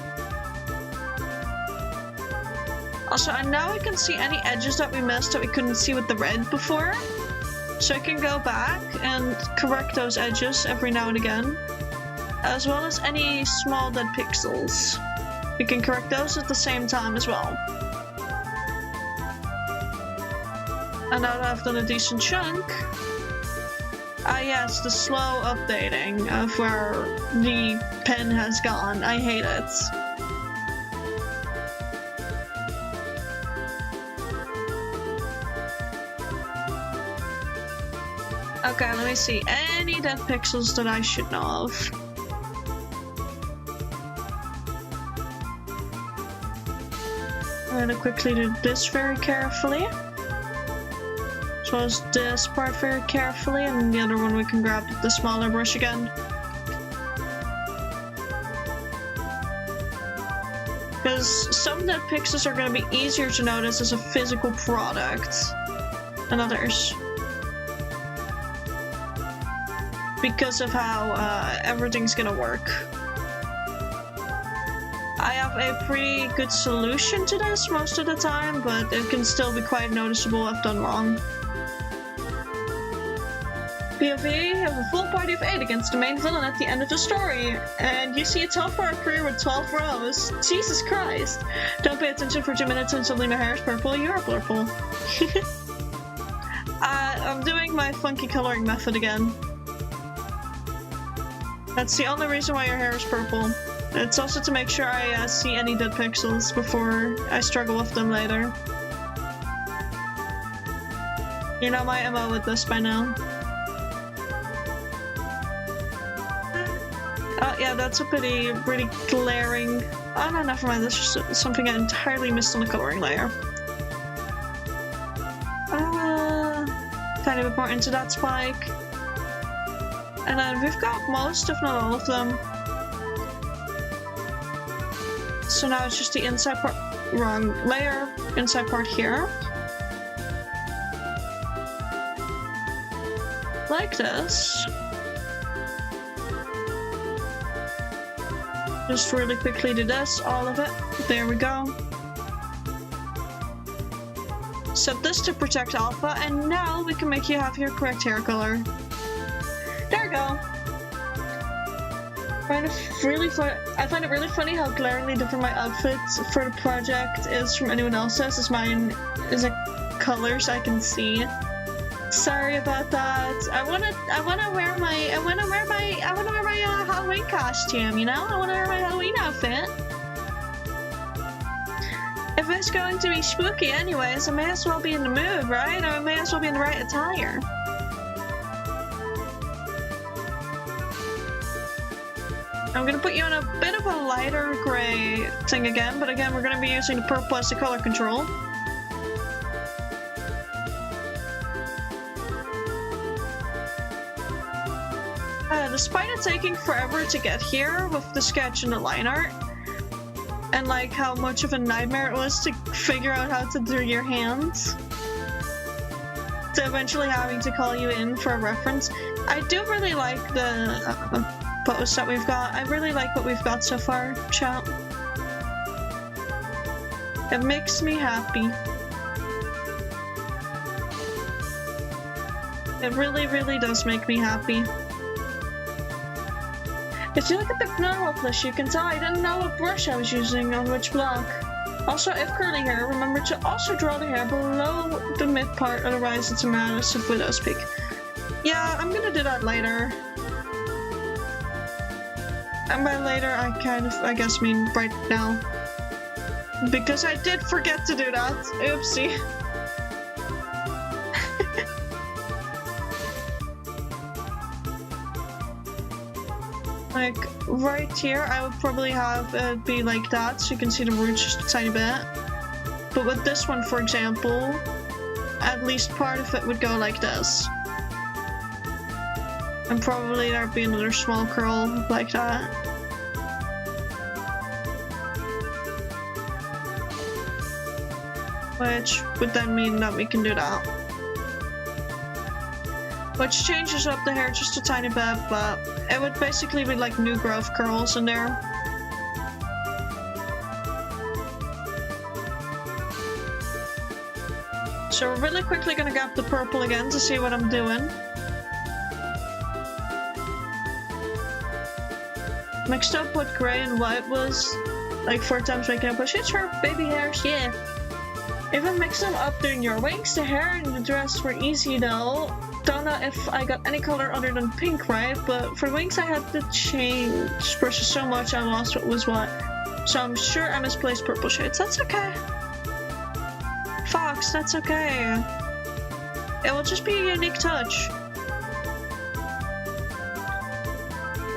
Also, now I can see any edges that we missed that we couldn't see with the red before. So I can go back and correct those edges every now and again. As well as any small dead pixels. We can correct those at the same time as well. And now that I've done a decent chunk... Ah yes, the slow updating of where the pen has gone. I hate it. Okay, let me see. Any dead pixels that I should know of. I'm gonna quickly do this very carefully. As well as this part very carefully, and the other one we can grab the smaller brush again. Because some dead pixels are gonna be easier to notice as a physical product than others. Because of how everything's gonna work. I have a pretty good solution to this most of the time, but it can still be quite noticeable if done wrong. POV, have a full party of 8 against the main villain at the end of the story, and you see a 12-hour career with 12 rows. Jesus Christ! Don't pay attention for 2 minutes and suddenly my hair is purple, you're purple. I'm doing my funky coloring method again. That's the only reason why your hair is purple. It's also to make sure I see any dead pixels before I struggle with them later. You know my MO with this by now. Oh yeah, that's a pretty glaring... Oh no, never mind, that's just something I entirely missed on the coloring layer. Tiny bit more into that spike. And then we've got most, if not all of them. So now it's just the inside part, wrong layer, inside part here. Like this. Just really quickly do this, all of it. There we go. Set this to protect alpha, and now we can make you have your correct hair color. There we go. I find it really funny how glaringly different my outfit for the project is from anyone else's, as mine is a colors I can see. Sorry about that. I wanna wear my Halloween costume, you know? I wanna wear my Halloween outfit. If it's going to be spooky anyways, I may as well be in the mood, right? Or I may as well be in the right attire. I'm gonna put you in a bit of a lighter gray thing again, but again, we're gonna be using the purple as the color control. Despite it taking forever to get here with the sketch and the line art, and like how much of a nightmare it was to figure out how to do your hands, to eventually having to call you in for a reference, I do really like the posts that we've got. I really like what we've got so far, chat. It makes me happy. It really, really does make me happy. If you look at the normal plush, you can tell I didn't know what brush I was using on which block. Also, if curly hair, remember to also draw the hair below the mid part, otherwise it's a massive widow's peak. Yeah, I'm gonna do that later. And by later, I guess mean right now. Because I did forget to do that. Oopsie. Like, right here, I would probably have it be like that, so you can see the roots just a tiny bit. But with this one, for example, at least part of it would go like this. And probably there'd be another small curl like that. Which would then mean that we can do that. Which changes up the hair just a tiny bit, but it would basically be like new growth curls in there. So we're really quickly gonna grab the purple again to see what I'm doing. Mixed up what grey and white was like 4 times making up, but it's her baby hairs, yeah. Even mix them up doing your wings, the hair and the dress were easy though. Don't know if I got any color other than pink, right? But for wings I had to change brushes so much I lost what was what. So I'm sure I misplaced purple shades. That's okay. Fox, that's okay. It will just be a unique touch.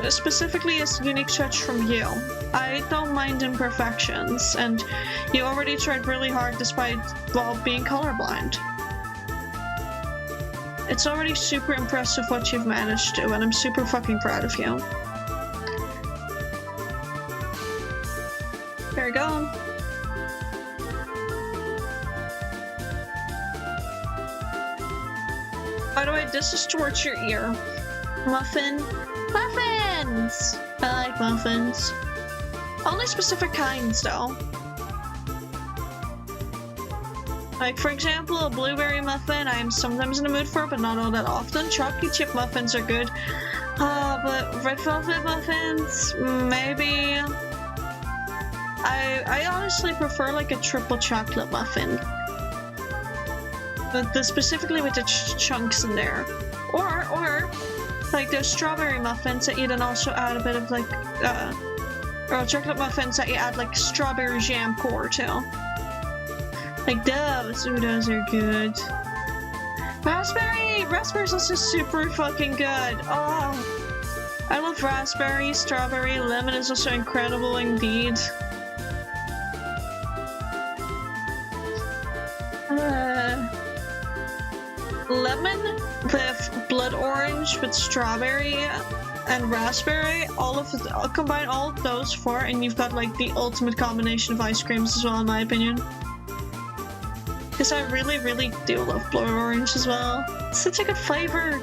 Specifically a unique touch from you. I don't mind imperfections, and you already tried really hard despite, well, being colorblind. It's already super impressive what you've managed to, and I'm super fucking proud of you. There you go. By the way, this is towards your ear. Muffin. Muffins! I like muffins. Only specific kinds, though. Like, for example, a blueberry muffin I am sometimes in the mood for, but not all that often. Chocolate chip muffins are good. But red velvet muffins? Maybe. I honestly prefer, like, a triple chocolate muffin. But specifically with the chunks in there. Or like those strawberry muffins that you then also add a bit of like, or chocolate muffins that you add like strawberry jam core to. Like those, ooh, those are good. Raspberry's also super fucking good. Oh, I love raspberry, strawberry, lemon is also incredible indeed. Lemon with blood orange with strawberry and raspberry, I'll combine all of those four and you've got like the ultimate combination of ice creams as well, in my opinion. Because I really, really do love blood orange as well. It's such a good flavor.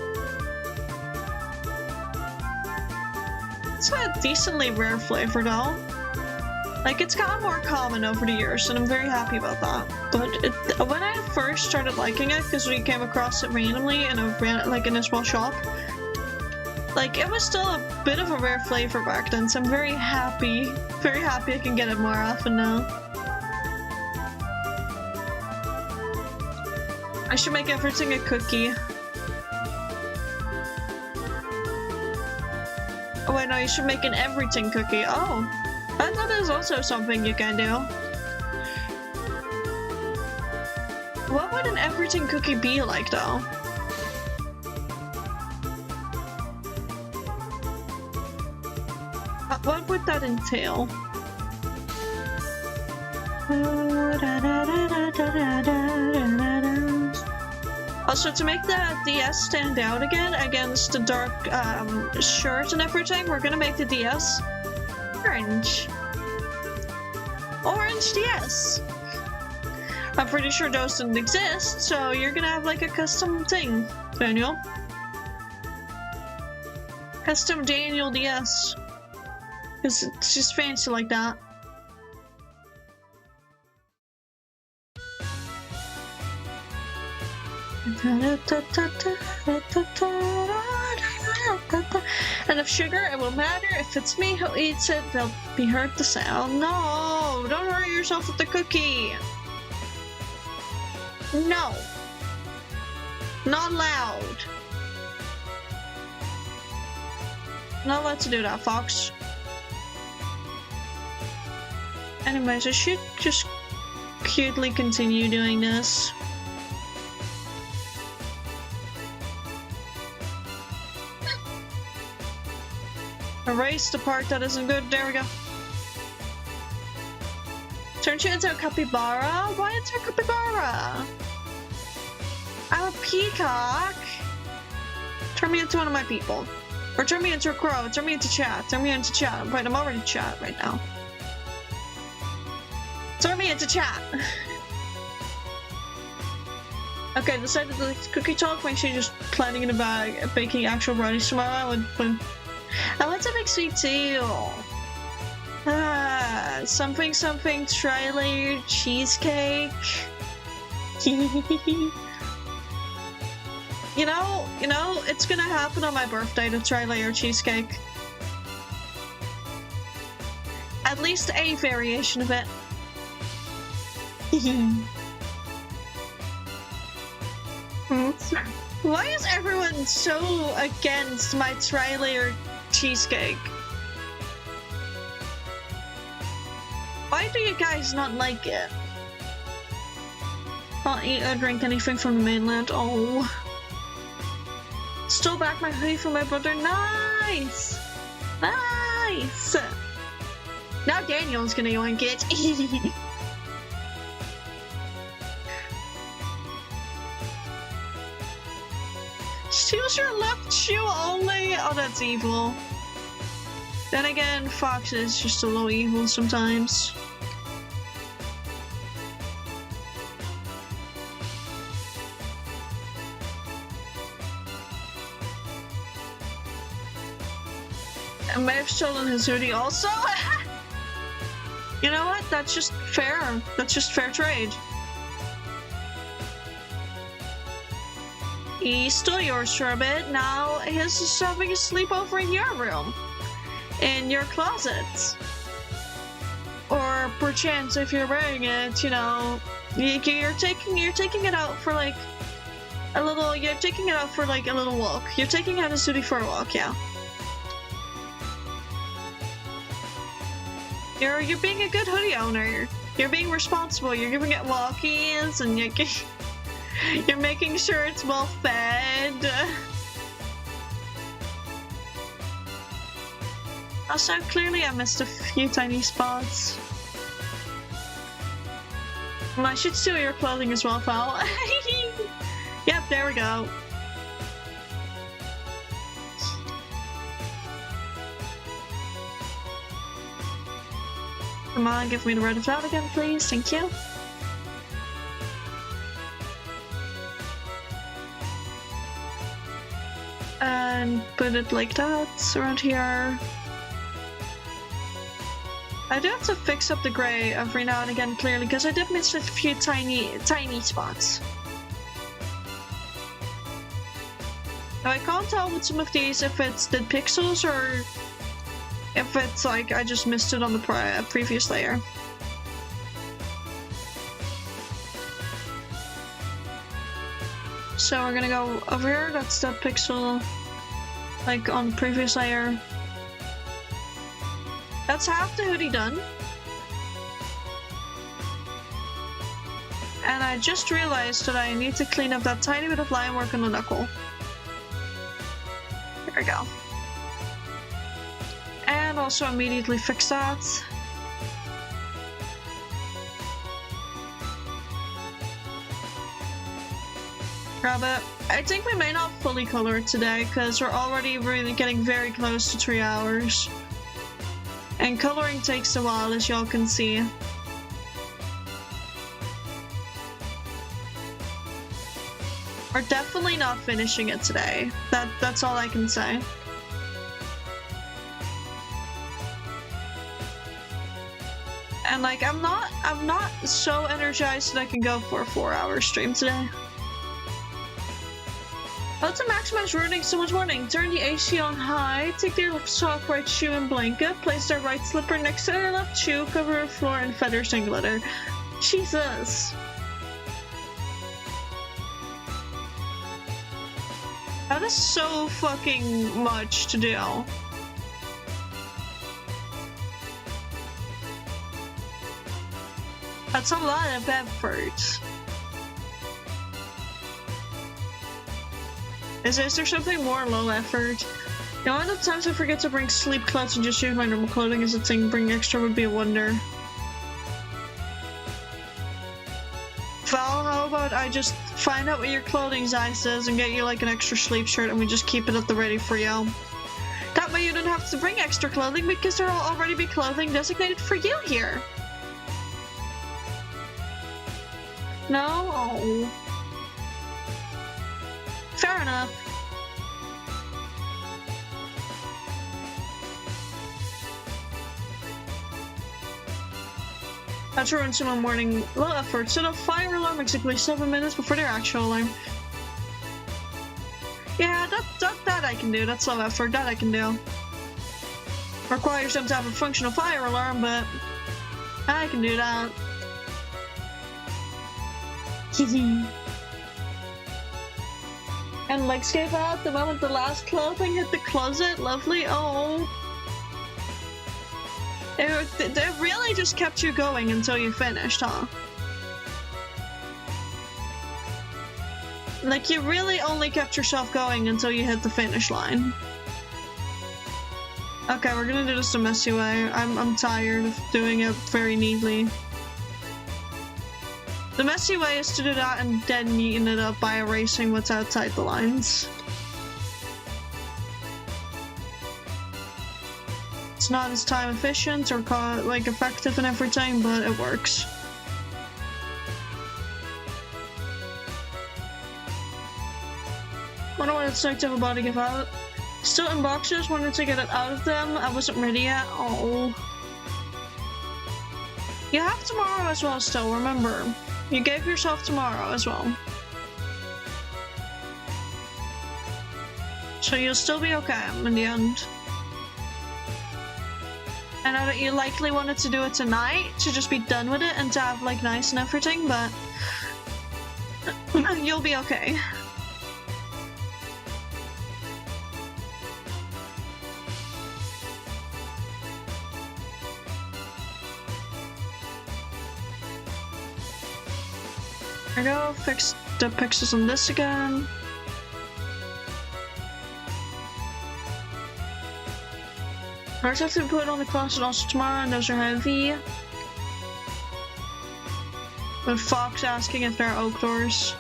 It's a decently rare flavor though. Like, it's gotten more common over the years, and I'm very happy about that. But when I first started liking it, because we came across it randomly in a small shop, like, it was still a bit of a rare flavor back then, so I'm very happy I can get it more often now. I should make everything a cookie. Oh wait, no, you should make an everything cookie. Oh. That is also something you can do. What would an everything cookie be like, though? What would that entail? Also, to make the DS stand out again against the dark shirt and everything, we're gonna make the DS orange. Orange DS. I'm pretty sure those didn't exist, so you're gonna have like a custom thing, Daniel. Custom Daniel DS. Because it's just fancy like that. And of sugar, it won't matter if it's me who eats it, they'll be hurt the sound. No, don't hurt yourself with the cookie. No. Not allowed. Not allowed to do that, Fox. Anyways, I should just cutely continue doing this. Erase the part that isn't good. There we go. Turn you into a capybara? Why into a capybara? I'm a peacock. Turn me into one of my people. Or turn me into a crow. Turn me into chat. Turn me into chat. Wait, I'm already chat right now. Turn me into chat. Okay, decided to cookie talk. Make sure you're just planning in a bag, baking actual brownies tomorrow. I want to make sweet tea. Something tri-layered cheesecake. You know, it's gonna happen on my birthday, the tri-layer cheesecake. At least a variation of it. Why is everyone so against my tri-layer cheesecake? Why do you guys not like it? Not eat or drink anything from the mainland. Oh. Stole back my hoodie from my brother. Nice! Nice! Now Daniel's gonna yoink it. Choose your left shoe only? Oh, that's evil. Then again, Fox is just a little evil sometimes. I may have stolen his hoodie also. You know what? That's just fair. That's just fair trade. He stole yours for a bit. Now his is having a sleepover in your room. In your closet. Or perchance if you're wearing it, you know, you're taking it out for like a little, you're taking it out for like a little walk. You're taking out his hoodie for a walk, yeah. You're being a good hoodie owner. You're being responsible. You're giving it walkies and you're making sure it's well fed. Also, clearly I missed a few tiny spots. Well, I should steal your clothing as well, Fowl. Yep, there we go. Come on, give me the red cloud again, please. Thank you. And put it like that around here. I do have to fix up the gray every now and again, clearly, because I did miss a few tiny spots. Now, I can't tell with some of these if it's the pixels or if it's like I just missed it on the previous layer. So we're gonna go over here, that's that pixel, like on the previous layer. That's half the hoodie done. And I just realized that I need to clean up that tiny bit of line work on the knuckle. There we go. And also immediately fix that. Grab it. I think we may not fully color it today because we're already really getting very close to 3 hours. And coloring takes a while, as y'all can see. We're definitely not finishing it today. That's all I can say. And like, I'm not so energized that I can go for a 4-hour stream today. How to maximize running so much morning. Turn the AC on high, take their left sock, right shoe and blanket, place their right slipper next to their left shoe, cover the floor in feathers and glitter. Jesus. That is so fucking much to do. That's a lot of effort. Is there something more low effort? You know, a lot of times I forget to bring sleep clothes and just use my normal clothing as a thing. Bring extra would be a wonder. Val, how about I just find out what your clothing size is and get you like an extra sleeve shirt and we just keep it at the ready for you. That way you don't have to bring extra clothing because there'll already be clothing designated for you here. No? Oh. Fair enough. That's ruined some morning low effort. Set a fire alarm exactly 7 minutes before their actual alarm. Yeah, that I can do. That's low effort. That I can do. Requires them to have a functional fire alarm, but I can do that. And legs gave out the moment the last clothing hit the closet. Lovely. Oh. They really just kept you going until you finished, huh? Like, you really only kept yourself going until you hit the finish line. Okay, we're gonna do this the messy way. I'm tired of doing it very neatly. The messy way is to do that and then neaten it up by erasing what's outside the lines. It's not as time efficient or like effective and everything, but it works. Wonder what it's like to have a body give out. Still in boxes, wanted to get it out of them. I wasn't ready yet. Oh. You have tomorrow as well still, remember. You gave yourself tomorrow as well. So you'll still be okay in the end. I know that you likely wanted to do it tonight, to just be done with it and to have like nice and everything, but you'll be okay. There we go, fix the pixels on this again. Ours have to be put on the closet also tomorrow, and those are heavy. With Fox asking if there are oak doors.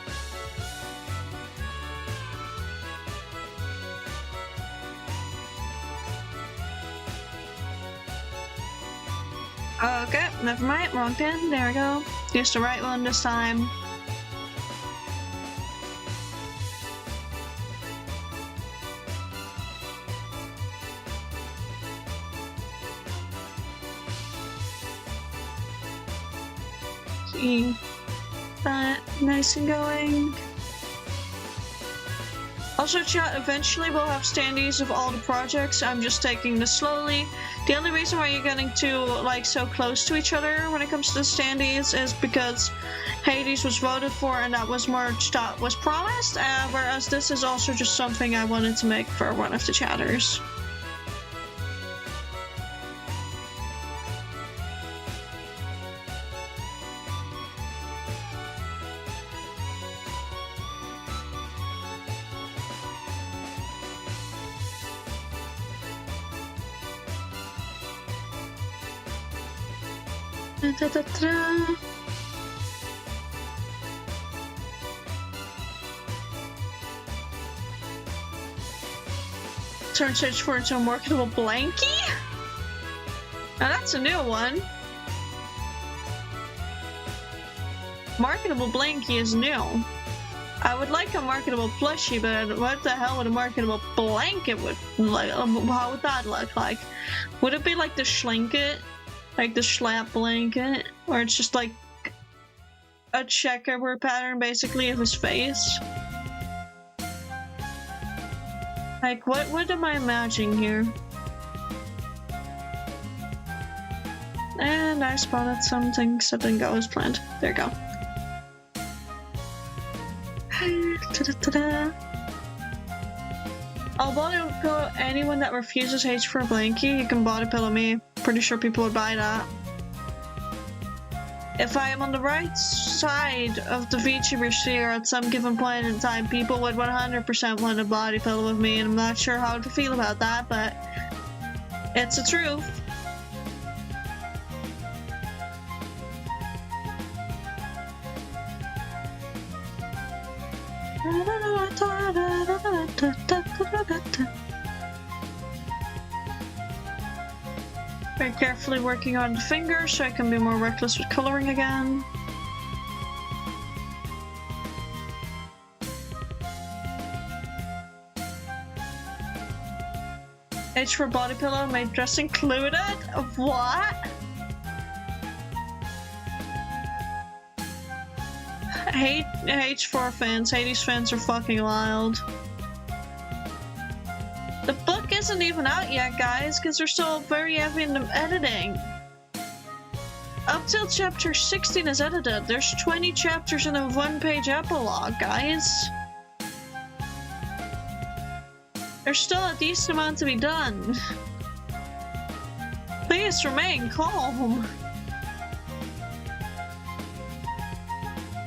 Okay, never mind, wrong pin. There we go. Use the right one this time. That nice and going. Also chat, eventually we'll have standees of all the projects. I'm just taking this slowly. The only reason why you're getting like so close to each other when it comes to the standees is because Hades was voted for and that was merch that was promised, whereas this is also just something I wanted to make for one of the chatters. Turn search for into a marketable blankie? Now that's a new one. Marketable blankie is new. I would like a marketable plushie, but what the hell would a marketable blanket would like? How would that look like? Would it be like the Schlinket? Like the Schlap blanket? Or it's just like a checkerboard pattern basically of his face? Like, what am I imagining here? And I spotted something, so didn't go as planned. There you go. I'll body pillow anyone that refuses H for a blankie. You can body pillow me. Pretty sure people would buy that. If I am on the right side of the VTuber sphere at some given point in time, people would 100% want a body pillow with me, and I'm not sure how to feel about that, but it's the truth. Very carefully working on the fingers so I can be more reckless with coloring again. H for body pillow, my dress included? What? H for fans. Hades fans are fucking wild. The book isn't even out yet, guys, because they're still very heavy in the editing. Up till chapter 16 is edited. There's 20 chapters in a one-page epilogue, guys. There's still a decent amount to be done. Please remain calm.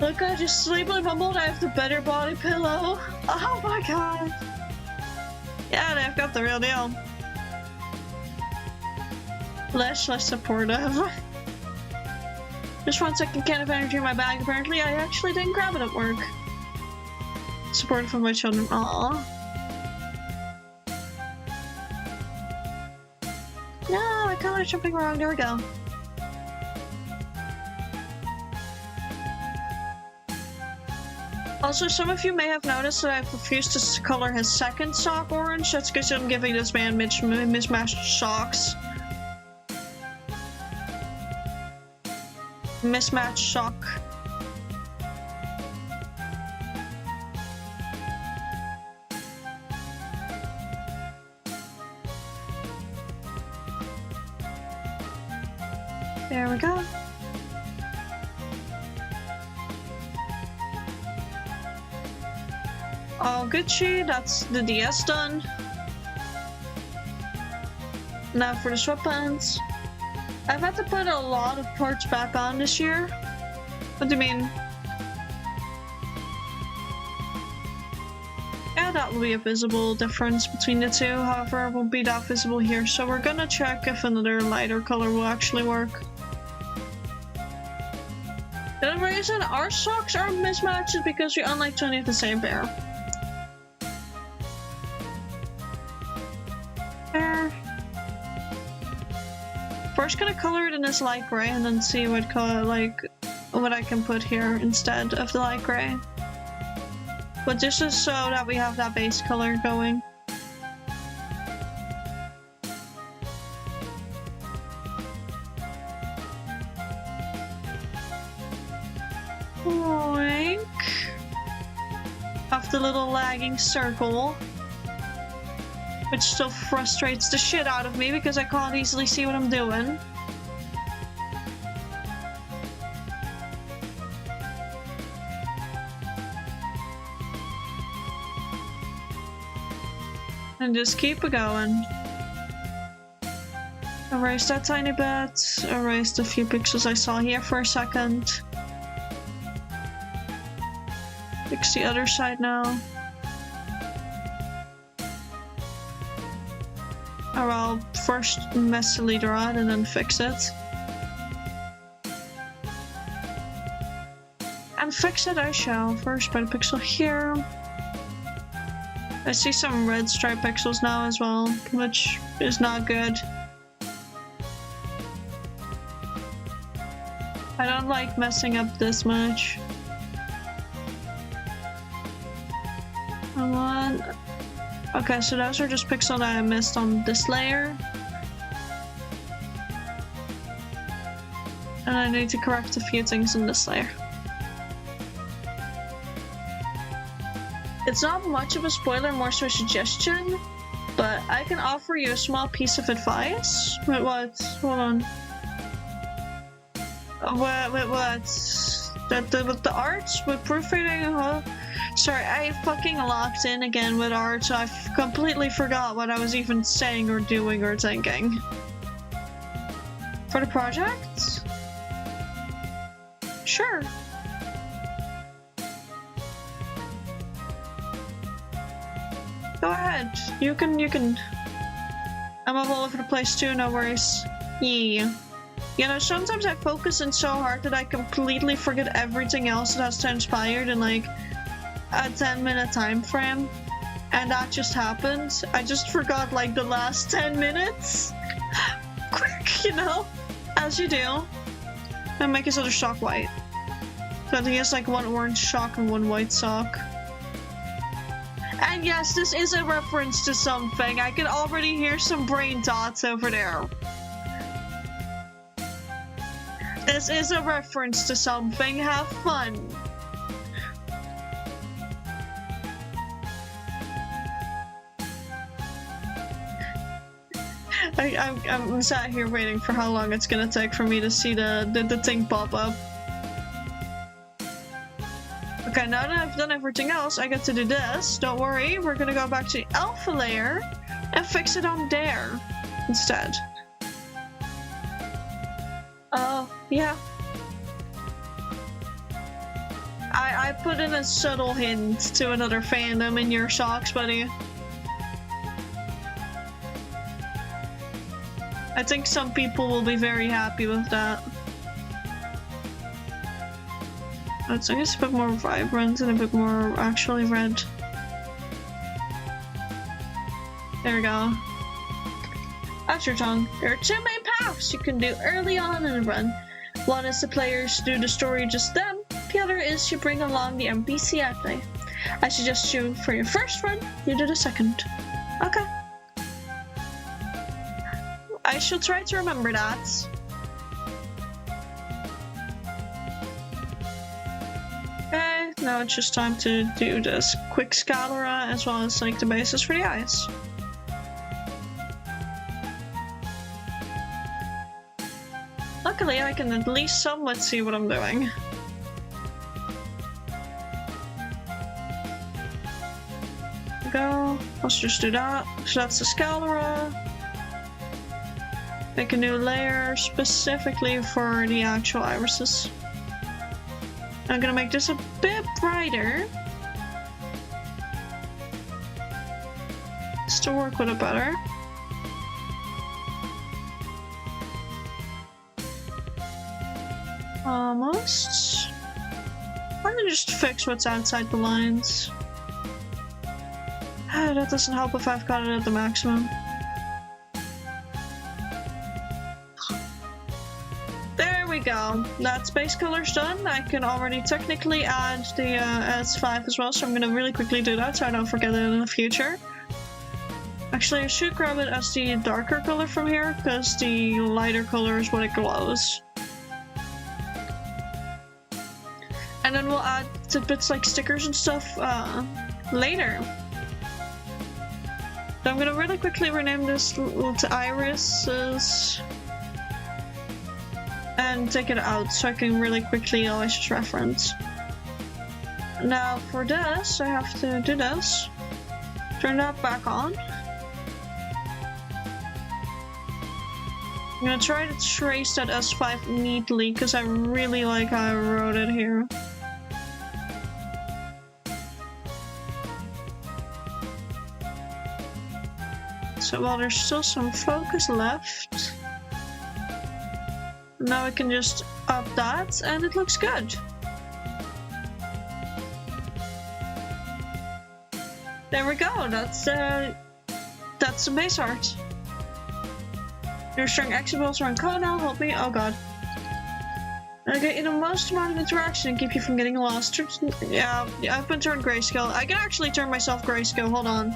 Look, I just sleepily mumbled, I have the better body pillow. Oh my god. Yeah, they've got the real deal. Less supportive. Just 1 second, can of energy in my bag. Apparently, I actually didn't grab it at work. Supportive of my children. Aww. No, I colored something wrong. There we go. Also, some of you may have noticed that I've refused to color his second sock orange. That's because I'm giving this man mismatched socks. Mismatched sock. There we go. All Gucci, that's the DS done. Now for the sweatpants. I've had to put a lot of parts back on this year. What do you mean? Yeah, that will be a visible difference between the two, however it won't be that visible here, so we're gonna check if another lighter color will actually work. The other reason our socks are mismatched is because we unlike 20 of the same pair. First gonna color it in this light gray and then see what color, like, what I can put here instead of the light gray. But this is so that we have that base color going. Oink. Have the little lagging circle. Which still frustrates the shit out of me because I can't easily see what I'm doing. And just keep it going. Erase that tiny bit. Erase the few pixels I saw here for a second. Fix the other side now. Or I'll first messily draw it and then fix it. And fix it I shall. First by the pixel here. I see some red stripe pixels now as well, which is not good. I don't like messing up this much. Come on. Okay, so those are just pixels that I missed on this layer. And I need to correct a few things in this layer. It's not much of a spoiler, more so a suggestion, but I can offer you a small piece of advice. Wait, what? Hold on. Wait, what? With the arts? With proofreading? Huh? Sorry, I fucking locked in again with art, so I completely forgot what I was even saying or doing or thinking. For the project? Sure. Go ahead. You can. I'm all over the place too, no worries. Yeah. You know, sometimes I focus in so hard that I completely forget everything else that has transpired and like a 10-minute time frame, and that just happened. I just forgot like the last 10 minutes. Quick, you know, as you do. And make his other sock white. So I think he has like one orange sock and one white sock. And yes, this is a reference to something. I can already hear some brain dots over there. This is a reference to something. Have fun. I'm sat here waiting for how long it's gonna take for me to see the thing pop up. Okay, now that I've done everything else, I get to do this. Don't worry, we're gonna go back to the alpha layer and fix it on there instead. Oh, yeah. I put in a subtle hint to another fandom in your socks, buddy. I think some people will be very happy with that. I think it's a bit more vibrant and a bit more actually red. There we go. That's your tongue. There are two main paths you can do early on in a run. One is the players do the story just then. The other is you bring along the NPC I play. I suggest you, for your first run, you do the second. Okay. I shall try to remember that. Okay, now it's just time to do this quick scalera as well as like the bases for the eyes. Luckily, I can at least somewhat see what I'm doing. Go. Let's just do that. So that's the scalera. Make a new layer specifically for the actual irises. I'm gonna make this a bit brighter. Just to work with it better. Almost. I'm gonna just fix what's outside the lines. That doesn't help if I've got it at the maximum. There we go. That space color's done. I can already technically add the S5 as well, so I'm gonna really quickly do that so I don't forget it in the future. Actually, I should grab it as the darker color from here, because the lighter color is what it glows. And then we'll add tidbits like stickers and stuff later. So I'm gonna really quickly rename this to irises and take it out so I can really quickly always just reference. Now for this, I have to do this. Turn that back on. I'm gonna try to trace that S5 neatly because I really like how I wrote it here. So while there's still some focus left, now I can just up that and it looks good. There we go, that's the base art. Your strong exables around Kona help me, oh god. I get you the most amount of interaction and keep you from getting lost. Yeah, I've been turned grayscale. I can actually turn myself grayscale, hold on.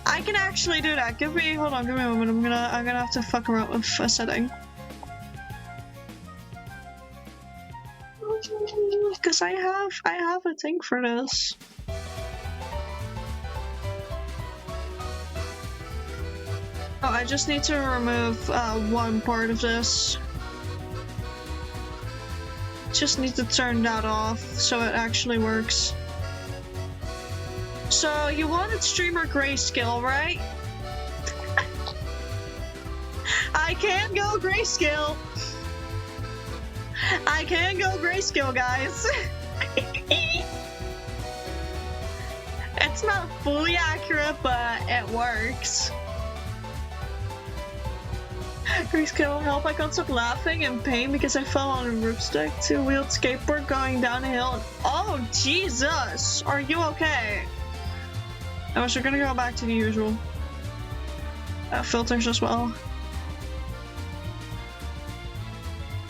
I can actually do that. Hold on, give me a moment. I'm gonna have to fuck around with a setting. Because I have a thing for this. Oh, I just need to remove one part of this. Just need to turn that off so it actually works. So you wanted streamer grayscale, right? I can go grayscale. I can go grayscale, guys. It's not fully accurate, but it works. Reskill help, I can't stop laughing in pain because I fell on a roofstick. Two-wheeled skateboard going down a hill. Oh, Jesus! Are you okay? I was gonna go back to the usual. Filters as well.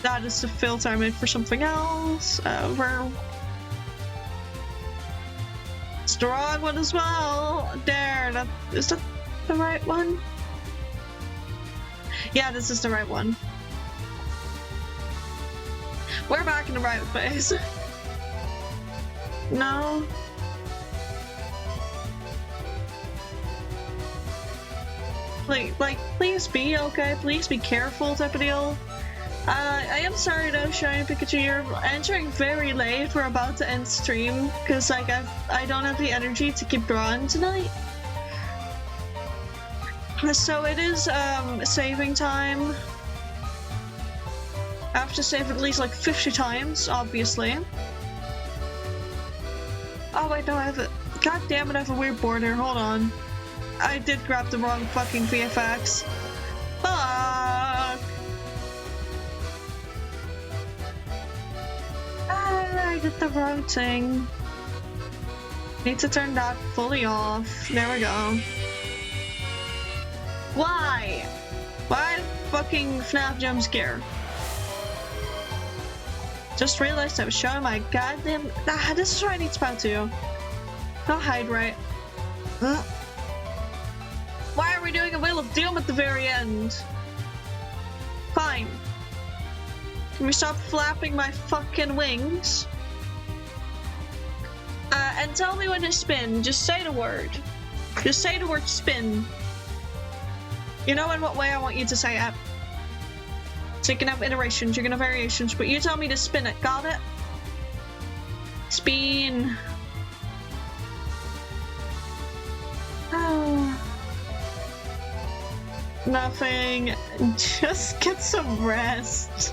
That is the filter I made for something else. It's the wrong one as well. There, is that the right one? Yeah, this is the right one. We're back in the right place. No. Please be okay. Please be careful, type of deal. I am sorry though, Shiny Pikachu, you're entering very late. We're about to end stream because like I don't have the energy to keep drawing tonight. So it is saving time. I have to save at least like 50 times, obviously. Oh wait, no, I have it. God damn it, I have a weird border. Hold on. I did grab the wrong fucking VFX. Fuck! I did the wrong thing. Need to turn that fully off. There we go. Why? Why fucking FNAF jump scare? Just realized I was showing my goddamn. This is where I need to spout to. I'll hide right. Why are we doing a Wheel of Doom at the very end? Fine. Can we stop flapping my fucking wings? And tell me when to spin. Just say the word. Just say the word spin. You know in what way I want you to say it. So you can have iterations, you can have variations, but you tell me to spin it. Got it? Spin. Oh. Nothing. Just get some rest.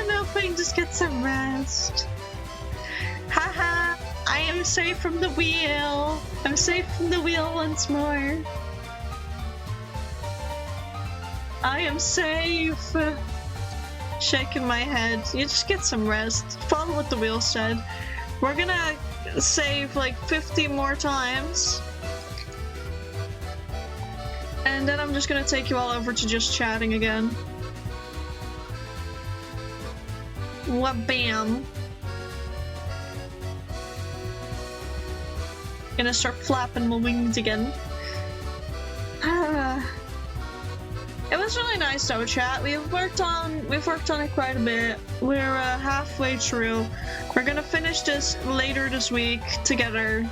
Nothing, just get some rest. Haha, I am safe from the wheel. I'm safe from the wheel once more. I am safe. Shaking my head. You just get some rest. Follow what the wheel said. We're gonna save like 50 more times. And then I'm just gonna take you all over to just chatting again. What bam. Gonna start flapping my wings again. It was really nice though, chat. We've worked on it quite a bit. We're halfway through. We're gonna finish this later this week together.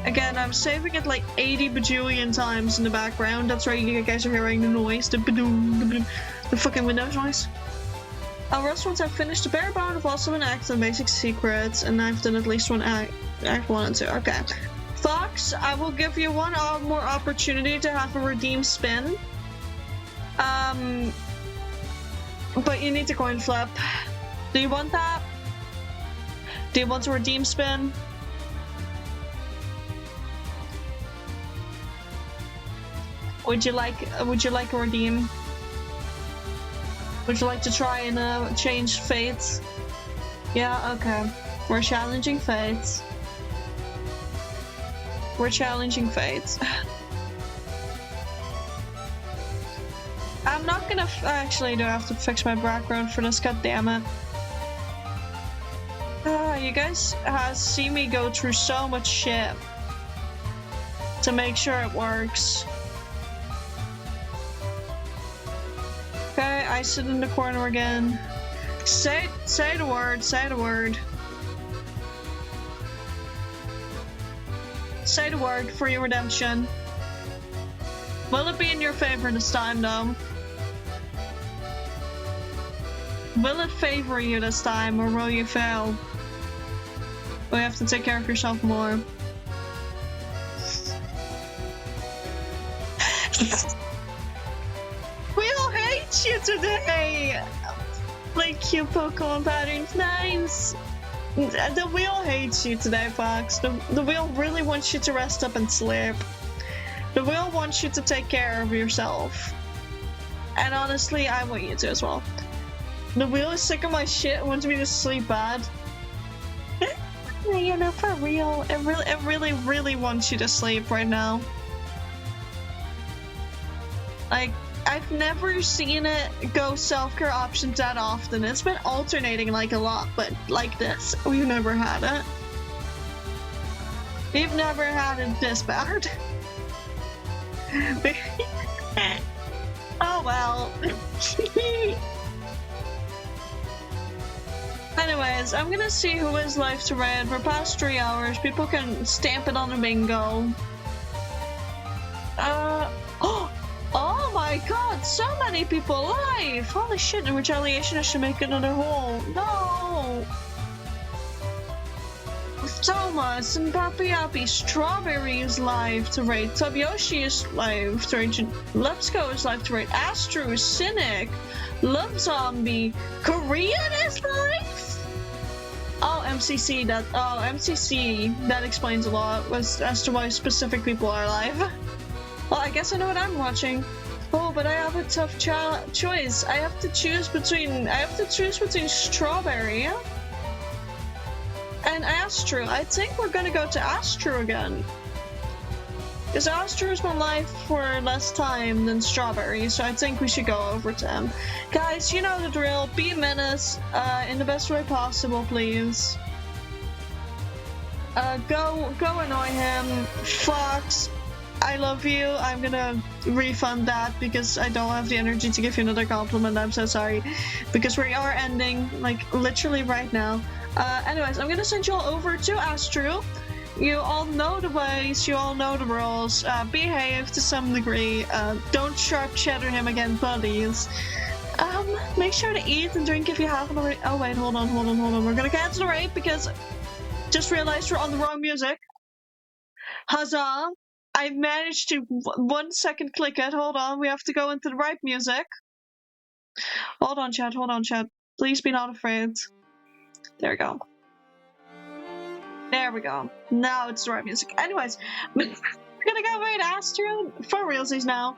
Again, I'm saving it like 80 bajillion times in the background. That's right, you guys are hearing the noise, the ba-doom, the fucking Windows noise. Russ, once I've finished the bare bone, I've also been acting basic secrets, and I've done at least one act 1 and 2. Okay. Fox, I will give you one more opportunity to have a redeem spin. But you need to coin flip. Do you want that? Do you want a redeem spin? Would you like a redeem? Would you like to try and change fates? Yeah, okay. We're challenging fates. We're challenging fates. I'm not gonna actually do I have to fix my background for this, god damn it. You guys see me go through so much shit to make sure it works. Okay, I sit in the corner again. Say the word, say the word. Say the word for your redemption. Will it be in your favor this time, though? Will it favor you this time, or will you fail? Will you have to take care of yourself more? We all hate you today! Like cute Pokemon patterns, nice! The wheel hates you today, Fox. The wheel really wants you to rest up and sleep. The wheel wants you to take care of yourself. And honestly, I want you to as well. The wheel is sick of my shit and wants me to sleep bad. You know, for real. It really wants you to sleep right now. Like, I've never seen it go self-care options that often. It's been alternating like a lot, but like this, we've never had it. We've never had it this bad. Oh well. Anyways, I'm gonna see who is live to raid. For past 3 hours, people can stamp it on a bingo. Oh my god, so many people live! Holy shit, in retaliation I should make another hole. No! Thomas and Papi Appy, Strawberry is live to raid. Tubyoshi is live to raid. Lepsko is live to raid. Astro, Cynic, Love Zombie, Korean is live? Oh, MCC, that explains a lot as to why specific people are live. Well, I guess I know what I'm watching. Oh, but I have a tough choice. I have to choose between Strawberry and Astro. I think we're gonna go to Astro again. Because Astro's been live for less time than Strawberry, so I think we should go over to him. Guys, you know the drill. Be a menace in the best way possible, please. Go annoy him. Fox, I love you. I'm gonna refund that because I don't have the energy to give you another compliment. I'm so sorry. Because we are ending, like, literally right now. Anyways, I'm gonna send you all over to Astro. You all know the ways, you all know the rules. Behave to some degree. Don't sharp cheddar him again, please. Make sure to eat and drink if you haven't already. Oh wait, hold on. We're gonna cancel the raid because just realized we're on the wrong music. Huzzah! I managed to 1 second click it. Hold on, we have to go into the right music. Hold on, chat. Please be not afraid. There we go. There we go. Now it's the right music. Anyways, we're gonna go raid Astro for realsies now.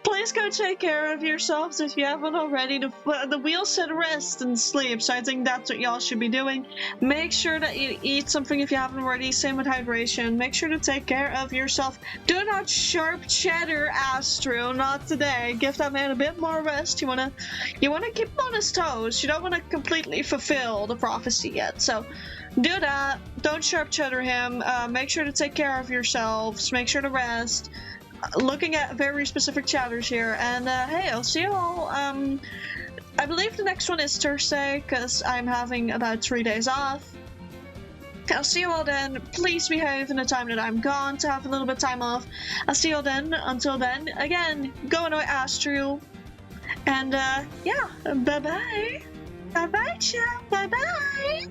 Please go take care of yourselves if you haven't already. The wheel said rest and sleep, so I think that's what y'all should be doing. Make sure that you eat something if you haven't already. Same with hydration. Make sure to take care of yourself. Do not sharp cheddar Astro. Not today. Give that man a bit more rest. You wanna keep him on his toes. You don't want to completely fulfill the prophecy yet. So do that. Don't sharp cheddar him. Make sure to take care of yourselves. Make sure to rest. Looking at very specific chatters here, and hey, I'll see you all. I believe the next one is Thursday because I'm having about 3 days off. I'll see you all then. Please behave in the time that I'm gone to have a little bit of time off. I'll see you all then. Until then, again, go annoy Astro, and yeah, bye bye, chat, bye bye.